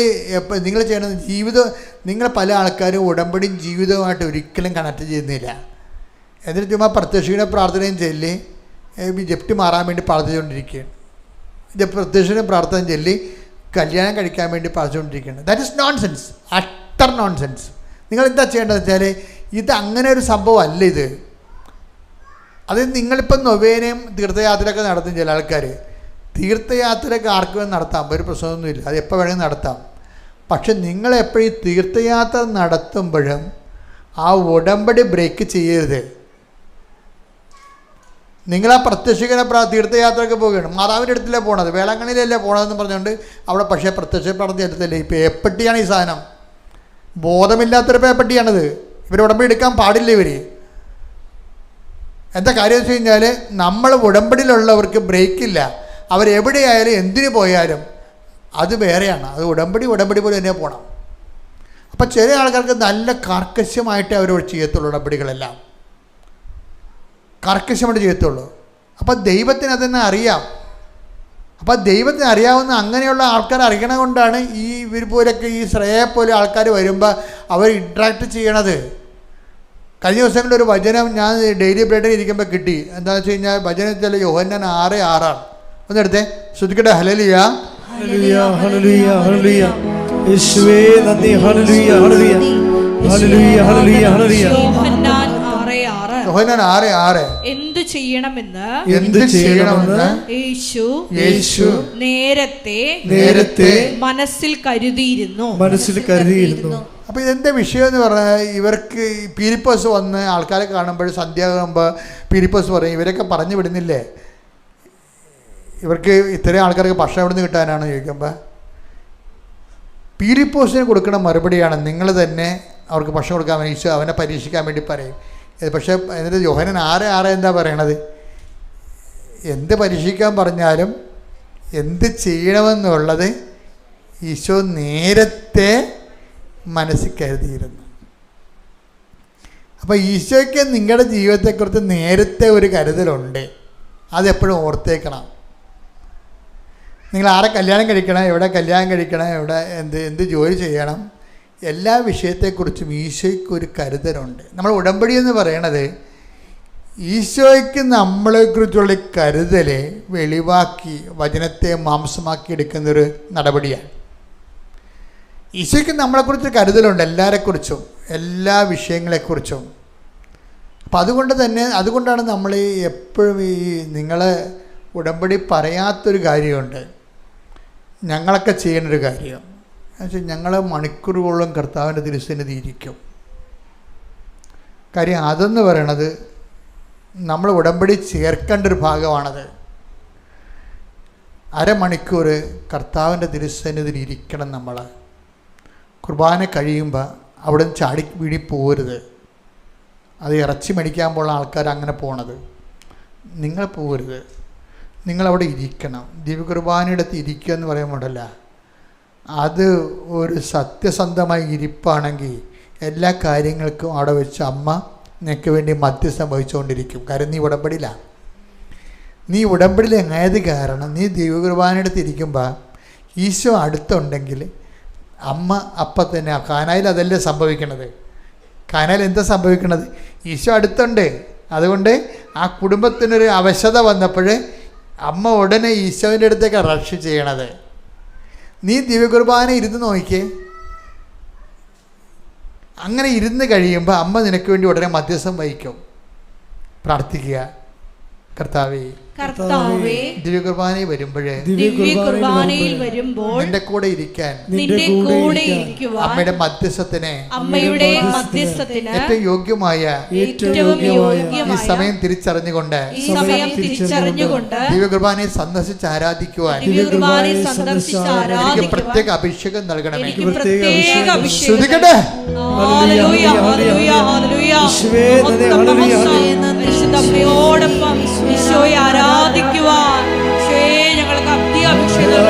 ചെയ്യണത് ജീവിതം, നിങ്ങൾ പല ആൾക്കാരും ഉടമ്പടിയും ജീവിതവുമായിട്ട് ഒരിക്കലും കണക്ട് ചെയ്യുന്നില്ല. എന്നിട്ട് ചുമ്മാ പ്രത്യക്ഷീണ പ്രാർത്ഥനയും ചൊല്ലി ജപ്തി മാറാൻ വേണ്ടി പ്രാർത്ഥിച്ചുകൊണ്ടിരിക്കുകയാണ്. പ്രത്യക്ഷീണ പ്രാർത്ഥന ചൊല്ലി കല്യാണം കഴിക്കാൻ വേണ്ടി പ്രാർത്ഥിച്ചുകൊണ്ടിരിക്കുകയാണ്. That is nonsense, utter nonsense. നിങ്ങളെന്താ ചെയ്യേണ്ടതെന്ന് വെച്ചാൽ ഇത് അങ്ങനെ ഒരു സംഭവം അല്ല ഇത്. അത് നിങ്ങളിപ്പം നൊവേനയും തീർത്ഥയാത്രയൊക്കെ നടത്തും ചില ആൾക്കാർ. തീർത്ഥയാത്രയൊക്കെ ആർക്കും നടത്താം, ഒരു പ്രശ്നമൊന്നുമില്ല, അത് എപ്പോൾ വേണമെങ്കിൽ നടത്താം. പക്ഷെ നിങ്ങളെപ്പോഴും തീർത്ഥയാത്ര നടത്തുമ്പോഴും ആ ഉടമ്പടി ബ്രേക്ക് ചെയ്യരുത്. നിങ്ങൾ ആ പ്രത്യക്ഷകനെ തീർത്ഥയാത്രയൊക്കെ പോവുകയാണ്, മാതാവിൻ്റെ അടുത്തല്ലേ പോണത്, വേളാങ്കണ്ണിയിലല്ലേ പോണതെന്ന് പറഞ്ഞുകൊണ്ട് അവിടെ പക്ഷേ പ്രത്യക്ഷ പ്രാർത്ഥന എടുത്തല്ലേ. ഈ പേപ്പട്ടിയാണ് ഈ സാധനം, ബോധമില്ലാത്തൊരു പേപ്പട്ടിയാണിത്. ഇവർ ഉടമ്പടി എടുക്കാൻ പാടില്ല. ഇവർ എന്താ കാര്യം വെച്ച് കഴിഞ്ഞാൽ നമ്മൾ ഉടമ്പടിയിലുള്ളവർക്ക് ബ്രേക്കില്ല. അവരെവിടെയായാലും എന്തിനു പോയാലും അത് വേറെയാണ്. അത് ഉടമ്പടി പോലെ തന്നെ പോകണം. അപ്പം ചില ആൾക്കാർക്ക് നല്ല കാർക്കശ്യമായിട്ടേ അവർ ചെയ്യത്തുള്ളൂ, ഉടമ്പടികളെല്ലാം കർക്കശമായിട്ട് ചെയ്യത്തുള്ളൂ. അപ്പം ദൈവത്തിന് അതെന്നെ അറിയാം. അപ്പം ദൈവത്തിന് അറിയാവുന്ന അങ്ങനെയുള്ള ആൾക്കാർ അറിയണ കൊണ്ടാണ് ഈ ഇവർ പോലൊക്കെ ഈ ശ്രേയെ പോലെ ആൾക്കാർ വരുമ്പോൾ അവർ ഇൻട്രാക്ട് ചെയ്യണത്. കഴിഞ്ഞ ദിവസങ്ങളിൽ ഒരു വചനം ഞാൻ ഡെയിലി ബ്രെഡിൽ ഇരിക്കുമ്പോൾ കിട്ടി. എന്താണെന്ന് വെച്ച് കഴിഞ്ഞാൽ വചനം വെച്ചാൽ യോഹന്നാൻ 6:6. ഒന്നെടുത്തേ, ശ്രദ്ധിക്കട്ടെ. ഹല്ലേലൂയ ഹല്ലേലൂയ ഹല്ലേലൂയ ഹല്ലേലൂയ യേശുവേ നന്ദി. ഹല്ലേലൂയ ഹല്ലേലൂയ ഹല്ലേലൂയ ഹല്ലേലൂയ ഹല്ലേലൂയ. യോഹന്നാൻ 6:6 എന്തു ചെയ്യണമെന്ന് യേശു നേരത്തെ മനസ്സിൽ കരുതിയിരുന്നു. അപ്പോൾ ഇതെന്താ വിഷയം എന്ന് പറഞ്ഞാൽ, ഇവർക്ക് പീലിപ്പോസ് വന്ന് ആൾക്കാരെ കാണുമ്പോൾ സന്ധ്യയാകുമ്പോൾ പീലിപ്പോസ് പറയും, ഇവരൊക്കെ പറഞ്ഞു വിടുന്നില്ലേ, ഇവർക്ക് ഇത്രയും ആൾക്കാർക്ക് ഭക്ഷണം എവിടെ നിന്ന് കിട്ടാനാണ് ചോദിക്കുമ്പോൾ പീലിപ്പോസിന് കൊടുക്കുന്ന മറുപടിയാണ്, നിങ്ങൾ തന്നെ അവർക്ക് ഭക്ഷണം കൊടുക്കാൻ വേണ്ടി ഈശോ അവനെ പരീക്ഷിക്കാൻ വേണ്ടി പറയും. പക്ഷേ എന്നിട്ട് യോഹന്നാൻ 6:6 എന്താ പറയണത്? എന്ത് പരീക്ഷിക്കാൻ പറഞ്ഞാലും എന്ത് ചെയ്യണമെന്നുള്ളത് ഈശോ നേരത്തെ മനസ്സിൽ കരുതിയിരുന്നു. അപ്പോൾ ഈശോയ്ക്ക് നിങ്ങളുടെ ജീവിതത്തെക്കുറിച്ച് നേരത്തെ ഒരു കരുതലുണ്ട്. അതെപ്പോഴും ഓർത്തേക്കണം. നിങ്ങൾ ആരെ കല്യാണം കഴിക്കണം, എവിടെ കല്യാണം കഴിക്കണം, എവിടെ എന്ത് ജോലി ചെയ്യണം, എല്ലാ വിഷയത്തെക്കുറിച്ചും ഈശോയ്ക്ക് ഒരു കരുതലുണ്ട്. നമ്മൾ ഉടമ്പടി എന്ന് പറയണത് ഈശോയ്ക്ക് നമ്മളെക്കുറിച്ചുള്ള കരുതൽ വെളിവാക്കി വചനത്തെ മാംസമാക്കി എടുക്കുന്നൊരു നടപടിയാണ്. ഈശോയ്ക്ക് നമ്മളെക്കുറിച്ച് കരുതലുണ്ട്, എല്ലാവരെക്കുറിച്ചും, എല്ലാ വിഷയങ്ങളെക്കുറിച്ചും. അപ്പം അതുകൊണ്ടാണ് നമ്മൾ എപ്പോഴും ഈ നിങ്ങളെ ഉടമ്പടി പറയാത്തൊരു കാര്യമുണ്ട്, ഞങ്ങളൊക്കെ ചെയ്യുന്നൊരു കാര്യം. എന്നുവെച്ചാൽ ഞങ്ങൾ മണിക്കൂറുകളോളം കർത്താവിൻ്റെ തിരുസന്നിധി ഇരിക്കും. കാര്യം അതെന്ന് പറയണത് നമ്മൾ ഉടമ്പടി ചേർക്കേണ്ട ഒരു ഭാഗമാണത്. അരമണിക്കൂർ കർത്താവിൻ്റെ തിരുസന്നിധിയിൽ ഇരിക്കണം. നമ്മൾ കുർബാന കഴിയുമ്പോൾ അവിടെ നിന്ന് ചാടി വീടി പോകരുത്. അത് ഇറച്ചി മേടിക്കാൻ പോകുന്ന ആൾക്കാർ അങ്ങനെ പോണത്. നിങ്ങൾ പോകരുത്, നിങ്ങളവിടെ ഇരിക്കണം. ദിവ്യകുർബാനയുടെ ഇരിക്കുക എന്ന് പറയുമ്പോഴല്ല, അത് ഒരു സത്യസന്ധമായ ഇരിപ്പാണെങ്കിൽ എല്ലാ കാര്യങ്ങൾക്കും അവിടെ വെച്ച് അമ്മ നിനക്ക് വേണ്ടി മധ്യസ്ഥം വഹിച്ചുകൊണ്ടിരിക്കും. കാര്യം നീ ഉടമ്പടിയിലാണ്. നീ ഉടമ്പടിയിൽ എങ്ങായത് കാരണം നീ ദിവ്യകുർബാനയുടെ ഇരിക്കുമ്പോൾ ഈശോ അടുത്തുണ്ടെങ്കിൽ അമ്മ അപ്പം തന്നെ, കാനായിൽ അതല്ലേ സംഭവിക്കണത്, കാനാൽ എന്താ സംഭവിക്കുന്നത്? ഈശോ അടുത്തുണ്ട്. അതുകൊണ്ട് ആ കുടുംബത്തിനൊരു അവശത വന്നപ്പോൾ അമ്മ ഉടനെ ഈശോൻ്റെ അടുത്തേക്ക് റഷ് ചെയ്യണത്. നീ ദിവ്യകുർബാന ഇരുന്ന് നോക്കിയേ. അങ്ങനെ ഇരുന്ന് കഴിയുമ്പോൾ അമ്മ നിനക്ക് വേണ്ടി ഉടനെ മധ്യസ്ഥം വഹിക്കും. പ്രാർത്ഥിക്കുക, കർത്താവേ ദിവ്യകുർബാനയിൽ വരുമ്പോൾ നിന്റെ കൂടെ ഇരിക്കാൻ അമ്മയുടെ മധ്യസ്ഥത്തിന് ഏറ്റവും യോഗ്യമായ ഈ സമയം തിരിച്ചറിഞ്ഞുകൊണ്ട് ദിവ്യകുർബാനയെ സന്ദർശിച്ച് ആരാധിക്കുവാൻ എനിക്ക് പ്രത്യേക അഭിഷേകം നൽകണമേ. ശ്രദ്ധിക്കട്ടെ. ഈശോയെ ആരാധിക്കുവാൻ ഞങ്ങൾക്ക് അഭിഷേകം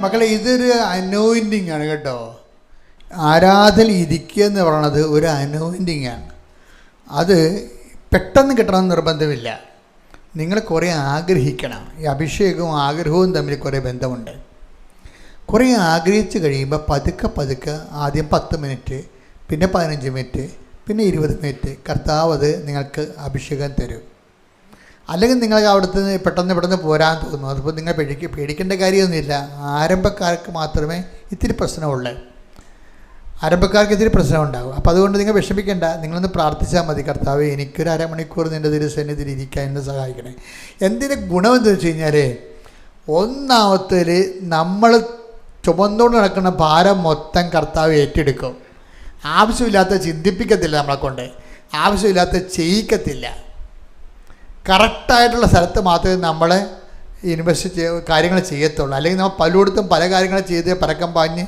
മക്കളെ, ഇതൊരു അനോയിൻറ്റിങ് ആണ് കേട്ടോ. ആരാധന ഇരിക്കുക എന്ന് പറയുന്നത് ഒരു അനോയിൻറ്റിങ് ആണ്. അത് പെട്ടെന്ന് കിട്ടണമെന്ന് നിർബന്ധമില്ല. നിങ്ങൾ കുറേ ആഗ്രഹിക്കണം. ഈ അഭിഷേകവും ആഗ്രഹവും തമ്മിൽ കുറേ ബന്ധമുണ്ട്. കുറേ ആഗ്രഹിച്ച് കഴിയുമ്പോൾ പതുക്കെ ആദ്യം 10 മിനിറ്റ്, പിന്നെ 15 മിനിറ്റ്, പിന്നെ 20 മിനിറ്റ് കർത്താവ് അത് നിങ്ങൾക്ക് അഭിഷേകം തരും. അല്ലെങ്കിൽ നിങ്ങൾക്ക് അവിടുത്തെ പെട്ടെന്ന് പോരാൻ തോന്നും. അതിപ്പോൾ നിങ്ങൾ പേടിക്കേണ്ട കാര്യമൊന്നുമില്ല. ആരംഭക്കാർക്ക് മാത്രമേ ഇത്തിരി പ്രശ്നമുള്ളൂ. ആരംഭക്കാർക്ക് ഇത്തിരി പ്രശ്നം ഉണ്ടാകും. അപ്പോൾ അതുകൊണ്ട് നിങ്ങൾ വിഷമിക്കേണ്ട. നിങ്ങളൊന്ന് പ്രാർത്ഥിച്ചാൽ മതി, കർത്താവേ എനിക്കൊരു അരമണിക്കൂർ നിൻ്റെ തിരുസന്നിധിയിൽ ഇരിക്കാൻ എന്നെ സഹായിക്കണേ. എന്തിൻ്റെ ഗുണമെന്ന് വെച്ച് കഴിഞ്ഞാൽ, ഒന്നാമത്തേൽ നമ്മൾ ചുമന്നുകൊണ്ട് നടക്കുന്ന ഭാരം മൊത്തം കർത്താവ് ഏറ്റെടുക്കും. ആവശ്യമില്ലാത്ത ചിന്തിപ്പിക്കത്തില്ല, നമ്മളെ കൊണ്ട് ആവശ്യമില്ലാത്ത ചെയ്യിക്കത്തില്ല. കറക്റ്റായിട്ടുള്ള സ്ഥലത്ത് മാത്രമേ നമ്മൾ ഇൻവെസ്റ്റ് കാര്യങ്ങൾ ചെയ്യത്തുള്ളൂ. അല്ലെങ്കിൽ നമ്മൾ പലയിടത്തും പല കാര്യങ്ങൾ ചെയ്ത് പരക്കം പാഞ്ഞ്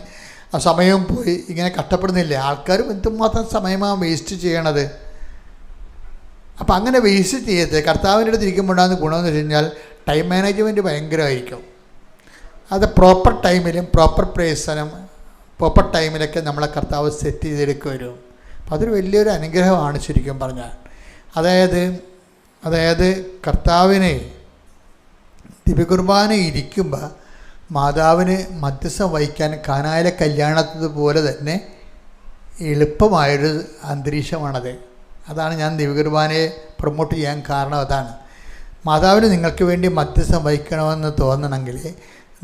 ആ സമയവും പോയി ഇങ്ങനെ കഷ്ടപ്പെടുന്നില്ല. ആൾക്കാരും എന്തുമാത്രം സമയമാണ് വേസ്റ്റ് ചെയ്യണത്. അപ്പം അങ്ങനെ വേസ്റ്റ് ചെയ്യരുത്. കർത്താവിൻ്റെ അടുത്ത് ഇരിക്കുമ്പോഴാകുന്ന ഗുണമെന്ന് വെച്ച് കഴിഞ്ഞാൽ ടൈം മാനേജ്മെൻറ്റ് ഭയങ്കരമായിരിക്കും. അത് പ്രോപ്പർ ടൈമിലും പ്രോപ്പർ പ്ലേസിനും പ്രോപ്പർ ടൈമിലൊക്കെ നമ്മളെ കർത്താവ് സെറ്റ് ചെയ്തെടുക്കുക വരും. അപ്പം അതൊരു വലിയൊരു അനുഗ്രഹമാണ് ശരിക്കും പറഞ്ഞാൽ. അതായത് കർത്താവിനെ ദിവ്യകുർബാന ഇരിക്കുമ്പോൾ മാതാവിന് മധ്യസ്ഥം വഹിക്കാൻ കാനായിലെ കല്യാണത്തതുപോലെ തന്നെ എളുപ്പമായൊരു അന്തരീക്ഷമാണത്. അതാണ് ഞാൻ ദിവ്യകുർബാനയെ പ്രൊമോട്ട് ചെയ്യാൻ കാരണം. അതാണ് മാതാവിന് നിങ്ങൾക്ക് വേണ്ടി മധ്യസ്ഥം വഹിക്കണമെന്ന് തോന്നണമെങ്കിൽ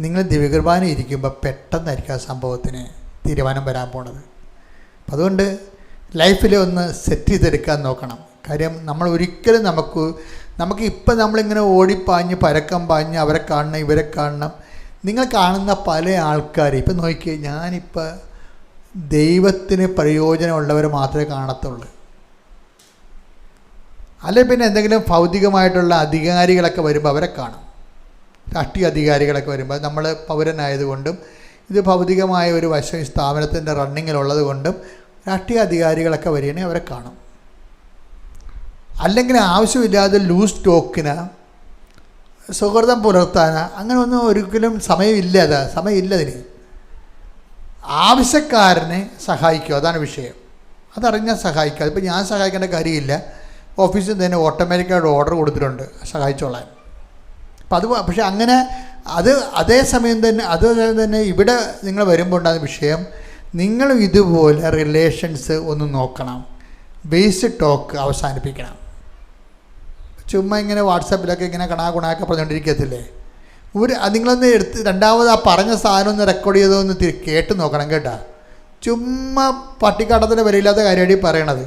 നിങ്ങൾ ദിവ്യകുർബാന ഇരിക്കുമ്പോൾ പെട്ടെന്നായിരിക്കും ആ സംഭവത്തിന് തീരുമാനം വരാൻ പോണത്. അപ്പം അതുകൊണ്ട് ലൈഫിൽ ഒന്ന് സെറ്റ് ചെയ്തെടുക്കാൻ നോക്കണം. കാര്യം നമ്മൾ ഒരിക്കലും നമുക്ക് ഇപ്പം നമ്മളിങ്ങനെ ഓടിപ്പാഞ്ഞ് പരക്കം പാഞ്ഞ് അവരെ കാണണം ഇവരെ കാണണം. നിങ്ങൾ കാണുന്ന പല ആൾക്കാർ ഇപ്പം നോക്കിയേ, ഞാനിപ്പോൾ ദൈവത്തിന് പ്രയോജനമുള്ളവർ മാത്രമേ കാണത്തുള്ളൂ. അല്ലെങ്കിൽ പിന്നെ എന്തെങ്കിലും ഭൗതികമായിട്ടുള്ള അധികാരികളൊക്കെ വരുമ്പോൾ അവരെ കാണും. രാഷ്ട്രീയ അധികാരികളൊക്കെ വരുമ്പോൾ നമ്മൾ പൗരനായതുകൊണ്ടും ഇത് ഭൗതികമായ ഒരു വശം ഈ സ്ഥാപനത്തിൻ്റെ റണ്ണിങ്ങിലുള്ളത് കൊണ്ടും രാഷ്ട്രീയ അധികാരികളൊക്കെ വരികയാണെങ്കിൽ അവരെ കാണും. അല്ലെങ്കിൽ ആവശ്യമില്ലാതെ ലൂസ് ടോക്കിന് സൗഹൃദം പുലർത്താൻ അങ്ങനെ ഒന്നും ഒരിക്കലും സമയമില്ലതിന്. ആവശ്യക്കാരനെ സഹായിക്കുക, അതാണ് വിഷയം. അതറിഞ്ഞാൽ സഹായിക്കുക. അതിപ്പോൾ ഞാൻ സഹായിക്കേണ്ട കാര്യമില്ല. ഓഫീസിൽ തന്നെ ഓട്ടോമാറ്റിക്കായിട്ട് ഓർഡർ കൊടുത്തിട്ടുണ്ട് സഹായിച്ചോളാൻ. അപ്പം പക്ഷെ അങ്ങനെ അതേസമയം തന്നെ ഇവിടെ നിങ്ങൾ വരുമ്പോൾ ഉണ്ടാകുന്ന വിഷയം, നിങ്ങളും ഇതുപോലെ റിലേഷൻസ് ഒന്ന് നോക്കണം. ബേസ് ടോക്ക് അവസാനിപ്പിക്കണം. ചുമ്മാ ഇങ്ങനെ വാട്സാപ്പിലൊക്കെ ഇങ്ങനെ കണാകുണാക്കെ പറഞ്ഞുകൊണ്ടിരിക്കത്തില്ലേ. നിങ്ങളൊന്ന് രണ്ടാമത് ആ പറഞ്ഞ സാധനം ഒന്ന് റെക്കോർഡ് ചെയ്തതൊന്ന് കേട്ട് നോക്കണം കേട്ടോ. ചുമ്മാ പട്ടിക്കാട്ടത്തിൻ്റെ വരില്ലാത്ത കാര്യമാണ് ഈ പറയണത്.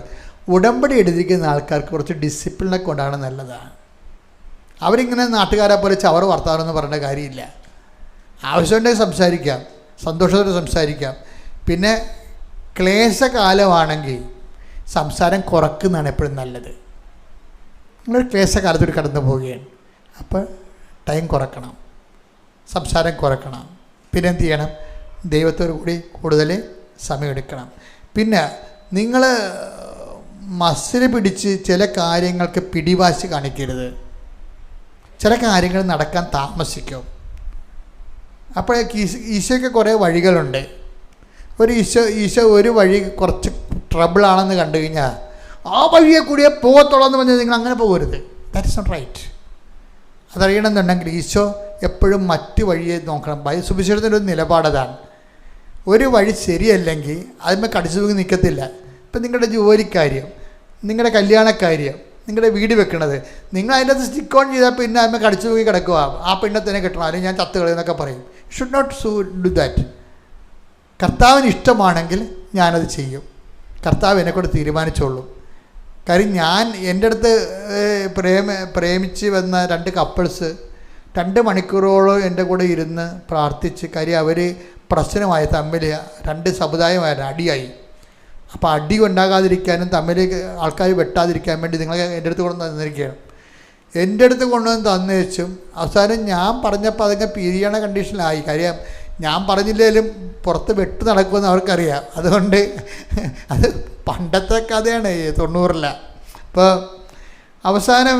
ഉടമ്പടി എടുത്തിരിക്കുന്ന ആൾക്കാർക്ക് കുറച്ച് ഡിസിപ്ലിനൊക്കെ കൊണ്ടാണ് നല്ലതാണ്. അവരിങ്ങനെ നാട്ടുകാരെ പോലെ ചവർ വർത്താനമെന്ന് പറയേണ്ട കാര്യമില്ല. ആവശ്യമുണ്ടെങ്കിൽ സംസാരിക്കാം, സന്തോഷത്തോടെ സംസാരിക്കാം. പിന്നെ ക്ലേശകാലമാണെങ്കിൽ സംസാരം കുറക്കുന്നതാണ് എപ്പോഴും നല്ലത്. നിങ്ങളൊരു ക്ലേശകാലത്തോട് കടന്നു പോവുകയാണ്, അപ്പോൾ ടൈം കുറക്കണം, സംസാരം കുറക്കണം. പിന്നെ എന്ത് ചെയ്യണം? ദൈവത്തോടു കൂടി കൂടുതൽ സമയമെടുക്കണം. പിന്നെ നിങ്ങൾ മസിൽ പിടിച്ച് ചില കാര്യങ്ങൾക്ക് പിടിവാശി കാണിക്കരുത്. ചില കാര്യങ്ങൾ നടക്കാൻ താമസിക്കും. അപ്പോഴേക്ക് ഈശോയ്ക്ക് കുറേ വഴികളുണ്ട്. ഈശോ ഒരു വഴി കുറച്ച് ട്രബിളാണെന്ന് കണ്ടു കഴിഞ്ഞാൽ ആ വഴിയെ കൂടിയേ പോകത്തുള്ളൂ എന്ന് പറഞ്ഞാൽ നിങ്ങൾ അങ്ങനെ പോകരുത്. That is not right. അതറിയണമെന്നുണ്ടെങ്കിൽ ഈശോ എപ്പോഴും മറ്റ് വഴിയെ നോക്കണം. സുവിശേഷത്തിൻ്റെ ഒരു നിലപാടതാണ്. ഒരു വഴി ശരിയല്ലെങ്കിൽ അതിന്മേൽ കടിച്ചു തൂങ്ങി നിൽക്കത്തില്ല. ഇപ്പം നിങ്ങളുടെ ജോലിക്കാര്യം, നിങ്ങളുടെ കല്യാണക്കാര്യം, നിങ്ങളുടെ വീട് വെക്കണത്, നിങ്ങൾ അതിൻ്റെ അകത്ത് സ്റ്റിക്ക് ഓൺ ചെയ്താൽ പിന്നെ അതിന്മേൽ കടിച്ചു തൂങ്ങി കിടക്കുക. ആ പെണ്ണെ തന്നെ കിട്ടണം, അല്ലെങ്കിൽ ഞാൻ ചത്ത് കളയെന്നൊക്കെ പറയും. Should not do that. കർത്താവിന് ഇഷ്ടമാണെങ്കിൽ ഞാനത് ചെയ്യും. കർത്താവ് എന്നെക്കൂടെ തീരുമാനിച്ചോളൂ. കാര്യം ഞാൻ എൻ്റെ അടുത്ത് പ്രേമിച്ച് വന്ന 2 കപ്പിൾസ് 2 മണിക്കൂറോളം എൻ്റെ കൂടെ ഇരുന്ന് പ്രാർത്ഥിച്ച്. കാര്യം അവർ പ്രശ്നമായി, തമ്മിൽ 2 സമുദായമായിരുന്നു, അടിയായി. അപ്പോൾ അടി ഉണ്ടാകാതിരിക്കാനും തമ്മിൽ ആൾക്കാർ വെട്ടാതിരിക്കാൻ വേണ്ടി നിങ്ങൾ എൻ്റെ അടുത്ത് കൊണ്ടുവന്ന് തന്നിരിക്കുകയാണ്. എൻ്റെ അടുത്ത് കൊണ്ടുവന്ന് തന്നേച്ചും അവസാനം ഞാൻ പറഞ്ഞപ്പോൾ അതിങ്ങനെ പിരിയണ കണ്ടീഷനിലായി. കാര്യം ഞാൻ പറഞ്ഞില്ലെങ്കിലും പുറത്ത് വെട്ട് നടക്കുമെന്ന് അവർക്കറിയാം. അതുകൊണ്ട് അത് പണ്ടത്തെ കഥയാണ്, 90-ലെ. അപ്പോൾ അവസാനം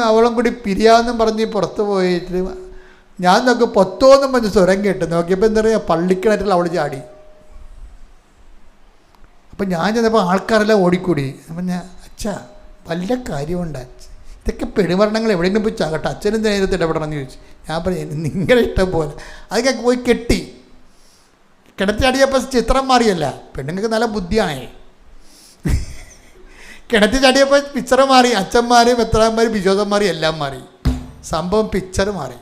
അവളും കൂടി പിരിയാമെന്നും പറഞ്ഞ് പുറത്ത് പോയിട്ട് ഞാൻ നോക്കി പൊത്തോന്നും പറഞ്ഞ് സ്വരം കേട്ട് നോക്കിയപ്പോൾ എന്താ പറയുക, പള്ളിക്കിണറ്റിൽ അവൾ ചാടി. അപ്പം ഞാൻ ചെന്നപ്പോൾ ആൾക്കാരെല്ലാം ഓടിക്കൂടി. അപ്പം ഞാൻ അച്ഛാ വല്ല കാര്യമുണ്ട്, ഇതൊക്കെ പെരുമരണങ്ങൾ എവിടെയെങ്കിലും പോയി ചാകട്ടെ, അച്ഛനും നേരത്തെ ഇടപെടണം എന്ന് ചോദിച്ചു. ഞാൻ പറഞ്ഞു നിങ്ങളുടെ ഇഷ്ടം പോലെ. അതൊക്കെ പോയി കെട്ടി കിണറ്റിച്ചടിയപ്പോൾ ചിത്രം മാറിയല്ല, പെണ്ണുങ്ങൾക്ക് നല്ല ബുദ്ധിയാണേ. കിണറ്റി ചാടിയപ്പോൾ പിക്ചർ മാറി, അച്ഛന്മാരും മെത്രാന്മാരും വിശ്വാസന്മാരും എല്ലാം മാറി, സംഭവം പിക്ചർ മാറി.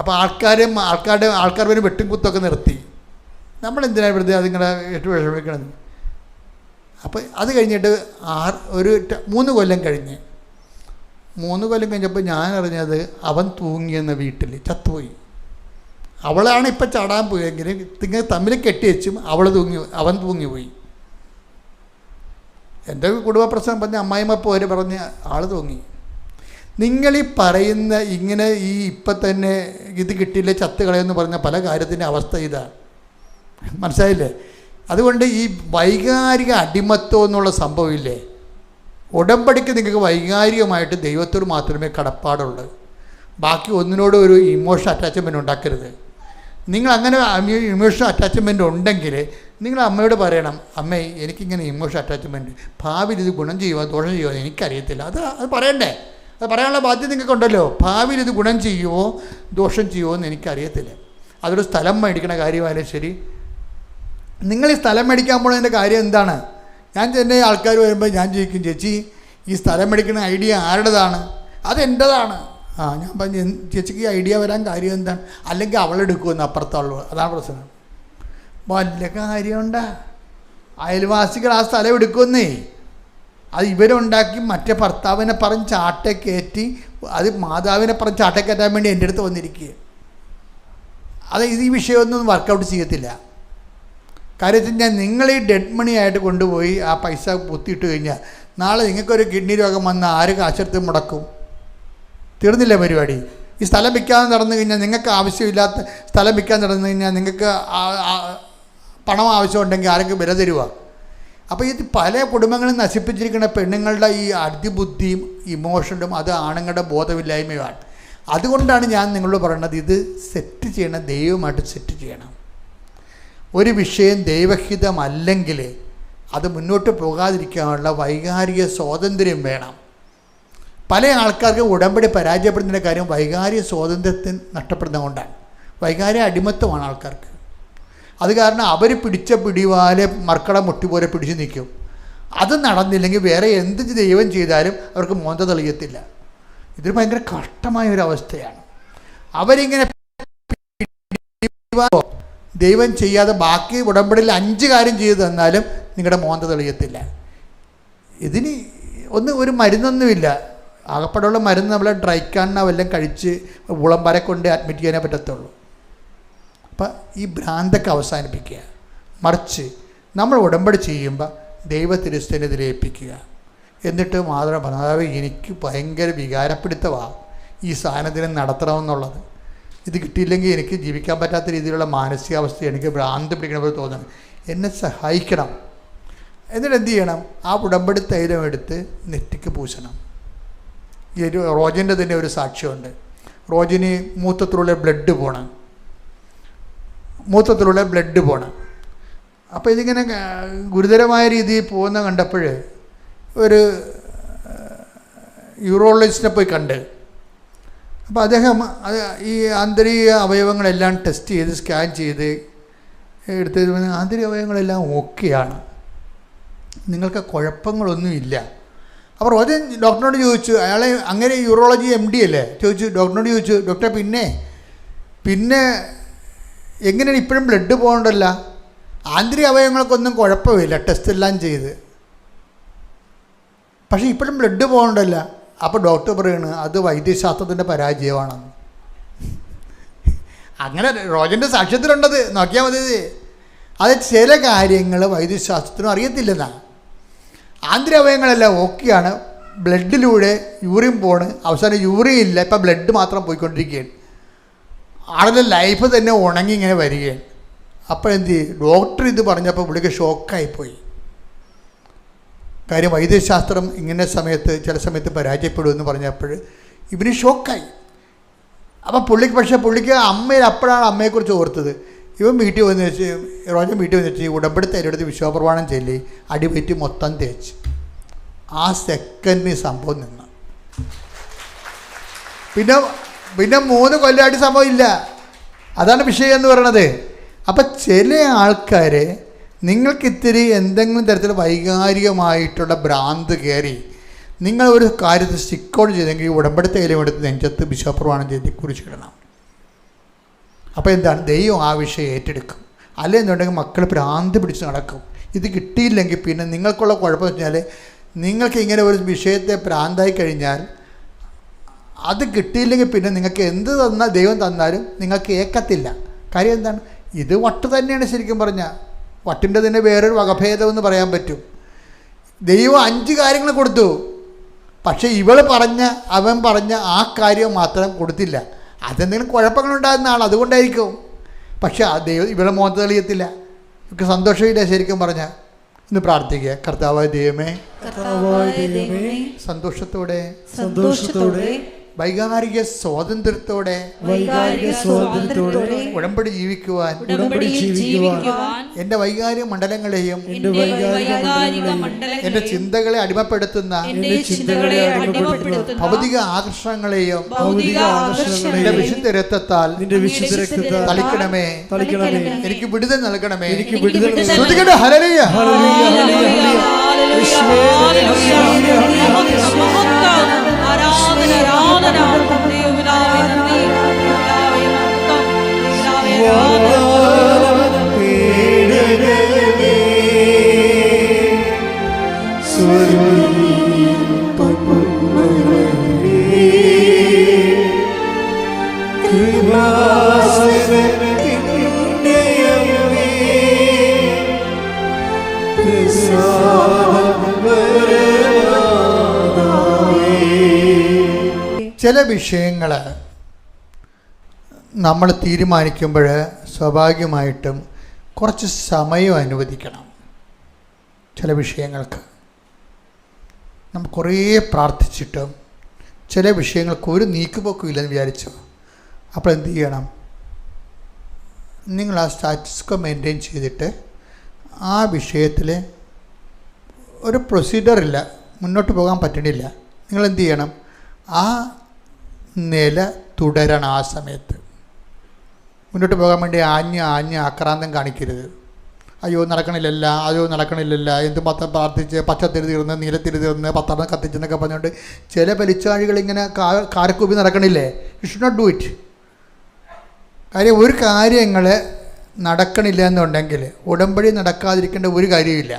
അപ്പോൾ ആൾക്കാർ വരും വെട്ടും കുത്തൊക്കെ നിർത്തി. നമ്മളെന്തിനാണ് വെറുതെ അതിങ്ങനെ ഇട്ട് വിഷമിക്കണത്? അപ്പോൾ അത് കഴിഞ്ഞിട്ട് 3 കൊല്ലം കഴിഞ്ഞ് 3 കൊല്ലം കഴിഞ്ഞപ്പോൾ ഞാൻ അറിഞ്ഞത് അവൻ തൂങ്ങിയെന്ന വീട്ടിൽ ചത്തുപോയി. അവളാണ് ഇപ്പം ചാടാൻ പോയെങ്കിൽ നിങ്ങൾ തമ്മിൽ കെട്ടിവെച്ചും അവൻ തൂങ്ങിപ്പോയി. എൻ്റെ കുടുംബ പ്രശ്നം പറഞ്ഞ അമ്മായിമ്മ പോര് പറഞ്ഞ് ആൾ തൂങ്ങി. നിങ്ങളീ പറയുന്ന ഇങ്ങനെ ഇപ്പം തന്നെ ഇത് കിട്ടിയില്ല ചത്ത് കളയെന്ന് പറഞ്ഞ പല കാര്യത്തിൻ്റെ അവസ്ഥ ഇതാണ്. മനസ്സിലായില്ലേ? അതുകൊണ്ട് ഈ വൈകാരിക അടിമത്വം എന്നുള്ള സംഭവമില്ലേ, ഉടമ്പടിക്ക് നിങ്ങൾക്ക് വൈകാരികമായിട്ട് ദൈവത്തോട് മാത്രമേ കടപ്പാടുള്ളൂ. ബാക്കി ഒന്നിനോട് ഒരു ഇമോഷൻ അറ്റാച്ച്മെൻറ്റ് ഉണ്ടാക്കരുത്. നിങ്ങൾ അങ്ങനെ ഇമോഷൻ അറ്റാച്ച്മെൻറ്റ് ഉണ്ടെങ്കിൽ നിങ്ങൾ അമ്മയോട് പറയണം, അമ്മേ എനിക്കിങ്ങനെ ഇമോഷൻ അറ്റാച്ച്മെൻറ്റ്, ഭാവിയിൽ ഇത് ഗുണം ചെയ്യുമോ ദോഷം ചെയ്യുമോ എനിക്കറിയത്തില്ല. അത് പറയണ്ടേ? അത് പറയാനുള്ള ബാധ്യത നിങ്ങൾക്കുണ്ടല്ലോ. ഭാവിയിൽ ഇത് ഗുണം ചെയ്യുമോ ദോഷം ചെയ്യുമോ എന്ന് എനിക്കറിയത്തില്ല. അതൊരു സ്ഥലം മേടിക്കണ കാര്യമായാലും ശരി. നിങ്ങൾ ഈ സ്ഥലം മേടിക്കാൻ പോകുന്നതിൻ്റെ കാര്യം എന്താണ്? ഞാൻ ചെന്നൈ ആൾക്കാർ വരുമ്പോൾ ഞാൻ ചോദിക്കും, ചേച്ചി ഈ സ്ഥലം മേടിക്കുന്ന ഐഡിയ ആരുടേതാണ്? അതെൻ്റെതാണ്. ഞാൻ പറഞ്ഞു ചേച്ചിക്ക് ഈ ഐഡിയ വരാൻ കാര്യം എന്താണ്? അല്ലെങ്കിൽ അവളെടുക്കുമെന്ന് അപ്പുറത്തുള്ളൂ. അതാണ് പ്രശ്നം. വല്ല കാര്യമുണ്ടാ? അയൽവാസികൾ ആ സ്ഥലം എടുക്കുമെന്നേ. അത് ഇവരുണ്ടാക്കി മറ്റേ ഭർത്താവിനെ പറഞ്ഞ് ചാട്ട കയറ്റി, അത് മാതാവിനെ പറഞ്ഞ് ചാട്ട കയറ്റാൻ വേണ്ടി എൻ്റെ അടുത്ത് വന്നിരിക്കുക. അത് ഈ വിഷയമൊന്നും വർക്കൗട്ട് ചെയ്യത്തില്ല. കാര്യത്തിൽ ഞാൻ നിങ്ങൾ ഈ ഡെഡ് മണി ആയിട്ട് കൊണ്ടുപോയി ആ പൈസ കുത്തിയിട്ട് കഴിഞ്ഞാൽ നാളെ നിങ്ങൾക്കൊരു കിഡ്നി രോഗം വന്നാൽ ആര് കാശെടുത്ത് മുടക്കും? തീർന്നില്ലേ പരിപാടി? ഈ സ്ഥലം വിൽക്കാതെ നടന്നു കഴിഞ്ഞാൽ, നിങ്ങൾക്ക് ആവശ്യമില്ലാത്ത സ്ഥലം വിൽക്കാൻ നടന്നു കഴിഞ്ഞാൽ നിങ്ങൾക്ക് പണം ആവശ്യമുണ്ടെങ്കിൽ ആരൊക്കെ വില തരുക? അപ്പോൾ ഇത് പല കുടുംബങ്ങളും നശിപ്പിച്ചിരിക്കുന്ന പെണ്ണുങ്ങളുടെ ഈ അതിബുദ്ധിയും ഇമോഷനും അത് ആണുങ്ങളുടെ ബോധമില്ലായ്മയുമാണ്. അതുകൊണ്ടാണ് ഞാൻ നിങ്ങളോട് പറയുന്നത്, ഇത് സെറ്റ് ചെയ്യണം, ദൈവമായിട്ട് സെറ്റ് ചെയ്യണം. ഒരു വിഷയം ദൈവഹിതമല്ലെങ്കിൽ അത് മുന്നോട്ട് പോകാതിരിക്കാനുള്ള വൈകാരിക സ്വാതന്ത്ര്യം വേണം. പല ആൾക്കാർക്ക് ഉടമ്പടി പരാജയപ്പെടുന്നതിൻ്റെ കാര്യം വൈകാരിക സ്വാതന്ത്ര്യത്തിന് നഷ്ടപ്പെടുന്നത് കൊണ്ടാണ്. വൈകാരിക അടിമത്വമാണ് ആൾക്കാർക്ക്. അത് കാരണം അവർ പിടിച്ച പിടിവാലെ മർക്കട മുട്ടി പോലെ പിടിച്ചു നിൽക്കും. അത് നടന്നില്ലെങ്കിൽ വേറെ എന്ത് ദൈവം ചെയ്താലും അവർക്ക് മോന്ത തെളിയത്തില്ല. ഇതൊരു ഭയങ്കര കഷ്ടമായ ഒരു അവസ്ഥയാണ്. അവരിങ്ങനെ ദൈവം ചെയ്യാതെ ബാക്കി ഉടമ്പടിയിൽ 5 കാര്യം ചെയ്തു തന്നാലും നിങ്ങളുടെ മോന്ത തെളിയത്തില്ല. ഇതിന് ഒരു മരുന്നൊന്നുമില്ല. ആകപ്പാടുള്ള മരുന്ന് നമ്മളെ ഡ്രൈക്കാണ വല്ലതും കഴിച്ച് ഉളമ്പരെ കൊണ്ട് അഡ്മിറ്റ് ചെയ്യാനേ പറ്റത്തുള്ളൂ. അപ്പം ഈ ഭ്രാന്തൊക്കെ അവസാനിപ്പിക്കുക. മറിച്ച് നമ്മൾ ഉടമ്പടി ചെയ്യുമ്പോൾ ദൈവത്തിരുസ്ഥനിധിയിൽ ഏൽപ്പിക്കുക. എന്നിട്ട് മാത്രം പറഞ്ഞു, എനിക്ക് ഭയങ്കര വികാരപ്പിടുത്തമാണ് ഈ സാധനത്തിന് നടത്തണമെന്നുള്ളത്. ഇത് കിട്ടിയില്ലെങ്കിൽ എനിക്ക് ജീവിക്കാൻ പറ്റാത്ത രീതിയിലുള്ള മാനസികാവസ്ഥ, എനിക്ക് ഭ്രാന്ത് പിടിക്കണ പോലെ തോന്നണം, എന്നെ സഹായിക്കണം. എന്നിട്ട് എന്ത് ചെയ്യണം? ആ ഉടമ്പടി തൈലം എടുത്ത് നെറ്റിക്ക് പൂശണം. ഈ ഒരു റോജൻ്റെ തന്നെ ഒരു സാക്ഷ്യമുണ്ട്. റോജിന് മൂത്രത്തിലുള്ള ബ്ലഡ് പോണം. അപ്പോൾ ഇതിങ്ങനെ ഗുരുതരമായ രീതിയിൽ പോകുന്ന കണ്ടപ്പോൾ ഒരു യൂറോളജിസ്റ്റിനെ പോയി കണ്ട്. അപ്പോൾ അദ്ദേഹം ഈ ആന്തരിക അവയവങ്ങളെല്ലാം ടെസ്റ്റ് ചെയ്ത് സ്കാൻ ചെയ്ത് എടുത്തത് ആന്തരിക അവയവങ്ങളെല്ലാം ഓക്കെയാണ്, നിങ്ങൾക്ക് കുഴപ്പങ്ങളൊന്നുമില്ല. അപ്പോൾ റോജൻ ഡോക്ടറിനോട് ചോദിച്ചു, അയാളെ അങ്ങനെ യൂറോളജി MD അല്ലേ, ഡോക്ടറിനോട് ചോദിച്ചു, ഡോക്ടറെ പിന്നെ എങ്ങനെയാണ് ഇപ്പോഴും ബ്ലഡ് പോകണ്ടല്ല, ആന്തരിക അവയവങ്ങൾക്കൊന്നും കുഴപ്പമില്ല, ടെസ്റ്റ് എല്ലാം ചെയ്ത്, പക്ഷേ ഇപ്പോഴും ബ്ലഡ് പോകണ്ടല്ല. അപ്പോൾ ഡോക്ടർ പറയണ് അത് വൈദ്യശാസ്ത്രത്തിൻ്റെ പരാജയമാണെന്ന്. അങ്ങനെ റോജൻ്റെ സാക്ഷ്യത്തിലുണ്ടത്, നോക്കിയാൽ മതി. അത് ചില കാര്യങ്ങൾ വൈദ്യശാസ്ത്രത്തിനും അറിയത്തില്ലെന്നാണ്. ആന്തരിക അവയവങ്ങളെല്ലാം ഓക്കെയാണ്, ബ്ലഡിലൂടെ യൂറിൻ പോണ്, അവസാനം യൂറിൻ ഇല്ല, ഇപ്പം ബ്ലഡ് മാത്രം പോയിക്കൊണ്ടിരിക്കുകയാണ്. ആളുടെ ലൈഫ് തന്നെ ഉണങ്ങി ഇങ്ങനെ വരികയാണ്. അപ്പോൾ എന്ത് ചെയ്യും? ഡോക്ടർ ഇത് പറഞ്ഞപ്പോൾ പുള്ളിക്ക് ഷോക്കായിപ്പോയി. കാര്യം വൈദ്യശാസ്ത്രം ഇങ്ങനെ ചില സമയത്ത് പരാജയപ്പെടുമെന്ന് പറഞ്ഞപ്പോൾ ഇവന് ഷോക്കായി. അപ്പം പുള്ളിക്ക് അപ്പോഴാണ് അമ്മയെക്കുറിച്ച് ഓർത്തത്. ഇവൻ വീട്ടിൽ വന്ന് വെച്ച് റോജൻ വീട്ടിൽ വന്ന് വെച്ച് ഉടമ്പടി തൈലെടുത്ത് വിശ്വപ്രമാണം ചൊല്ലി അടിപറ്റി മൊത്തം തേച്ച്. ആ സെക്കൻഡിന് സംഭവം നിന്ന്. പിന്നെ 3 കൊല്ലമായിട്ട് സംഭവം ഇല്ല. അതാണ് വിഷയം എന്ന് പറയണത്. അപ്പം ചില ആൾക്കാർ നിങ്ങൾക്കിത്തിരി എന്തെങ്കിലും തരത്തിൽ വൈകാരികമായിട്ടുള്ള ഭ്രാന്ത് കയറി നിങ്ങൾ ഒരു കാര്യത്തിൽ സ്റ്റിക്കോൺ ചെയ്തെങ്കിൽ ഉടമ്പടി തൈലം എടുത്ത് നെഞ്ചത്ത് വിശ്വപ്രമാണം ചെയ്ത് കുറിച്ചിടണം. അപ്പോൾ എന്താണ്? ദൈവം ആ വിഷയം ഏറ്റെടുക്കും. അല്ലെന്നുണ്ടെങ്കിൽ മക്കൾ ഭ്രാന്ത് പിടിച്ച് നടക്കും. ഇത് കിട്ടിയില്ലെങ്കിൽ പിന്നെ നിങ്ങൾക്കുള്ള കുഴപ്പം വെച്ചാൽ നിങ്ങൾക്ക് ഇങ്ങനെ ഒരു വിഷയത്തെ ഭ്രാന്തായി കഴിഞ്ഞാൽ അത് കിട്ടിയില്ലെങ്കിൽ പിന്നെ നിങ്ങൾക്ക് എന്ത് ദൈവം തന്നാലും നിങ്ങൾക്ക് ഏക്കത്തില്ല. കാര്യം എന്താണ്? ഇത് വട്ട് തന്നെയാണ്. ശരിക്കും പറഞ്ഞാൽ വട്ടിൻ്റെ തന്നെ വേറൊരു വകഭേദം എന്ന് പറയാൻ പറ്റും. ദൈവം 5 കാര്യങ്ങൾ കൊടുത്തു, പക്ഷേ അവൻ പറഞ്ഞ ആ കാര്യം മാത്രം കൊടുത്തില്ല. അതെന്തെങ്കിലും കുഴപ്പങ്ങളുണ്ടാകുന്ന ആൾ, അതുകൊണ്ടായിരിക്കും. പക്ഷേ ആ ദൈവം ഇവളെ മുഖത്ത് തെളിയത്തില്ല. ഇവർക്ക് സന്തോഷമില്ല. ശരിക്കും പറഞ്ഞാൽ ഇന്ന് പ്രാർത്ഥിക്കുക, കർത്താവായ ദൈവമേ, സന്തോഷത്തോടെ വൈകാരിക സ്വാതന്ത്ര്യത്തോടെ ഉടമ്പടി ജീവിക്കുവാൻ എൻ്റെ വൈകാരിക മണ്ഡലങ്ങളെയും എൻ്റെ ചിന്തകളെ അടിമപ്പെടുത്തുന്ന ഭൗതിക ആകർഷണങ്ങളെയും എൻ്റെ വിശുദ്ധ രക്തത്താൽ തളിക്കണമേ, എനിക്ക് വിടുതൽ നൽകണമേ. ഹല്ലേലൂയ. ചില വിഷയങ്ങൾ നമ്മൾ തീരുമാനിക്കുമ്പോൾ സ്വാഭാവികമായിട്ടും കുറച്ച് സമയം അനുവദിക്കണം. ചില വിഷയങ്ങൾക്ക് നമ്മൾ കുറേ പ്രാർത്ഥിച്ചിട്ടും ചില വിഷയങ്ങൾക്ക് ഒരു നീക്കുപോക്കും ഇല്ലെന്ന് വിചാരിച്ചു. അപ്പോൾ എന്ത് ചെയ്യണം? നിങ്ങൾ ആ സ്റ്റാറ്റസ്കോ മെയിൻറ്റെയിൻ ചെയ്തിട്ട് ആ വിഷയത്തിൽ ഒരു പ്രൊസീജിയറില്ല, മുന്നോട്ട് പോകാൻ പറ്റണില്ല. നിങ്ങളെന്ത് ചെയ്യണം? ആ നില തുടരണം. ആ സമയത്ത് മുന്നോട്ട് പോകാൻ വേണ്ടി ആഞ്ഞ് ആക്രാന്തം കാണിക്കരുത്. അയ്യോ നടക്കണില്ലല്ല, എന്തുമാത്രം പ്രാർത്ഥിച്ച് പച്ചത്തിരി തീർന്ന് നീലത്തിരി തീർന്ന് 10 കത്തിച്ചെന്നൊക്കെ പറഞ്ഞുകൊണ്ട് ചില വലിച്ചാഴികൾ ഇങ്ങനെ കാരക്കൂപ്പി നടക്കണില്ലേ? You should not do it. കാര്യം ഒരു കാര്യങ്ങൾ നടക്കണില്ല എന്നുണ്ടെങ്കിൽ ഉടമ്പടി നടക്കാതിരിക്കേണ്ട ഒരു കാര്യമില്ല.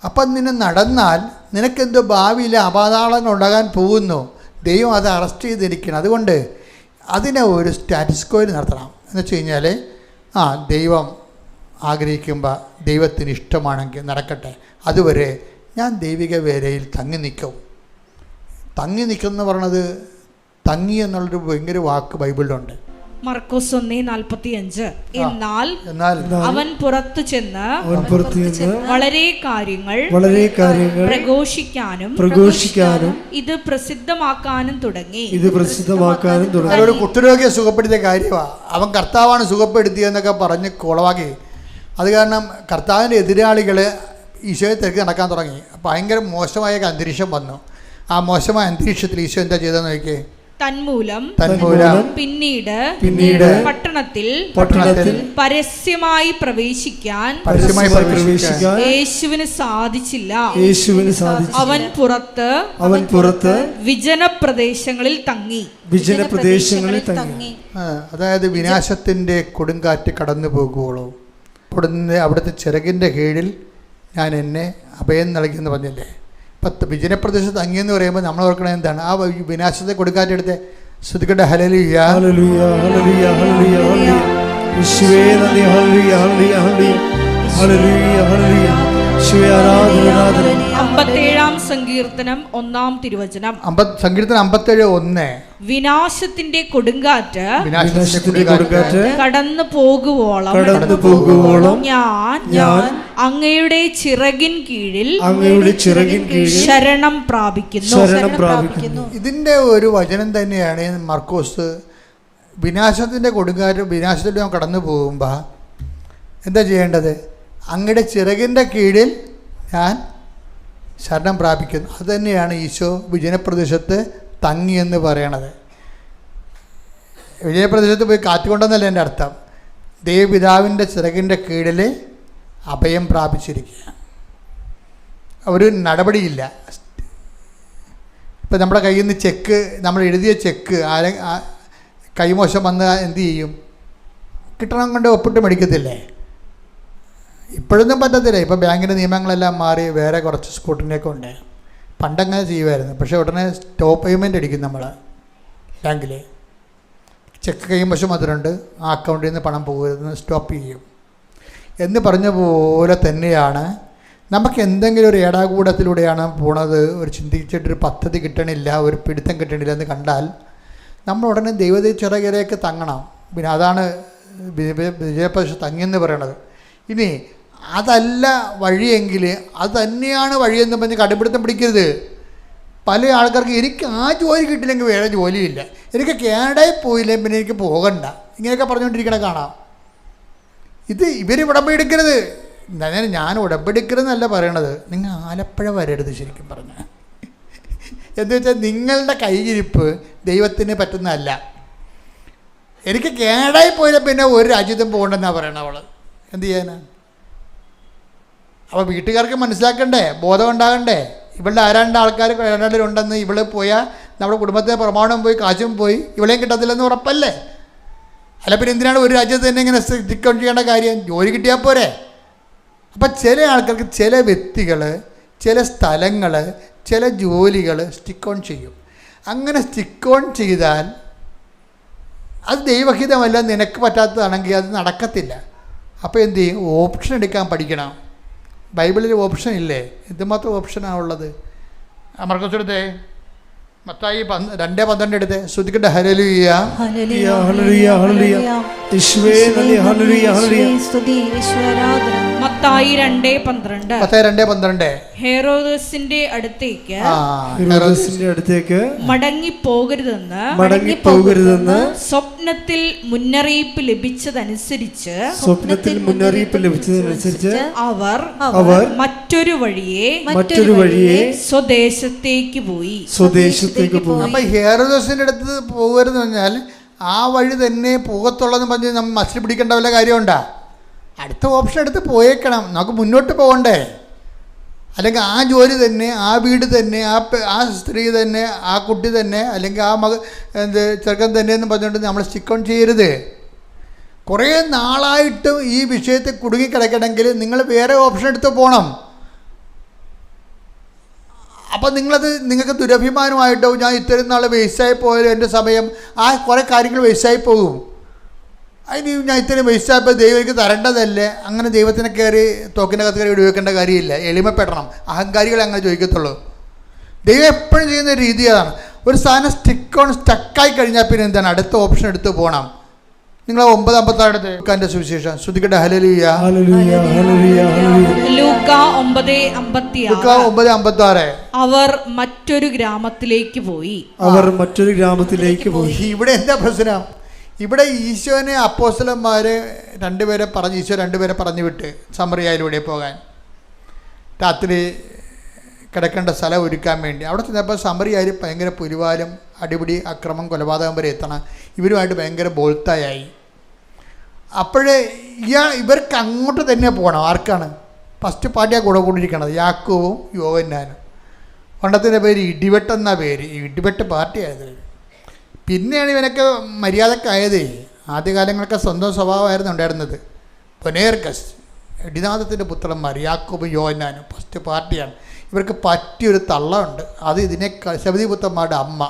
അപ്പം നടന്നാൽ നിനക്കെന്തോ ഭാവിയിൽ അപാതാളങ്ങൾ ഉണ്ടാകാൻ പോകുന്നു. ദൈവം അത് അറസ്റ്റ് ചെയ്തിരിക്കണം. അതുകൊണ്ട് അതിനെ ഒരു സ്റ്റാറ്റസ്കോയിൽ നടത്തണം. എന്ന് വെച്ച് കഴിഞ്ഞാൽ ദൈവം ആഗ്രഹിക്കുമ്പോൾ ദൈവത്തിന് ഇഷ്ടമാണെങ്കിൽ നടക്കട്ടെ, അതുവരെ ഞാൻ ദൈവിക വേലയിൽ തങ്ങി നിൽക്കും എന്ന് പറയണത്, തങ്ങി എന്നുള്ളൊരു ഭയങ്കര വാക്ക് ബൈബിളിലുണ്ട്. മർക്കോസ് 1:45. എന്നാൽ എന്നാൽ അവൻ പുറത്തു ചെന്ന് വളരെ കാര്യങ്ങൾ പ്രഘോഷിക്കാനും ഇത് പ്രസിദ്ധമാക്കാനും തുടങ്ങി. ഒരു കുഷ്ഠരോഗിയെ സുഖപ്പെടുത്തിയ കാര്യമാണ്. അവൻ കർത്താവാണ് സുഖപ്പെടുത്തിയെന്നൊക്കെ പറഞ്ഞ് കുളവാക്കി. അത് കാരണം കർത്താവിൻ്റെ എതിരാളികൾ ഈശോയെ തിരക്കി നടക്കാൻ തുടങ്ങി. ഭയങ്കര മോശമായ അന്തരീക്ഷം വന്നു. ആ മോശമായ അന്തരീക്ഷത്തിൽ ഈശോ എന്താ ചെയ്തെന്ന് നോക്കിയേ. തന്മൂലം പിന്നീട് പട്ടണത്തിൽ പരസ്യമായി പ്രവേശിക്കാൻ യേശുവിന് സാധിച്ചില്ല. അവൻ പുറത്ത് വിജനപ്രദേശങ്ങളിൽ തങ്ങി. അതായത് വിനാശത്തിന്റെ കൊടുങ്കാറ്റ് കടന്നു പോകുവോളൂ, അവിടുത്തെ ചിറകിന്റെ കീഴിൽ ഞാൻ എന്നെ അഭയം നൽകിയെന്ന് പറഞ്ഞില്ലേ. വിജനപ്രദേശത്ത് തങ്ങിയെന്ന് പറയുമ്പോൾ നമ്മൾ ഓർക്കണത് എന്താണ്? ആ വിനാശത്തെ കൊടുക്കാറ്റെടുത്ത് ശ്രുതിക്കട്ടെ. ഹല്ലേലൂയ, ഹല്ലേലൂയ, ഹല്ലേലൂയ, ഹല്ലേലൂയ, ഹല്ലേലൂയ. യേശുവേ നന്ദി. ഹല്ലേലൂയ, ഹല്ലേലൂയ, ഹല്ലേലൂയ, ഹല്ലേലൂയ, ഹല്ലേലൂയ. യേശുവേ ആരാധന, ആരാധന. 57-ാം സങ്കീർത്തനം 1-ാം തിരുവചനം. സങ്കീർത്തനം 57:1. വിനാശത്തിന്റെ കൊടുങ്കാറ്റ് കടന്നു പോകുവോളം ഞാൻ അങ്ങയുടെ ചിറകിൻ കീഴിൽ ശരണം പ്രാപിക്കുന്നു. ഇതിന്റെ ഒരു വചനം തന്നെയാണ് മർക്കോസ്. വിനാശത്തിന്റെ കൊടുങ്കാറ്റ് വിനാശത്തിൽ കടന്നു പോകുമ്പോൾ എന്താ ചെയ്യേണ്ടത്? അങ്ങയുടെ ചിറകിന്റെ കീഴിൽ ഞാൻ ശരണം പ്രാപിക്കുന്നു. അതുതന്നെയാണ് ഈശോ വിജനപ്രദേശത്ത് തങ്ങിയെന്ന് പറയണത്. വിജയപ്രദേശത്ത് പോയി കാറ്റുകൊണ്ടെന്നല്ല എൻ്റെ അർത്ഥം. ദൈവപിതാവിൻ്റെ ചിറകിൻ്റെ കീഴിൽ അഭയം പ്രാപിച്ചിരിക്കുക. ഒരു നടപടിയില്ല. ഇപ്പം നമ്മുടെ കയ്യിൽ നിന്ന് ചെക്ക്, നമ്മൾ എഴുതിയ ചെക്ക് കൈമോശം വന്ന് എന്തു ചെയ്യും? കിട്ടണം കൊണ്ട് ഒപ്പിട്ട് മേടിക്കത്തില്ലേ? ഇപ്പോഴൊന്നും പറ്റത്തില്ല. ഇപ്പം ബാങ്കിൻ്റെ നിയമങ്ങളെല്ലാം മാറി വേറെ കുറച്ച് സ്കൂട്ടിനെയൊക്കെ ഉണ്ട്. പണ്ടങ്ങനെ ചെയ്യുമായിരുന്നു. പക്ഷേ ഉടനെ സ്റ്റോപ്പ് പേയ്മെൻറ്റ് അടിക്കും നമ്മൾ ബാങ്കിൽ. ചെക്ക് കൈവശം അതിലുണ്ട്, ആ അക്കൗണ്ടിൽ നിന്ന് പണം പോകരുതെന്ന് സ്റ്റോപ്പ് ചെയ്യും എന്ന് പറഞ്ഞ പോലെ തന്നെയാണ് നമുക്ക് എന്തെങ്കിലും ഒരു ഏടാകൂടത്തിലൂടെയാണ് പോണത്, ഒരു ചിന്തിച്ചിട്ടൊരു പദ്ധതി കിട്ടണില്ല, ഒരു പിടുത്തം കിട്ടണില്ല എന്ന് കണ്ടാൽ നമ്മൾ ഉടനെ ദൈവത്തെ ചിറകിലേക്ക് തങ്ങണം. പിന്നെ അതാണ് വിജയപ്രദേശം തങ്ങിയെന്ന് പറയണത്. ഇനി അതല്ല വഴിയെങ്കിൽ അത് തന്നെയാണ് വഴിയെന്ന് പറഞ്ഞ് കടുപിടുത്തം പിടിക്കരുത്. പല ആൾക്കാർക്ക് എനിക്ക് ആ ജോലി കിട്ടില്ലെങ്കിൽ വേറെ ജോലിയില്ല, എനിക്ക് കേടായി പോയില്ലേ പിന്നെ എനിക്ക് പോകണ്ട, ഇങ്ങനെയൊക്കെ പറഞ്ഞുകൊണ്ടിരിക്കണ കാണാം. ഇവർ ഉടമ്പെടുക്കരുത്. ഞാൻ ഉടമ്പെടുക്കരുതെന്നല്ല പറയണത്, നിങ്ങൾ ആലപ്പുഴ വരരുത്. ശരിക്കും പറഞ്ഞാൽ എന്ന് വെച്ചാൽ നിങ്ങളുടെ കൈയിരിപ്പ് ദൈവത്തിന് പറ്റുന്നതല്ല. എനിക്ക് കേടായി പോയില്ല പിന്നെ ഒരു രാജ്യത്തും പോകണ്ടെന്നാണ് പറയണത് അവൾ. എന്ത് ചെയ്യാനാണ്? അപ്പോൾ വീട്ടുകാർക്ക് മനസ്സിലാക്കണ്ടേ, ബോധം ഉണ്ടാകണ്ടേ? ഇവളുടെ ആരാണ്ട് ആൾക്കാർ ഉണ്ടെന്ന് ഇവള് പോയാൽ നമ്മുടെ കുടുംബത്തെ പ്രമാണം പോയി കാശും പോയി ഇവളെയും കിട്ടത്തില്ലെന്ന് ഉറപ്പല്ലേ? അല്ല പിന്നെ എന്തിനാണ് ഒരു രാജ്യത്ത് തന്നെ ഇങ്ങനെ സ്റ്റിക്ക് ഓൺ ചെയ്യേണ്ട കാര്യം? ജോലി കിട്ടിയാൽ പോരെ. അപ്പം ചില ആൾക്കാർക്ക് ചില വ്യക്തികൾ, ചില സ്ഥലങ്ങൾ, ചില ജോലികൾ സ്റ്റിക്ക് ഓൺ ചെയ്യും. അങ്ങനെ സ്റ്റിക്ക് ഓൺ ചെയ്താൽ അത് ദൈവഹിതമല്ല, നിനക്ക് പറ്റാത്തതാണെങ്കിൽ അത് നടക്കത്തില്ല. അപ്പോൾ എന്ത് ചെയ്യും? ഓപ്ഷൻ എടുക്കാൻ പഠിക്കണം. ബൈബിളിൽ ഓപ്ഷൻ ഇല്ലേ? എന്തുമാത്രം ഓപ്ഷനാണ് ഉള്ളത്. മർക്കോസെടുത്തേ, മത്തായി 2:12 എടുത്തേ. ശ്രുതിക്കട്ടെ. ഹല്ലേലൂയ, ഹല്ലേലൂയ, ഹല്ലേലൂയ, ഹല്ലേലൂയ. യേശുവേ നന്ദി. ഹല്ലേലൂയ, ഹല്ലേലൂയ. സ്തുതി, യേശുവേ ആരാധന. മത്തായി 2:12. ഹെരോദസിന്റെ അടുത്തേക്ക് മടങ്ങിപ്പോകരുതെന്ന് സ്വപ്നത്തിൽ മുന്നറിയിപ്പ് ലഭിച്ചതനുസരിച്ച് അവർ മറ്റൊരു വഴിയെ സ്വദേശത്തേക്ക് പോയി. അപ്പൊ ഹെരോദസിന്റെ അടുത്ത് പോകരുതെന്ന് പറഞ്ഞാൽ ആ വഴി തന്നെ പോകത്തുള്ളതെന്ന് പറഞ്ഞ് നമ്മൾ മസിൽ പിടിക്കേണ്ട വല്ല കാര്യമുണ്ടാ? അടുത്ത ഓപ്ഷൻ എടുത്ത് പോയേക്കണം. നമുക്ക് മുന്നോട്ട് പോകണ്ടേ? അല്ലെങ്കിൽ ആ ജോലി തന്നെ, ആ വീട് തന്നെ, ആ സ്ത്രീ തന്നെ, ആ കുട്ടി തന്നെ, അല്ലെങ്കിൽ ആ ചെറുക്കൻ തന്നെ എന്ന് പറഞ്ഞുകൊണ്ട് നമ്മൾ സ്റ്റിക്ക് ഓൺ ചെയ്യരുത്. കുറേ നാളായിട്ടും ഈ വിഷയത്തെ കുടുങ്ങിക്കിടക്കണമെങ്കിൽ നിങ്ങൾ വേറെ ഓപ്ഷൻ എടുത്ത് പോകണം. അപ്പം നിങ്ങൾക്ക് ദുരഭിമാനമായിട്ടോ ഞാൻ ഇത്രയും നാൾ വേസ്റ്റായി പോയാലും എൻ്റെ സമയം ആ കുറേ കാര്യങ്ങൾ വേസ്റ്റായി പോകും. അതിന് ഞാൻ ഇത്രയും വേസ്റ്റായപ്പോൾ ദൈവം എനിക്ക് തരേണ്ടതല്ലേ? അങ്ങനെ ദൈവത്തിനെ കയറി തോക്കിനകത്ത് കയറി ഉപയോഗിക്കേണ്ട കാര്യമില്ല. എളിമപ്പെടണം. അഹങ്കാരികളെ അങ്ങനെ ചോദിക്കത്തുള്ളൂ. ദൈവം എപ്പോഴും ചെയ്യുന്ന രീതി അതാണ്. ഒരു സാധനം സ്റ്റക്കായി കഴിഞ്ഞാൽ പിന്നെ എന്താണ്? അടുത്ത ഓപ്ഷൻ എടുത്ത് പോകണം. നിങ്ങൾ 9:56 ലൂക്കാന്റെ സുവിശേഷം ശ്രുതിക്കട്ടെ. ഹല്ലേലൂയ ഹല്ലേലൂയ ഹല്ലേലൂയ ഹല്ലേലൂയ. ലൂക്ക 9:56. ലൂക്ക 9:56. അവർ മറ്റൊരു ഗ്രാമത്തിലേക്ക് പോയി. അവർ മറ്റൊരു ഗ്രാമത്തിലേക്ക് പോയി. ഇവിടെ എന്താ പ്രശ്നം? ഇവിടെ ഈശോനെ അപ്പോസ്തലന്മാര് രണ്ടുപേരെ പറഞ്ഞു വിട്ട് സമറിയയിലൂടെ പോകാൻ, രാത്രി കിടക്കേണ്ട സ്ഥലം ഒരുക്കാൻ വേണ്ടി. അവിടെ ചെന്നപ്പോൾ സമറിയയിൽ ഭയങ്കര പുലിവാലും അടിപിടി അക്രമം കൊലപാതകം വരെ എത്തണം. ഇവരുമായിട്ട് ഭയങ്കര ബോൾത്തായി. അപ്പോഴേ ഇവർക്ക് അങ്ങോട്ട് തന്നെ പോകണം. ആർക്കാണ്? ഫസ്റ്റ് പാർട്ടിയാണ് കൂടെ കൂടിയിരിക്കണത്, യാക്കോവും യോഹന്നാനും. പണ്ടത്തിൻ്റെ പേര് ഇടിവെട്ടെന്ന പേര്, ഇടിവെട്ട് പാർട്ടിയായത്. പിന്നെയാണ് ഇവനൊക്കെ മര്യാദക്കായത്. ആദ്യകാലങ്ങളൊക്കെ സ്വന്തം സ്വഭാവമായിരുന്നു ഉണ്ടായിരുന്നത്. പൊനേർഗസ് ഇടിനാഥത്തിൻ്റെ പുത്രന്മാർ യാക്കോബും യോഹന്നാനും ഫസ്റ്റ് പാർട്ടിയാണ്. ഇവർക്ക് പറ്റിയൊരു തള്ളമുണ്ട്, അത് ശബദി പുത്രന്മാരുടെ അമ്മ.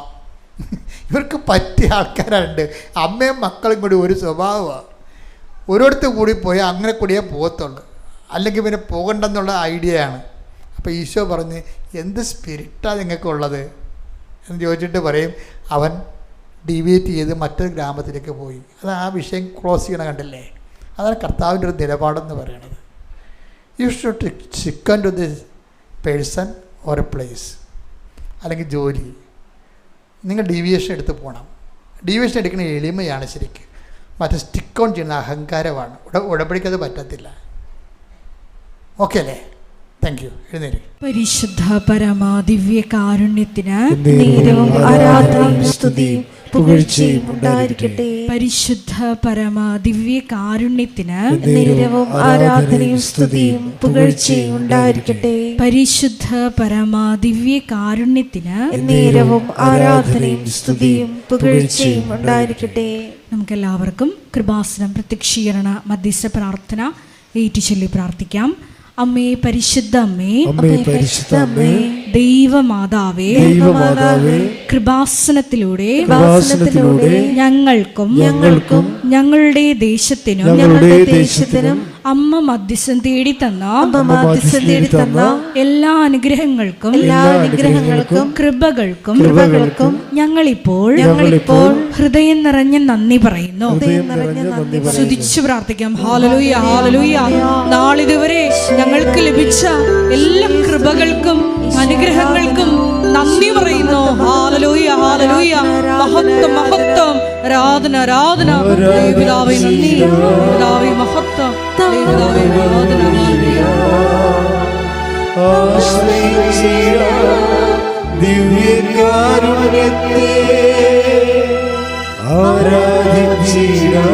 ഇവർക്ക് പറ്റിയ ആൾക്കാരുണ്ട്. അമ്മയും മക്കളും കൂടി ഒരു സ്വഭാവമാണ്. ഒരിടത്ത് കൂടി പോയി അങ്ങനെ കൂടിയേ പോകത്തുള്ളൂ, അല്ലെങ്കിൽ പിന്നെ പോകണ്ടെന്നുള്ള ഐഡിയയാണ്. അപ്പോൾ ഈശോ പറഞ്ഞ് എന്ത് സ്പിരിറ്റാണ് നിങ്ങൾക്കുള്ളത് എന്ന് ചോദിച്ചിട്ട് പറയും അവൻ ഡീവിയേറ്റ് ചെയ്ത് മറ്റൊരു ഗ്രാമത്തിലേക്ക് പോയി. അത് ആ വിഷയം ക്ലോസ് ചെയ്യണ കണ്ടില്ലേ? അതാണ് കർത്താവിൻ്റെ ഒരു നിലപാടെന്ന് പറയുന്നത്. You should stick to this person or a place, അല്ലെങ്കിൽ ജോലി. നിങ്ങൾ ഡീവിയേഷൻ എടുത്ത് പോകണം. ഡീവിയേഷൻ എടുക്കുന്ന എളിമയാണ് ശരിക്കും. മറ്റേ സ്റ്റിക്ക് ഓൺ ചെയ്യുന്ന അഹങ്കാരമാണ്. ഉടമ്പടിക്കത് പറ്റത്തില്ല. ഓക്കെ അല്ലേ? Thank you. എഴുന്നേര്. പരിശുദ്ധ പരമാ ദിവ്യ കാരുണ്യത്തിന് നേരവും ആരാധനയും സ്തുതിയും പുകഴ്ചയും ഉണ്ടായിരിക്കട്ടെ. പരിശുദ്ധ പരമാ ദിവ്യ കാരുണ്യത്തിന് നേരവും ആരാധനയും സ്തുതിയും പുകഴ്ചയും ഉണ്ടായിരിക്കട്ടെ. പരിശുദ്ധ പരമാ ദിവ്യ കാരുണ്യത്തിന് നേരവും ആരാധനയും സ്തുതിയും പുകഴ്ചയും ഉണ്ടായിരിക്കട്ടെ. നമുക്കെല്ലാവർക്കും കൃപാസനം പ്രത്യക്ഷീകരണ മധ്യസ്ഥ പ്രാർത്ഥന ഏറ്റുചൊല്ലി പ്രാർത്ഥിക്കാം. അമ്മേ പരിശുദ്ധ അമ്മേ, അമ്മേ പരിശുദ്ധ അമ്മേ, ദൈവമാതാവേ, ദൈവമാതാവേ, കൃപാസനത്തിലൂടെ ഞങ്ങൾക്കും ഞങ്ങളുടെ ദേശത്തിനും അമ്മ മധ്യസ്ഥം തേടി തന്ന എല്ലാ അനുഗ്രഹങ്ങൾക്കും കൃപകൾക്കും ഞങ്ങളിപ്പോൾ ഹൃദയം നിറഞ്ഞ നന്ദി പറയുന്നു. സ്തുതിച്ചു പ്രാർത്ഥിക്കാം. ഹല്ലേലൂയ ഹല്ലേലൂയ. നാളിതുവരെ ഞങ്ങൾക്ക് ലഭിച്ച എല്ലാ കൃപകൾക്കും അനുഗ്രഹങ്ങൾക്കും നന്ദി പറയുന്നു. ഹല്ലേലൂയ ഹല്ലേലൂയ. മഹത്വം മഹത്വം. ആരാധന ആരാധന. ദൈവപിതാവേ നന്ദി. പിതാവേ മഹത്വം. ദൈവപിതാവേ ആരാധന. ദിവ്യകാരുണ്യത്തെ ആരാധിച്ചിടാം,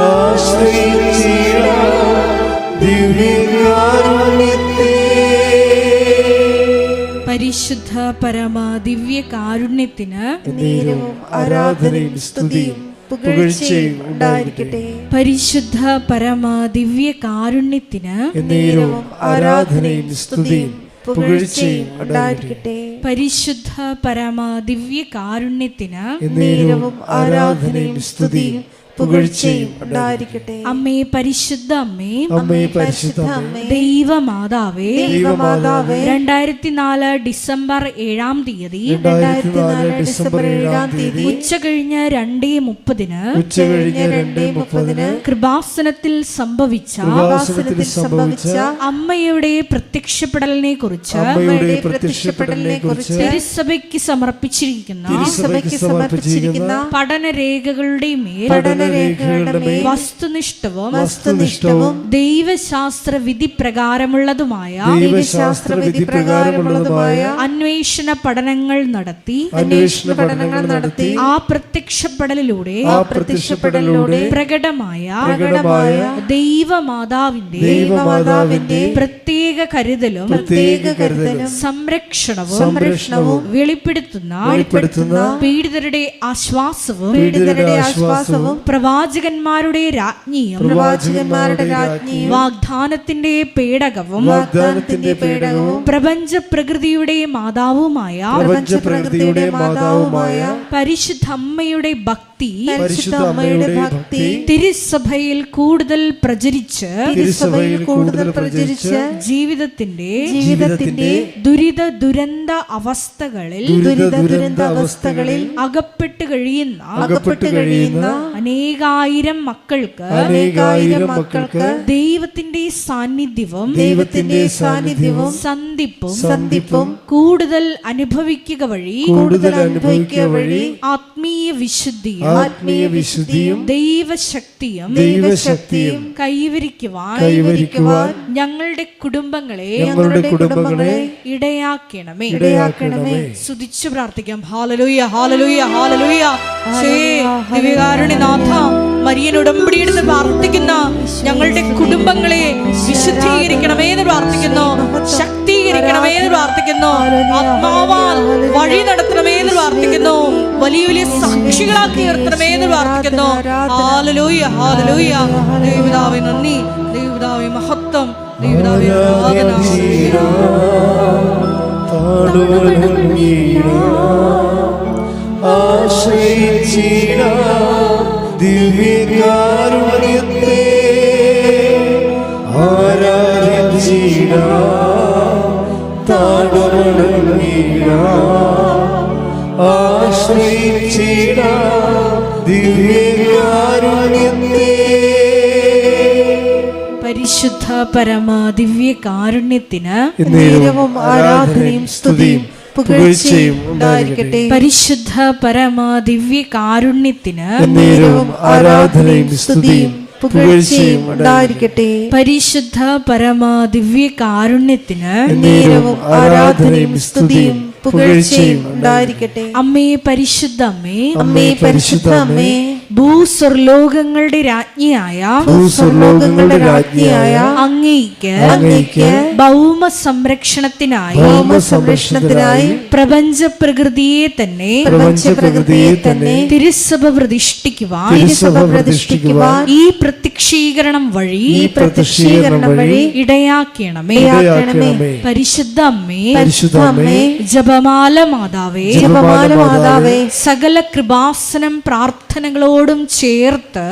ആശ്രയിച്ചിടാം ദിവ്യകാരുണ്യത്തെ. പരിശുദ്ധ പരമാ ദിവ്യ കാരുണ്യത്തിന് നേരവും ആരാധനയും സ്തുതിയും പുകഴ്ചയും ഉണ്ടായിരിക്കട്ടെ. പരിശുദ്ധ പരമാ ദിവ്യ കാരുണ്യത്തിന് നേരവും ആരാധനയും സ്തുതിയും പുകഴ്ചയും ഉണ്ടായിരിക്കട്ടെ. പരിശുദ്ധ പരമാ ദിവ്യ കാരുണ്യത്തിന് നേരവും ആരാധനയും സ്തുതിയും പുകഴ്ചയും ഉണ്ടായിരിക്കട്ടെ. അമ്മേ പരിശുദ്ധ അമ്മേ, അമ്മേ പരിശുദ്ധ അമ്മേ, ദൈവമാതാവേ, 2004 ഡിസംബർ 7-ാം തീയതി 2004 ഡിസംബർ 7-ാം തീയതി ഉച്ച കഴിഞ്ഞ് 2:30 2:30 കൃപാസനത്തിൽ സംഭവിച്ച അമ്മയുടെ പ്രത്യക്ഷപ്പെടലിനെ കുറിച്ച് തിരുസഭയ്ക്ക് സമർപ്പിച്ചിരിക്കുന്ന പഠനരേഖകളുടെ മേൽ വസ്തുനിഷ്ഠവും ദൈവശാസ്ത്ര വിധി പ്രകാരമുള്ളതുമായ അന്വേഷണ പഠനങ്ങൾ നടത്തി ആ പ്രത്യക്ഷപ്പെടലിലൂടെ പ്രകടമായ ദൈവമാതാവിന്റെ പ്രത്യേക കരുതലും സംരക്ഷണവും വെളിപ്പെടുത്തുന്ന പീഡിതരുടെ ആശ്വാസവും പ്രവാചകന്മാരുടെ രാജ്ഞിയും പ്രവാചകന്മാരുടെ രാജ്ഞിയും വാഗ്ദാനത്തിന്റെ പേടകവും വാഗ്ദാനത്തിന്റെ പേടകവും പ്രപഞ്ച പ്രകൃതിയുടെ മാതാവുമായ പ്രപഞ്ചപ്രകൃതിയുടെ മാതാവുമായ പരിശുദ്ധ അമ്മയുടെ ഭക്തി പരിശുദ്ധ അമ്മയുടെ ഭക്തി തിരുസഭയിൽ കൂടുതൽ പ്രചരിച്ച് തിരുസഭയിൽ കൂടുതൽ പ്രചരിച്ച് ജീവിതത്തിന്റെ ദുരിത ദുരന്ത അവസ്ഥകളിൽ അകപ്പെട്ട് കഴിയുന്ന അനേകായിരം മക്കൾക്ക് ദൈവത്തിന്റെ സാന്നിധ്യവും സന്ധിപ്പും കൂടുതൽ അനുഭവിക്കുക വഴി ആത്മീയ വിശുദ്ധിയും ദൈവശക്തിയും കൈവരിക്കുവാൻ ഞങ്ങളുടെ കുടുംബങ്ങളെ ഇടയാക്കണമേ. സ്തുതിച്ചു പ്രാർത്ഥിക്കാം. ഹല്ലേലൂയ, ഹല്ലേലൂയ, ഹല്ലേലൂയ. ദിവ്യകാരുണ്യനാഥ, മരിയൻ ഉടമ്പടിയെടുത്ത് പ്രാർത്ഥിക്കുന്ന ഞങ്ങളുടെ കുടുംബങ്ങളെ വിശുദ്ധീകരിക്കണമേ എന്ന് പ്രാർത്ഥിക്കുന്നു, ശക്തീകരിക്കണമേ എന്ന് പ്രാർത്ഥിക്കുന്നു, ആത്മാവാൽ വഴി നടത്തണമേ എന്ന് പ്രാർത്ഥിക്കുന്നു, വലിയ വലിയ സാക്ഷികളാക്കി ഉയർത്തണമേ എന്ന് പ്രാർത്ഥിക്കുന്നു. Hallelujah, hallelujah. ദൈവപിതാവേ നന്ദി, ദൈവപിതാവേ മഹത്വം, ദൈവപിതാവേ ആരാധന. ദിവ്യകാരുണ്യത്തെ ആരാധിച്ചിടാം, ആശ്രയിച്ചിടാം ദിവ്യകാരുണ്യത്തെ. പരിശുദ്ധ പരമ ദിവ്യകാരുണ്യത്തിന് ആരാധനയും സ്തുതിയും പുകഴ്ചയും ഉണ്ടായിരിക്കട്ടെ. പരിശുദ്ധ പരമ ദിവ്യകാരുണ്യത്തിന് ആരാധനയും സ്തുതിയും പുകഴ്ചയും ഉണ്ടായിരിക്കട്ടെ. പരിശുദ്ധ പരമ ദിവ്യകാരുണ്യത്തിന് ആരാധനയും സ്തുതിയും പുകഴ്ചയും ഉണ്ടായിരിക്കട്ടെ. അമ്മേ പരിശുദ്ധ അമ്മേ, അമ്മേ പരിശുദ്ധ അമ്മേ, ഭൂസ്വർലോകങ്ങളുടെ രാജ്ഞിയായ അങ്ങേയ്ക്ക് ഭൗമ സംരക്ഷണത്തിനായി പ്രപഞ്ച പ്രകൃതിയെ തന്നെ തിരുസഭ പ്രതിഷ്ഠിക്കുവാൻ ഈ പ്രത്യക്ഷീകരണം വഴി ഇടയാക്കണമേ. പരിശുദ്ധ അമ്മേ, ജപമാല മാതാവേ, സകല കൃപാസനം പ്രാർത്ഥനകളോടും ചേർത്ത്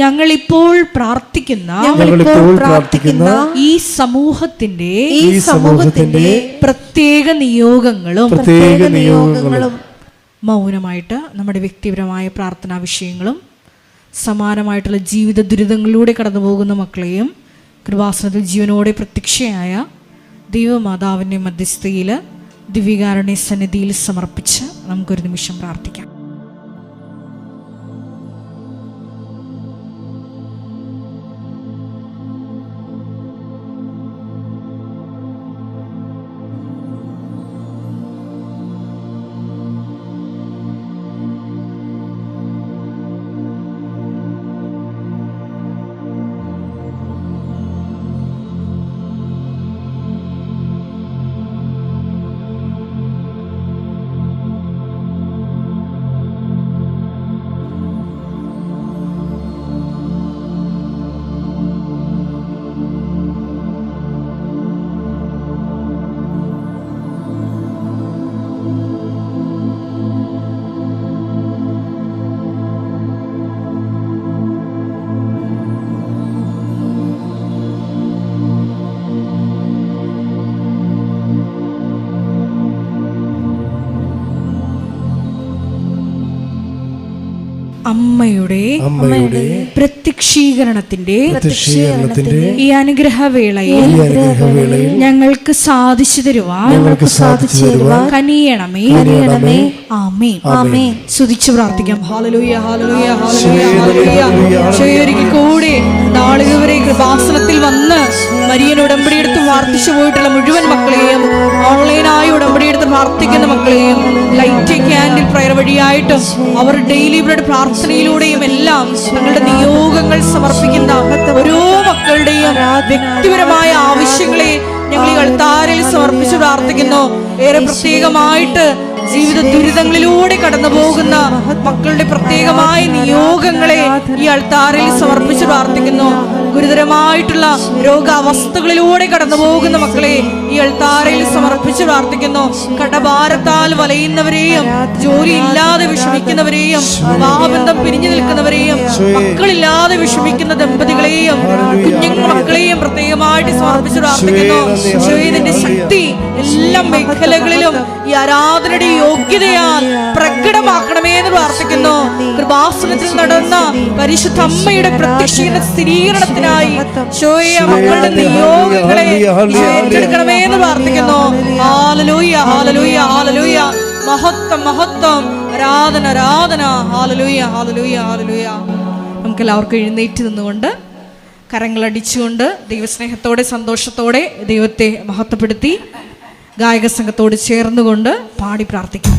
ഞങ്ങൾ ഇപ്പോൾ പ്രാർത്ഥിക്കുന്ന ഈ സമൂഹത്തിന്റെ പ്രത്യേക നിയോഗങ്ങളും മൗനമായിട്ട് നമ്മുടെ വ്യക്തിപരമായ പ്രാർത്ഥനാ വിഷയങ്ങളും സമാനമായിട്ടുള്ള ജീവിത ദുരിതങ്ങളിലൂടെ കടന്നു പോകുന്ന മക്കളെയും കൃപാസനത്തിൽ ജീവനോടെ പ്രത്യക്ഷയായ ദൈവമാതാവിൻ്റെ മധ്യസ്ഥയിൽ ദിവ്യകാരുണ്യ സന്നിധിയിൽ സമർപ്പിച്ച് നമുക്കൊരു നിമിഷം പ്രാർത്ഥിക്കാം. അമ്മയുടെ പ്രത്യക്ഷീകരണത്തിന്റെ ഈ അനുഗ്രഹവേളയിൽ ഞങ്ങൾക്ക് സാധിച്ചു തരുവാൻ കനിയണമേ. ആമേൻ. സ്തുതിച്ചു പ്രാർത്ഥിക്കാം. ഹല്ലേലൂയ, ഹല്ലേലൂയ, ഹല്ലേലൂയ, ഹല്ലേലൂയ. ഒരിക്കൽ കൂടെ നാളിതുവരെ കൃപാസനത്തിൽ വന്ന് മരിയൻ ഉടമ്പടിയെടുത്ത് പ്രാർത്ഥിച്ചു പോയിട്ടുള്ള മുഴുവൻ മക്കളെയും, ഓൺലൈനായി ഉടമ്പടിയെടുത്ത് പ്രാർത്ഥിക്കുന്ന മക്കളെയും, ലൈറ്റ് ക്യാൻഡിൽ പ്രയർ വഴിയായിട്ടും അവർ ഡെയിലി ബ്രെഡ് പ്രാർത്ഥനയിലൂടെയും എല്ലാം തങ്ങളുടെ നിയോഗങ്ങൾ സമർപ്പിക്കുന്ന ഓരോ മക്കളുടെയും വ്യക്തിപരമായ ആവശ്യങ്ങളെ ഞങ്ങൾ ഈ അൾത്താരയിൽ സമർപ്പിച്ച് പ്രാർത്ഥിക്കുന്നു. ഏറെ പ്രത്യേകമായിട്ട് ജീവിത ദുരിതങ്ങളിലൂടെ കടന്നു പോകുന്ന മക്കളുടെ പ്രത്യേകമായ നിയോഗങ്ങളെ ഈ അൾത്താരയിൽ സമർപ്പിച്ച് പ്രാർത്ഥിക്കുന്നു. ഗുരുതരമായിട്ടുള്ള രോഗാവസ്ഥകളിലൂടെ കടന്നു പോകുന്ന മക്കളെ ഈ അൾത്താരയിൽ സമർപ്പിച്ച് പ്രാർത്ഥിക്കുന്നു. കടഭാരത്താൽ വലയുന്നവരെയും, ജോലി ഇല്ലാതെ വിഷമിക്കുന്നവരെയും, വിവാഹബന്ധം പിരിഞ്ഞു നിൽക്കുന്നവരെയും, മക്കളില്ലാതെ വിഷമിക്കുന്ന ദമ്പതികളെയും, കുഞ്ഞു മക്കളെയും പ്രത്യേകമായിട്ട് സമർപ്പിച്ച് പ്രാർത്ഥിക്കുന്നു. ഈശോയുടെ ശക്തി എല്ലാ മേഖലകളിലും ഈ ആരാധനയുടെ യോഗ്യതയാൽ പ്രകടമാക്കണമേ എന്ന് പ്രാർത്ഥിക്കുന്നു. കൃപാസനത്തിൽ നടന്ന പരിശുദ്ധ അമ്മയുടെ പ്രത്യക്ഷീകരണ സ്ഥിരീകരണത്തിനായി മക്കളുടെ നിയോഗങ്ങളെ ഏറ്റെടുക്കണമേ എന്ന് പ്രാർത്ഥിക്കുന്നു. ഹല്ലേലൂയ, ഹല്ലേലൂയ, ഹല്ലേലൂയ. മഹത്വം, മഹത്വം, ആരാധന, ആരാധന. ഹല്ലേലൂയ, ഹല്ലേലൂയ, ഹല്ലേലൂയ. നമുക്ക് എല്ലാവർക്കും എഴുന്നേറ്റ് നിന്നുകൊണ്ട് കരങ്ങളടിച്ചുകൊണ്ട് ദൈവസ്നേഹത്തോടെ സന്തോഷത്തോടെ ദൈവത്തെ മഹത്വപ്പെടുത്തി ഗായക സംഘത്തോട് ചേർന്നുകൊണ്ട് പാടി പ്രാർത്ഥിക്കാം.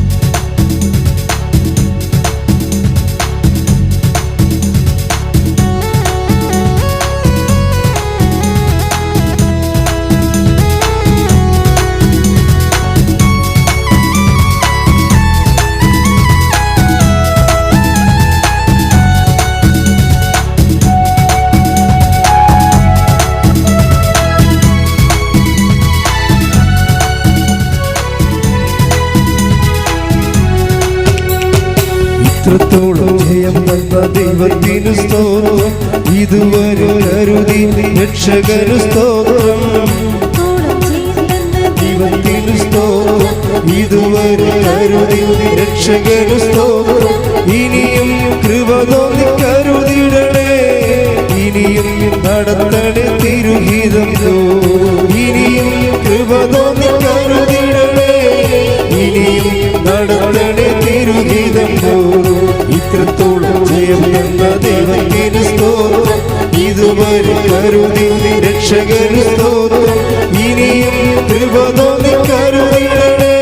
ഇത്രത്തോളം ജയം തന്ന ദൈവത്തിനു സ്തോത്രം, ഇതുവരെ കരുതി രക്ഷകനു സ്തോത്രം. ദൈവത്തിനു സ്തോത്രം, ഇതുവരെ കരുതി രക്ഷകനു സ്തോത്രം. ഇനിയും കൃപ തോന്നി കരുതിടണേ, ഇനിയും നടത്തണേ തിരുഹിതം. ഇനിയും കൃപ തോന്നി കരുതിടണേ, ഇനിയും നടത്തണേ തിരുഹിതം. ഇത്രത്തോളം ജയം എന്ന ദൈവത്തിന് സ്തോത്രം, ഇതുവരെ കരുതി രക്ഷകന് സ്തോത്രം. ഇനിയും കൃപ തോന്നി കരുതിടണേ,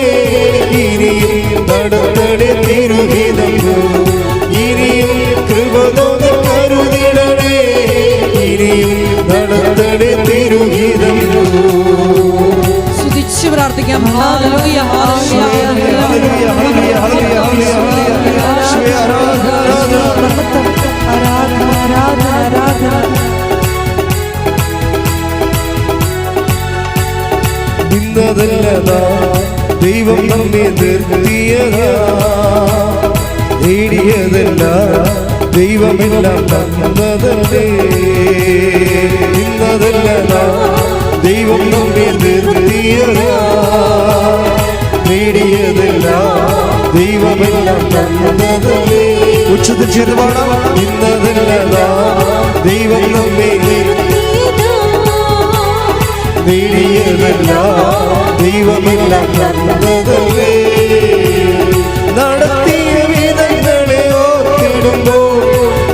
ഇനിയും നടത്തണേ തിരുഹിതം. ഇനിയും കൃപ തോന്നി കരുതിടണേ, ഇനിയും നടത്തണേ തിരുഹിതം. സ്തുതിച്ച് പ്രാർത്ഥിക്കാം. ഹല്ലേലൂയ, ഹല്ലേലൂയ, നിന്നതല്ലതാ ദൈവം നമ്മെ നിർത്തിയതാ, നേടിയതല്ല ദൈവമെല്ലാം തന്നതല്ലേ. നിന്നതല്ലതാ ദൈവം നമ്മെ നിർത്തിയതാ, നേടിയതല്ല ദൈവമെല്ലാം തന്നതല്ലേ. ഉച്ചത്തിൽ ചെയ്ത് പാടാം. ഇന്നതല്ലതാ ദൈവം നമ്മെ നേടിയതല്ല ദൈവമെല്ലാം തന്നതല്ലേ. നടത്തിയ വിധങ്ങളെ ഓർത്തിടുമ്പോൾ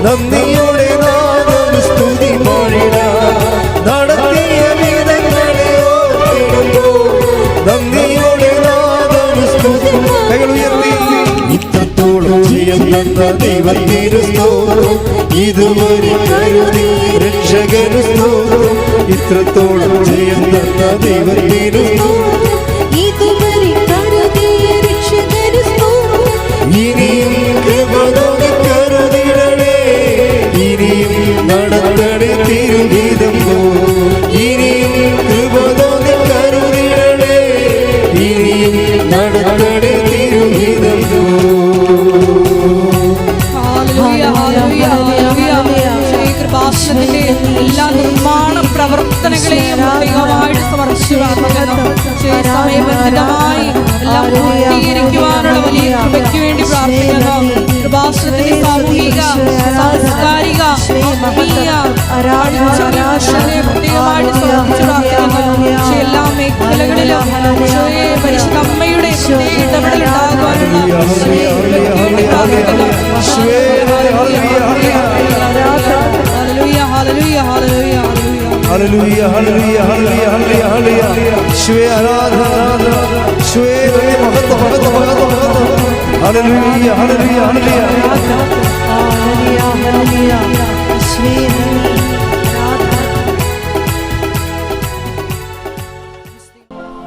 നന്ദിയോടെ നാദം സ്തുതി പാടിടാം. നടത്തിയ വിധങ്ങളെ ഓർത്തിടുമ്പോൾ നന്ദിയോടെ നാദം സ്തുതി. കൈകൾ ഉയർത്തി. ഇത്രത്തോളം ജയം തന്ന ദൈവത്തിനു സ്തോത്രം, ഇതുവരെ കരുതി രക്ഷകന് സ്തോത്രം. ഇത്രത്തോളം ജയം തന്ന ദൈവത്തിനു സ്തോത്രം, ഇതുവരെ കരുതിയ രക്ഷകന് സ്തോത്രം. ഇനിയും കൃപ തോന്നി കരുതിടണേ, ഇനിയും നടത്തണേ തിരുഹിതം. ഇനിയും കൃപ തോന്നി കരുതിടണേ, ഇനിയും നടത്തണേ തിരുഹിതം. ഹല്ലേലൂയ, ഹല്ലേലൂയ, ഹല്ലേലൂയ. കൃപാസനത്തിന്റെ എല്ലാ നിർമ്മാണ പ്രവർത്തനങ്ങളെയും പ്രത്യേകമായിട്ട് സമർപ്പിച്ചു പ്രാർത്ഥിക്കുന്നു. സമയബന്ധിതമായി എല്ലാം പൂർത്തീകരിക്കുവാനുള്ള വലിയ കൃപയ്ക്ക് വേണ്ടി പ്രാർത്ഥിക്കുന്നു. കൃപാസനത്തിന്റെ സാമൂഹിക, സാംസ്കാരിക, ആത്മീയ അടിച്ചറിയെ പ്രത്യേകമായിട്ട് സമർപ്പിച്ചു പ്രാർത്ഥിക്കുന്നു. എല്ലാ മേഖലകളിലും പരിശുദ്ധ അമ്മയുടെ ഇടപെടൽ ഉണ്ടാകുവാനുള്ള വേണ്ടി പ്രാർത്ഥിക്കുന്നു. Hallelujah, hallelujah, hallelujah. Hallelujah, hallelujah, hallelujah, hallelujah, hallelujah. Shwe aradhana, shwe mahata, mahata, mahata, mahata. Hallelujah, hallelujah, hallelujah. Hallelujah, hallelujah. Shwe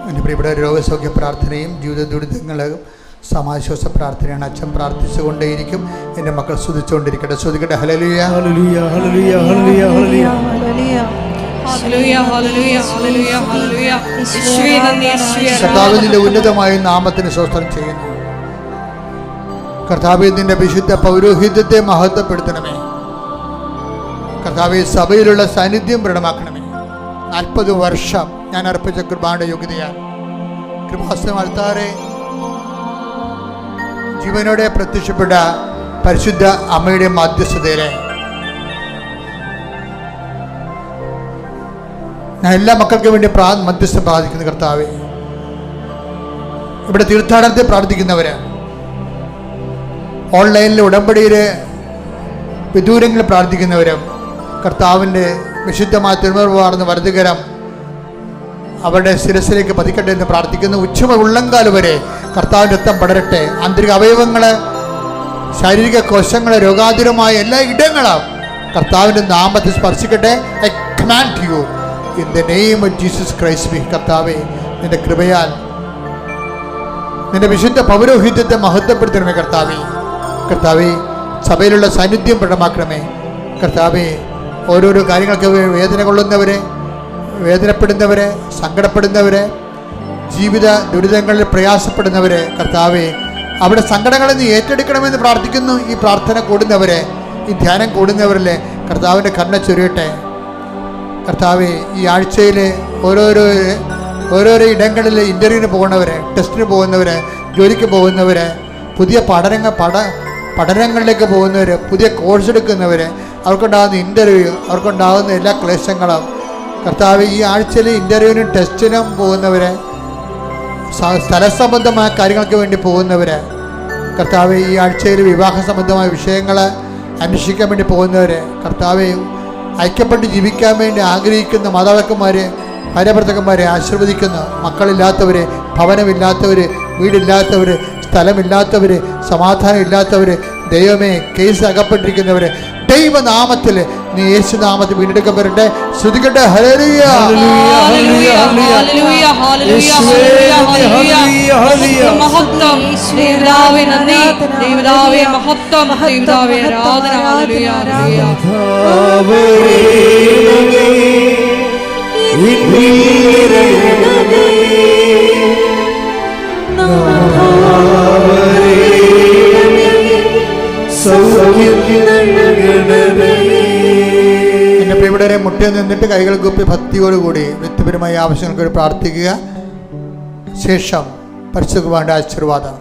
എൻ്റെ പ്രിയപ്പെട്ട രോഗസൗഖ്യ പ്രാർത്ഥനയും ജീവിത ദുരിതങ്ങളും സമാശ്വാസ പ്രാർത്ഥനയാണ്. അച്ഛൻ പ്രാർത്ഥിച്ചുകൊണ്ടേയിരിക്കും, എൻ്റെ മക്കൾ സ്തുതിച്ചുകൊണ്ടിരിക്കട്ടെ. സ്തുതിക്കട്ടെ. ഹല്ലേലൂയ, ഹല്ലേലൂയ, ഹല്ലേലൂയ, ഹല്ലേലൂയ, ഹല്ലേലൂയ. ഹല്ലേലൂയ, ഹല്ലേലൂയ, ഹല്ലേലൂയ, ഹല്ലേലൂയ. യേശുവേ നന്ദി, യേശുവേ ആരാധന. കർത്താവേ, നിന്റെ ഉന്നതമായ നാമത്തിന് സ്തോത്രം ചെയ്യുന്നു. കർത്താവേ, നിന്റെ വിശുദ്ധ പൗരോഹിത്യത്തെ മഹത്വപ്പെടുത്തണമേ. കർത്താവേ, സഭയിലുള്ള സാന്നിധ്യം പ്രകടമാക്കണമേ. 40 വർഷം ഞാൻ അർപ്പിച്ച കൃപയുടെ യോഗ്യതയാൽ കൃപാസനം അൾത്താരെ ജീവനോടെ പ്രത്യക്ഷപ്പെട്ട പരിശുദ്ധ അമ്മയുടെ മധ്യസ്ഥതയിലെ ഞാൻ എല്ലാ മക്കൾക്കും വേണ്ടി മധ്യസ്ഥം പ്രാർത്ഥിക്കുന്നു. കർത്താവേ, ഇവിടെ തീർത്ഥാടനത്തെ പ്രാർത്ഥിക്കുന്നവര്, ഓൺലൈനിൽ ഉടമ്പടിയിൽ വിദൂരങ്ങളിൽ പ്രാർത്ഥിക്കുന്നവരും, കർത്താവിൻ്റെ വിശുദ്ധമായ തിരുമുറവാർന്ന വലതുകരം അവരുടെ ശിരസിലേക്ക് പതിക്കട്ടെ എന്ന് പ്രാർത്ഥിക്കുന്നു. ഉച്ചമുതൽ ഉള്ളങ്കാൽ വരെ കർത്താവിൻ്റെ രക്തം പടരട്ടെ. ആന്തരിക അവയവങ്ങൾ, ശാരീരിക കോശങ്ങൾ, രോഗാതുരമായ എല്ലാ ഇടങ്ങളും കർത്താവിൻ്റെ നാമത്തിൽ സ്പർശിക്കട്ടെ. I command you in the name of Jesus Christ. കർത്താവേ, നിന്റെ കൃപയാൽ നിന്റെ വിശുദ്ധ പൗരോഹിത്യത്തെ മഹത്വപ്പെടുത്തണമേ. കർത്താവേ, സഭയിലുള്ള സാന്നിധ്യം പ്രകടമാക്കണമേ. കർത്താവേ, ഓരോരോ കാര്യങ്ങൾക്ക് വേദന കൊള്ളുന്നവരെ, വേദനപ്പെടുന്നവരെ, സങ്കടപ്പെടുന്നവരെ, ജീവിത ദുരിതങ്ങളിൽ പ്രയാസപ്പെടുന്നവരെ, കർത്താവേ, അവിടെ സങ്കടങ്ങളിൽ നിന്ന് ഏറ്റെടുക്കണമെന്ന് പ്രാർത്ഥിക്കുന്നു. ഈ പ്രാർത്ഥന കൂടുന്നവരെ, ഈ ധ്യാനം കൂടുന്നവരിലെ കർത്താവിൻ്റെ കരുണ ചൊരിയട്ടെ. കർത്താവേ, ഈ ആഴ്ചയിൽ ഓരോരോ ഇടങ്ങളിൽ ഇൻ്റർവ്യൂവിന് പോകുന്നവരെ, ടെസ്റ്റിന് പോകുന്നവരെ, ജോലിക്ക് പോകുന്നവരെ, പുതിയ പഠനങ്ങളിലേക്ക് പോകുന്നവർ, പുതിയ കോഴ്സ് എടുക്കുന്നവർ, അവർക്കുണ്ടാകുന്ന ഇൻ്റർവ്യൂ, അവർക്കുണ്ടാകുന്ന എല്ലാ ക്ലേശങ്ങളും കർത്താവ്, ഈ ആഴ്ചയിൽ ഇൻ്റർവ്യൂവിനും ടെസ്റ്റിനും പോകുന്നവരെ, സ്ഥലസംബന്ധമായ കാര്യങ്ങൾക്ക് വേണ്ടി പോകുന്നവർ, കർത്താവ്, ഈ ആഴ്ചയിൽ വിവാഹ സംബന്ധമായ വിഷയങ്ങൾ അന്വേഷിക്കാൻ വേണ്ടി പോകുന്നവർ, കർത്താവ്, ഐക്യപ്പെട്ട് ജീവിക്കാൻ വേണ്ടി ആഗ്രഹിക്കുന്ന മാതാപിതാക്കന്മാർ, ഭാര്യാഭർത്താക്കന്മാരെ ആശീർവദിക്കുന്നു. മക്കളില്ലാത്തവർ, ഭവനമില്ലാത്തവർ, വീടില്ലാത്തവർ, സ്ഥലമില്ലാത്തവർ, സമാധാനം ഇല്ലാത്തവർ, ദൈവമേ, കേസ് അകപ്പെട്ടിരിക്കുന്നവർ, ദൈവനാമത്തിൽ നീ യേശുനാമത്തിൽ വീണ്ടെടുക്കപ്പെടട്ടെ. ശ്രുതിക്കട്ടെ. ഹല്ലേലൂയ, ഹല്ലേലൂയ, ഹല്ലേലൂയ, ഹല്ലേലൂയ, ഹല്ലേലൂയ. മഹത്വം ദൈവമേ, നന്ദി ദൈവമേ, മഹത്വം ദൈവമേ, ആരാധന. ഹല്ലേലൂയ, എന്റെ പ്രിയപ്പെട്ടവരെ, മുട്ടിൽ നിന്നിട്ട് കൈകൾ കൂപ്പി ഭക്തിയോടുകൂടി വ്യക്തിപരമായ ആവശ്യങ്ങൾക്ക് വേണ്ടി പ്രാർത്ഥിക്കുക. ശേഷം പരിശുദ്ധ കുർബാനയുടെ ആശീർവാദം.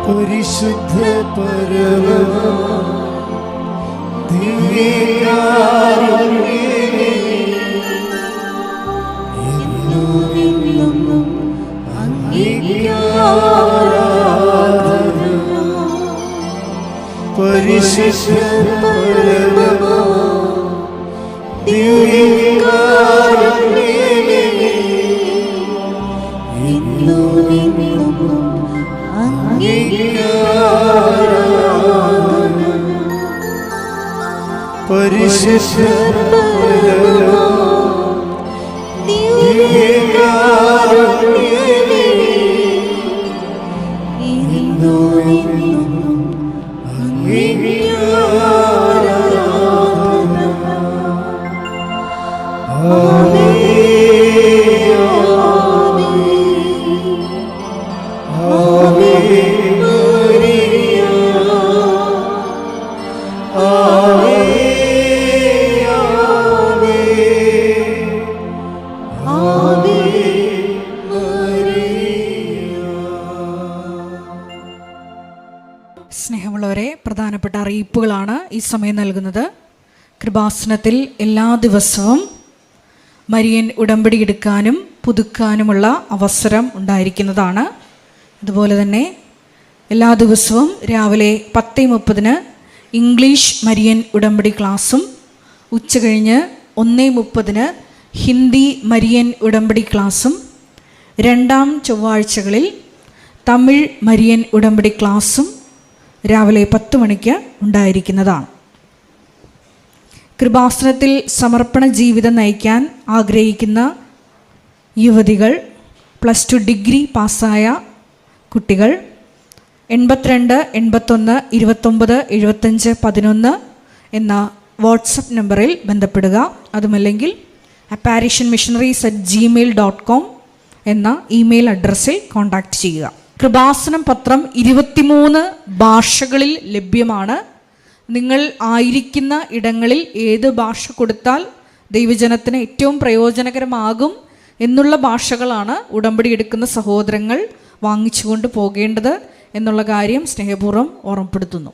പരിശുദ്ധ പരമ ദിവ്യകാരുണ്യമേ, എന്നും അങ്ങേക്ക് ആരാധന. പരിശുദ്ധ പരമ ദിവ്യകാരുണ്യമേ, എന്നും പരിശുദ്ധ ദിവ്യകാരുണ്യമേ, അങ്ങേക്ക് ആരാധന. ആമേൻ, ആമേൻ, ആമേൻ. പ്രധാനപ്പെട്ട അറിയിപ്പുകളാണ് ഈ സമയം നൽകുന്നത്. കൃപാസനത്തിൽ എല്ലാ ദിവസവും മരിയൻ ഉടമ്പടി എടുക്കാനും പുതുക്കാനുമുള്ള അവസരം ഉണ്ടായിരിക്കുന്നതാണ്. അതുപോലെ തന്നെ എല്ലാ ദിവസവും രാവിലെ 10:30 ഇംഗ്ലീഷ് മരിയൻ ഉടമ്പടി ക്ലാസ്സും ഉച്ചകഴിഞ്ഞ് 1:30 ഹിന്ദി മരിയൻ ഉടമ്പടി ക്ലാസ്സും രണ്ടാം ചൊവ്വാഴ്ചകളിൽ തമിഴ് മരിയൻ ഉടമ്പടി ക്ലാസ്സും രാവിലെ 10 മണിക്ക് ഉണ്ടായിരിക്കുന്നതാണ്. കൃപാസനത്തിൽ സമർപ്പണ ജീവിതം നയിക്കാൻ ആഗ്രഹിക്കുന്ന യുവതികൾ, +2 ഡിഗ്രി പാസ്സായ കുട്ടികൾ 82 81 29 75 11 എന്ന വാട്സപ്പ് നമ്പറിൽ ബന്ധപ്പെടുക. അതുമല്ലെങ്കിൽ apparitionmissionaries@gmail.com എന്ന ഇമെയിൽ അഡ്രസ്സിൽ കോൺടാക്റ്റ് ചെയ്യുക. കൃപാസനം പത്രം 23 ഭാഷകളിൽ ലഭ്യമാണ്. നിങ്ങൾ ആയിരിക്കുന്ന ഇടങ്ങളിൽ ഏത് ഭാഷ കൊടുത്താൽ ദൈവജനത്തിന് ഏറ്റവും പ്രയോജനകരമാകും എന്നുള്ള ഭാഷകളാണ് ഉടമ്പടി എടുക്കുന്ന സഹോദരങ്ങൾ വാങ്ങിച്ചുകൊണ്ട് പോകേണ്ടത് എന്നുള്ള കാര്യം സ്നേഹപൂർവ്വം ഓർമ്മപ്പെടുത്തുന്നു.